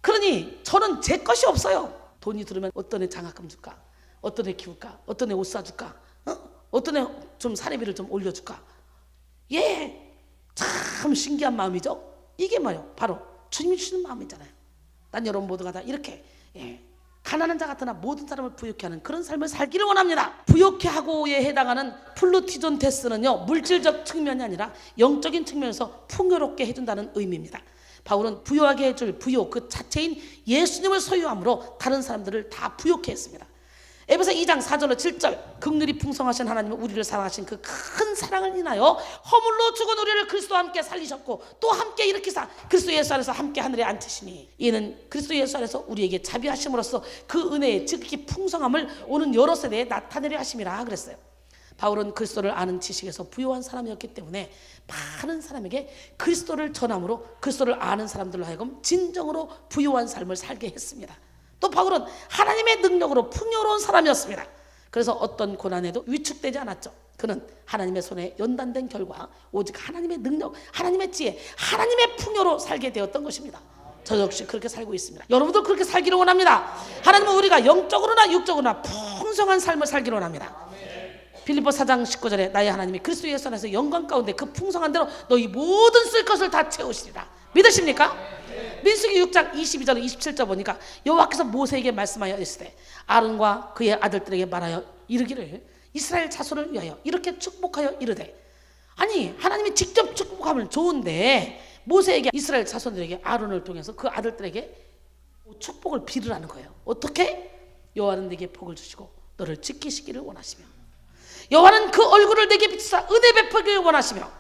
그러니 저는 제 것이 없어요. 돈이 들으면 어떤 애 장학금 줄까? 어떤 애 키울까? 어떤 애 옷 사줄까? 어떤 애 좀 사례비를 좀 올려줄까? 예, 참 신기한 마음이죠. 이게 뭐예요? 바로 주님이 주시는 마음이잖아요. 난 여러분 모두가 다 이렇게 가난한 자 같으나 모든 사람을 부욕해 하는 그런 삶을 살기를 원합니다. 부욕해 하고에 해당하는 플루티존 테스는요, 물질적 측면이 아니라 영적인 측면에서 풍요롭게 해준다는 의미입니다. 바울은 부요하게 해줄 부요 그 자체인 예수님을 소유함으로 다른 사람들을 다 부욕해 했습니다. 에베소 2장 4절로 7절, 긍휼이 풍성하신 하나님은 우리를 사랑하신 그 큰 사랑을 인하여 허물로 죽은 우리를 그리스도와 함께 살리셨고 또 함께 일으키사 그리스도 예수 안에서 함께 하늘에 앉히시니 이는 그리스도 예수 안에서 우리에게 자비하심으로써 그 은혜의 지극히 풍성함을 오는 여러 세대에 나타내려 하심이라 그랬어요. 바울은 그리스도를 아는 지식에서 부요한 사람이었기 때문에 많은 사람에게 그리스도를 전함으로 그리스도를 아는 사람들로 하여금 진정으로 부요한 삶을 살게 했습니다. 또 바울은 하나님의 능력으로 풍요로운 사람이었습니다. 그래서 어떤 고난에도 위축되지 않았죠. 그는 하나님의 손에 연단된 결과 오직 하나님의 능력, 하나님의 지혜, 하나님의 풍요로 살게 되었던 것입니다. 저 역시 그렇게 살고 있습니다. 여러분도 그렇게 살기를 원합니다. 하나님은 우리가 영적으로나 육적으로나 풍성한 삶을 살기를 원합니다. 빌립보 4장 19절에 나의 하나님이 그리스도 예수 안에서 영광 가운데 그 풍성한 대로 너희 모든 쓸 것을 다 채우시리라. 믿으십니까? 민수기 6장 22절 27절 보니까 여호와께서 모세에게 말씀하여 이르시되 아론과 그의 아들들에게 말하여 이르기를 이스라엘 자손을 위하여 이렇게 축복하여 이르되. 아니 하나님이 직접 축복하면 좋은데 모세에게 이스라엘 자손들에게 아론을 통해서 그 아들들에게 축복을 비르라는 거예요. 어떻게? 여호와는 내게 복을 주시고 너를 지키시기를 원하시며 여호와는 그 얼굴을 내게 비추사 은혜 베푸기를 원하시며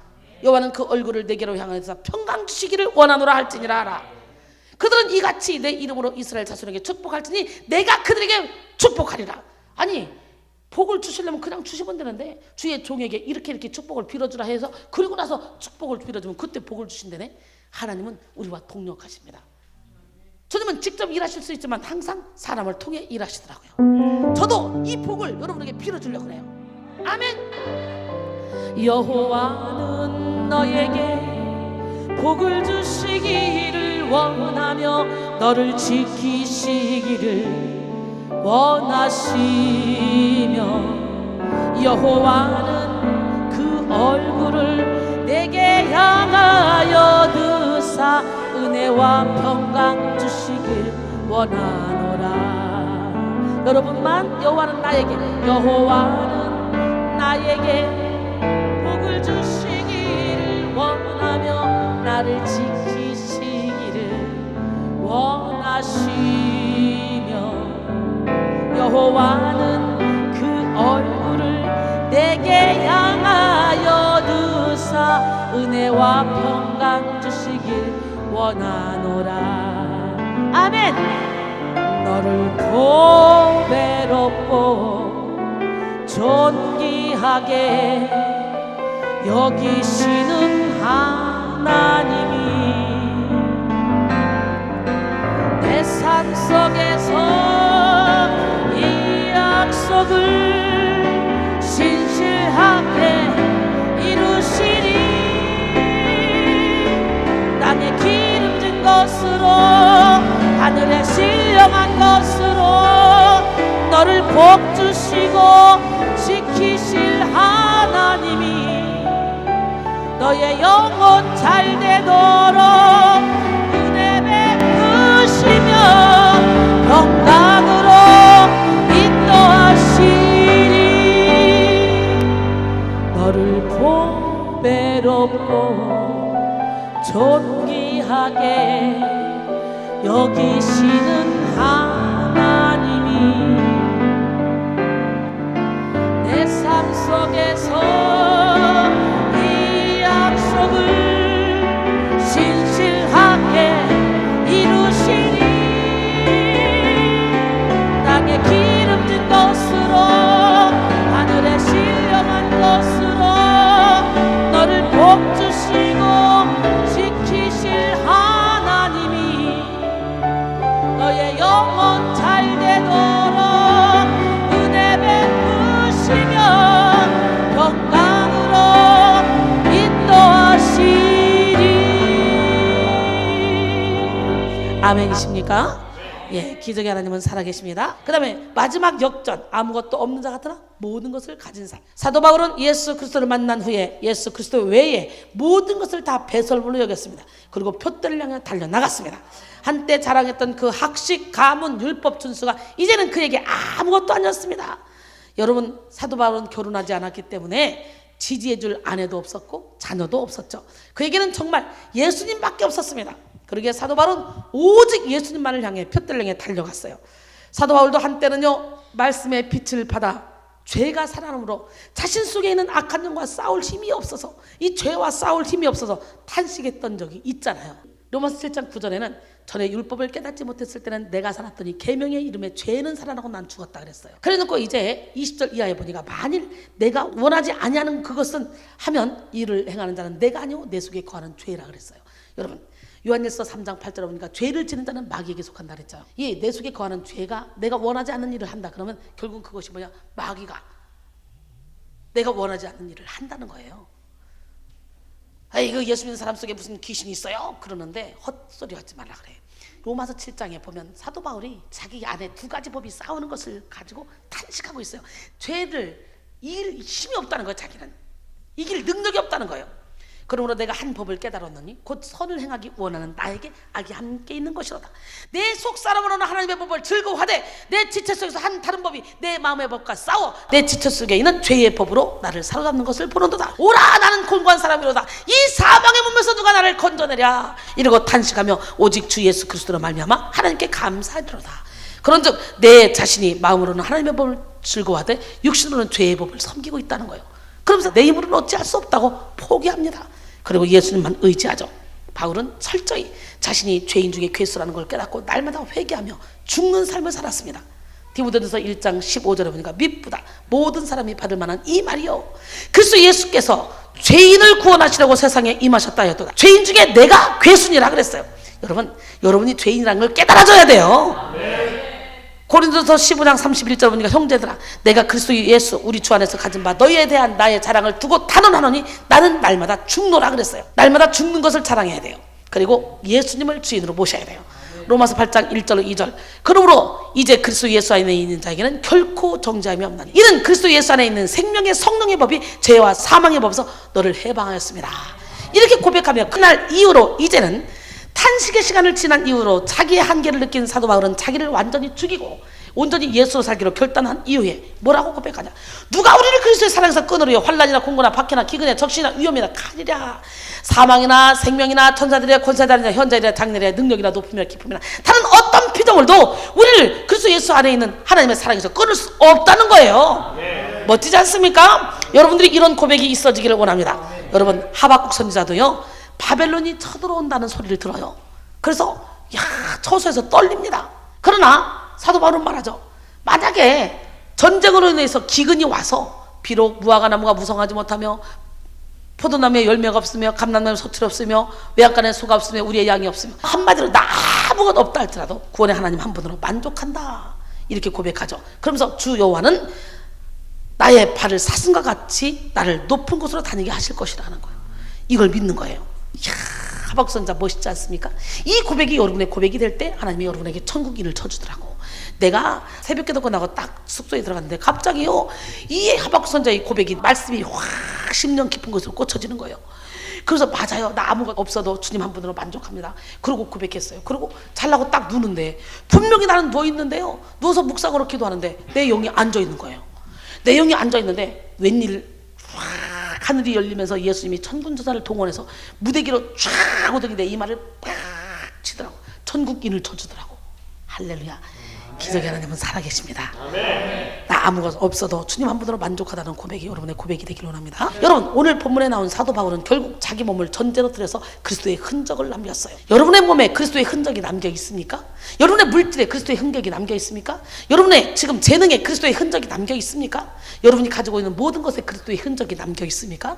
여호와는 그 얼굴을 내게로 향하여서 평강 주시기를 원하노라 할지니라 하라. 그들은 이같이 내 이름으로 이스라엘 자손에게 축복할지니 내가 그들에게 축복하리라. 아니 복을 주시려면 그냥 주시면 되는데 주의 종에게 이렇게 축복을 빌어주라 해서 그리고 나서 축복을 빌어주면 그때 복을 주신다네. 하나님은 우리와 동력하십니다. 주님은 직접 일하실 수 있지만 항상 사람을 통해 일하시더라고요. 저도 이 복을 여러분에게 빌어주려고 그래요. 아멘. 여호와는 너에게 복을 주시기를 원하며 너를 지키시기를 원하시며 여호와는 그 얼굴을 내게 향하여 드사 은혜와 평강 주시길 원하노라. 여러분만 여호와는 나에게 복을 주시기를 원하며 나를 지키시기를 원하시며 여호와는 그 얼굴을 내게 향하여 드사 은혜와 평강 주시길 원하노라. 아멘. 너를 보배롭고 존귀하게 여기시는 하나님이 내 삶 속에서 이 약속을 신실하게 이루시리. 땅에 기름진 것으로 하늘에 신령한 것으로 너를 복주시고 지키실 하나님이 너의 영혼 잘 되도록 은혜 베푸시며 평강으로 인도하시리. 너를 보배롭고 존귀하게 여기시는 하나님이 내 삶 속에서 이 약속을 신실하게 이루시니 땅에 기름진 것으로 하늘에 신령한 것으로 너를 복주시고 지키실 하나님이 너의 아멘이십니까? 예, 기적의 하나님은 살아계십니다. 그 다음에 마지막 역전, 아무것도 없는 자 같으나 모든 것을 가진 사. 사도 바울은 예수 그리스도를 만난 후에 예수 그리스도 외에 모든 것을 다 배설물로 여겼습니다. 그리고 표대를 향해 달려나갔습니다. 한때 자랑했던 그 학식, 가문, 율법 준수가 이제는 그에게 아무것도 아니었습니다. 여러분, 사도 바울은 결혼하지 않았기 때문에 지지해줄 아내도 없었고 자녀도 없었죠. 그에게는 정말 예수님밖에 없었습니다. 그러기에 사도 바울은 오직 예수님만을 향해 표대를 향해 달려갔어요. 사도 바울도 한때는요, 말씀의 빛을 받아 죄가 살아남으로 자신 속에 있는 악한 영과 싸울 힘이 없어서, 이 죄와 싸울 힘이 없어서 탄식했던 적이 있잖아요. 로마서 7장 9절에는 전에 율법을 깨닫지 못했을 때는 내가 살았더니 계명의 이름에 죄는 살아나고 난 죽었다 그랬어요. 그래놓고 이제 20절 이하에 보니까 만일 내가 원하지 아니하는 그것은 하면 이를 행하는 자는 내가 아니오 내 속에 거하는 죄라 그랬어요. 여러분, 요한일서 3장 8절에 보니까 죄를 지는 자는 마귀에게 속한다 그랬죠. 예, 내 속에 거하는 죄가 내가 원하지 않는 일을 한다 그러면 결국 그것이 뭐냐, 마귀가 내가 원하지 않는 일을 한다는 거예요. 그 예수 믿는 사람 속에 무슨 귀신이 있어요? 그러는데 헛소리 하지 말라 그래요. 로마서 7장에 보면 사도 바울이 자기 안에 두 가지 법이 싸우는 것을 가지고 탄식하고 있어요. 죄를 이길 힘이 없다는 거예요. 자기는 이길 능력이 없다는 거예요. 그러므로 내가 한 법을 깨달았느니 곧 선을 행하기 원하는 나에게 악이 함께 있는 것이로다. 내 속사람으로는 하나님의 법을 즐거워하되 내 지체 속에서 한 다른 법이 내 마음의 법과 싸워 내 지체 속에 있는 죄의 법으로 나를 사로잡는 것을 보는도다. 오라, 나는 곤고한 사람이로다. 이 사망의 몸에서 누가 나를 건져내랴. 이러고 탄식하며 오직 주 예수 그리스도로 말미암아 하나님께 감사하리로다. 그런즉 내 자신이 마음으로는 하나님의 법을 즐거워하되 육신으로는 죄의 법을 섬기고 있다는 거예요. 그러면서 내 힘으로는 어찌할 수 없다고 포기합니다. 그리고 예수님만 의지하죠. 바울은 철저히 자신이 죄인 중에 괴수라는 걸 깨닫고 날마다 회개하며 죽는 삶을 살았습니다. 디모데전서 1장 15절에 보니까 미쁘다 모든 사람이 받을 만한 이 말이요, 그리스도 예수께서 죄인을 구원하시려고 세상에 임하셨다 하였도다. 죄인 중에 내가 괴수니라 그랬어요. 여러분이 죄인이라는 걸 깨달아줘야 돼요. 고린도서 15장 31절 보니까 형제들아, 내가 그리스도 예수 우리 주 안에서 가진 바 너희에 대한 나의 자랑을 두고 단언하노니 나는 날마다 죽노라 그랬어요. 날마다 죽는 것을 자랑해야 돼요. 그리고 예수님을 주인으로 모셔야 돼요. 로마서 8장 1절 2절 그러므로 이제 그리스도 예수 안에 있는 자에게는 결코 정죄함이 없나니 이는 그리스도 예수 안에 있는 생명의 성령의 법이 죄와 사망의 법에서 너를 해방하였습니다. 이렇게 고백하며 그날 이후로 이제는 탄식의 시간을 지난 이후로 자기의 한계를 느낀 사도 바울은 자기를 완전히 죽이고 온전히 예수로 살기로 결단한 이후에 뭐라고 고백하냐, 누가 우리를 그리스도의 사랑에서 끊으리요. 환난이나 공고나 박해나 기근이나 적신이나 위험이나 칼이랴. 사망이나 생명이나 천사들이나 권세자들이나 현자들이나 장래나 능력이나 높음이나 기쁨이나 다른 어떤 피조물도 우리를 그리스도 예수 안에 있는 하나님의 사랑에서 끊을 수 없다는 거예요. 멋지지 않습니까? 여러분들이 이런 고백이 있어지기를 원합니다. 여러분, 하박국 선지자도요, 바벨론이 쳐들어온다는 소리를 들어요. 그래서 처소에서 떨립니다. 그러나 사도 바울은 말하죠. 만약에 전쟁으로 인해서 기근이 와서 비록 무화과 나무가 무성하지 못하며 포도나무에 열매가 없으며 감람나무에 소출이 없으며 외양간에 소가 없으며 우리의 양이 없으며 한마디로 나 아무것도 없다 할지라도 구원의 하나님 한 분으로 만족한다, 이렇게 고백하죠. 그러면서 주 여호와는 나의 발을 사슴과 같이 나를 높은 곳으로 다니게 하실 것이라는 거예요. 이걸 믿는 거예요. 이야, 하박국 선지자 멋있지 않습니까? 이 고백이 여러분의 고백이 될 때 하나님이 여러분에게 천국인을 쳐주더라고. 내가 새벽 기도 끝나고 딱 숙소에 들어갔는데 갑자기요, 이 하박국 선지자의 고백이 말씀이 확 심령 깊은 곳으로 꽂혀지는 거예요. 그래서 맞아요, 나 아무것도 없어도 주님 한 분으로 만족합니다. 그러고 고백했어요. 그리고 잘라고 딱 누는데 분명히 나는 누워있는데요, 누워서 묵상으로 기도하는데 내 영이 앉아있는 거예요. 내 영이 앉아있는데 웬일 확 하늘이 열리면서 예수님이 천군천사를 동원해서 무대기로 쫙 오더니 내 이마를 팍 치더라고. 천국인을 쳐주더라고. 할렐루야. 기적의 하나님은 살아계십니다. 나 아무것도 없어도 주님 한 분으로 만족하다는 고백이 여러분의 고백이 되길 원합니다. 여러분, 오늘 본문에 나온 사도 바울은 결국 자기 몸을 전제로 들여서 그리스도의 흔적을 남겼어요. 여러분의 몸에 그리스도의 흔적이 남겨 있습니까? 여러분의 물질에 그리스도의 흔적이 남겨 있습니까? 여러분의 지금 재능에 그리스도의 흔적이 남겨 있습니까? 여러분이 가지고 있는 모든 것에 그리스도의 흔적이 남겨 있습니까?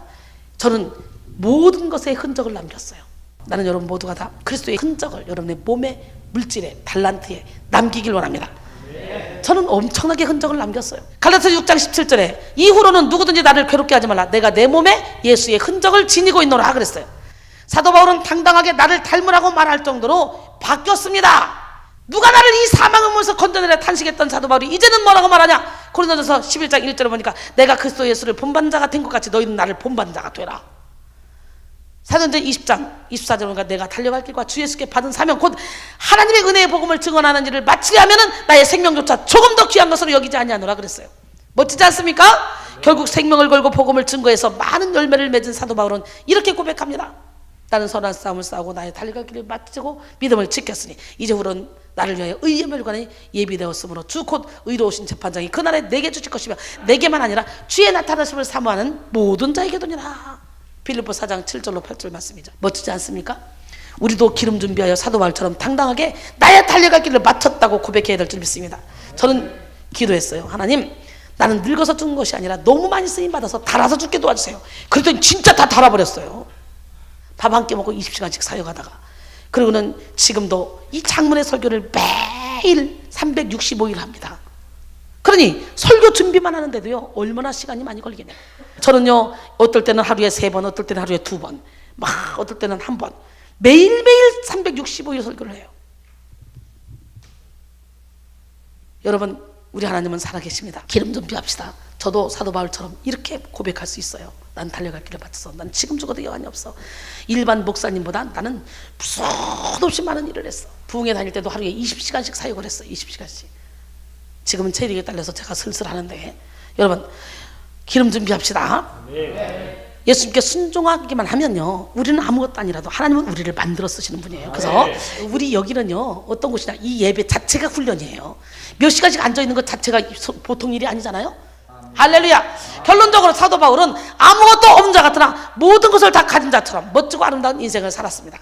저는 모든 것에 흔적을 남겼어요. 나는 여러분 모두가 다 그리스도의 흔적을 여러분의 몸에, 물질에, 달란트에 남기길 원합니다. 저는 엄청나게 흔적을 남겼어요. 갈라디아서 6장 17절에 이후로는 누구든지 나를 괴롭게 하지 말라. 내가 내 몸에 예수의 흔적을 지니고 있노라 그랬어요. 사도 바울은 당당하게 나를 닮으라고 말할 정도로 바뀌었습니다. 누가 나를 이 사망의 몸에서 건져내려 탄식했던 사도 바울이 이제는 뭐라고 말하냐? 고린도전서 11장 1절에 보니까 내가 그리스도 예수를 본받자가 된 것 같이 너희는 나를 본받자가 되라. 사도행전 20장 24절에 보니까 내가 달려갈 길과 주 예수께 받은 사명 곧 하나님의 은혜의 복음을 증언하는 일을 마치려 하면은 나의 생명조차 조금 더 귀한 것으로 여기지 아니하노라 그랬어요. 멋지지 않습니까? 결국 생명을 걸고 복음을 증거해서 많은 열매를 맺은 사도 바울은 이렇게 고백합니다. 나는 선한 싸움을 싸우고 나의 달려갈 길을 마치고 믿음을 지켰으니 이제후로는 나를 위하여 의의 멸관이 예비되었으므로 주 곧 의로우신 재판장이 그날에 내게 주실 것이며 내게만 아니라 주의 나타나심을 사모하는 모든 자에게 도니라. 빌립보 4장 7절로 8절 말씀이죠. 멋지지 않습니까? 우리도 기름 준비하여 사도 바울처럼 당당하게 나의 달려갈 길을 마쳤다고 고백해야 될 줄 믿습니다. 저는 기도했어요. 하나님, 나는 늙어서 죽는 것이 아니라 너무 많이 쓰임받아서 달아서 죽게 도와주세요. 그랬더니 진짜 다 달아버렸어요. 밥 한 끼 먹고 20시간씩 사역하다가. 그리고는 지금도 이 장문의 설교를 매일 365일 합니다. 그러니 설교 준비만 하는데도요 얼마나 시간이 많이 걸리겠네요. 저는요 어떨 때는 하루에 3번, 어떨 때는 하루에 2번, 막 어떨 때는 1번, 매일매일 365일 설교를 해요. 여러분, 우리 하나님은 살아계십니다. 기름 좀 비합시다. 저도 사도 바울처럼 이렇게 고백할 수 있어요. 난 달려갈 길을 마쳤어. 난 지금 죽어도 여한이 없어. 일반 목사님보다 나는 무서없이 많은 일을 했어. 부흥회 다닐 때도 하루에 20시간씩 사역을 했어. 20시간씩. 지금은 체력에 딸려서 제가 슬슬 하는데, 여러분 기름 준비합시다. 예수님께 순종하기만 하면요 우리는 아무것도 아니라도 하나님은 우리를 만들어 쓰시는 분이에요. 그래서 우리 여기는요 어떤 곳이냐, 이 예배 자체가 훈련이에요. 몇 시간씩 앉아있는 것 자체가 보통 일이 아니잖아요. 할렐루야. 결론적으로 사도 바울은 아무것도 없는 자 같으나 모든 것을 다 가진 자처럼 멋지고 아름다운 인생을 살았습니다.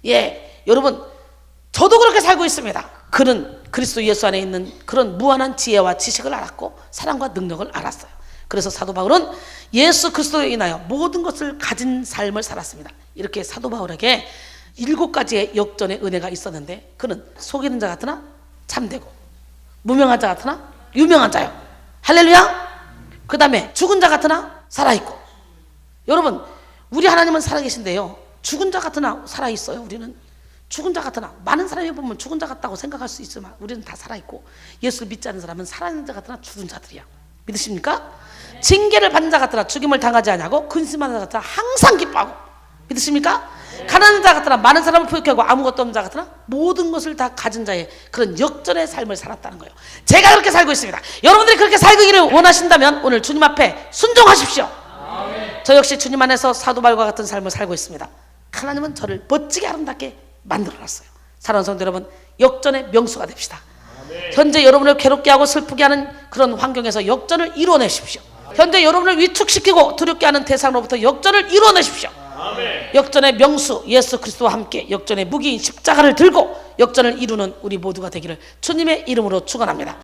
예, 여러분 저도 그렇게 살고 있습니다. 그는 그리스도 예수 안에 있는 그런 무한한 지혜와 지식을 알았고 사랑과 능력을 알았어요. 그래서 사도 바울은 예수 그리스도에 인하여 모든 것을 가진 삶을 살았습니다. 이렇게 사도 바울에게 7가지의 역전의 은혜가 있었는데, 그는 속이는 자 같으나 참되고 무명한 자 같으나 유명한 자요. 할렐루야. 그 다음에 죽은 자 같으나 살아있고. 여러분 우리 하나님은 살아계신데요 죽은 자 같으나 살아있어요. 우리는 죽은 자 같으나, 많은 사람이 보면 죽은 자 같다고 생각할 수 있지만 우리는 다 살아있고, 예수를 믿지 않는 사람은 살아있는 자 같으나 죽은 자들이야. 믿으십니까? 징계를 받는 자 같으나 죽임을 당하지 않냐고, 근심하는 자 같으나 항상 기뻐하고. 믿으십니까? 가난한 자 같으나 많은 사람을 포획하고 아무것도 없는 자 같으나 모든 것을 다 가진 자의 그런 역전의 삶을 살았다는 거예요. 제가 그렇게 살고 있습니다. 여러분들이 그렇게 살기를 원하신다면 오늘 주님 앞에 순종하십시오. 저 역시 주님 안에서 사도 바울과 같은 삶을 살고 있습니다. 하나님은 저를 멋지게 아름답게 만들어놨어요. 사랑하는 성도 여러분, 역전의 명수가 됩시다. 현재 여러분을 괴롭게 하고 슬프게 하는 그런 환경에서 역전을 이뤄내십시오. 현재 여러분을 위축시키고 두렵게 하는 대상으로부터 역전을 이뤄내십시오. 역전의 명수 예수 그리스도와 함께 역전의 무기인 십자가를 들고 역전을 이루는 우리 모두가 되기를 주님의 이름으로 축원합니다.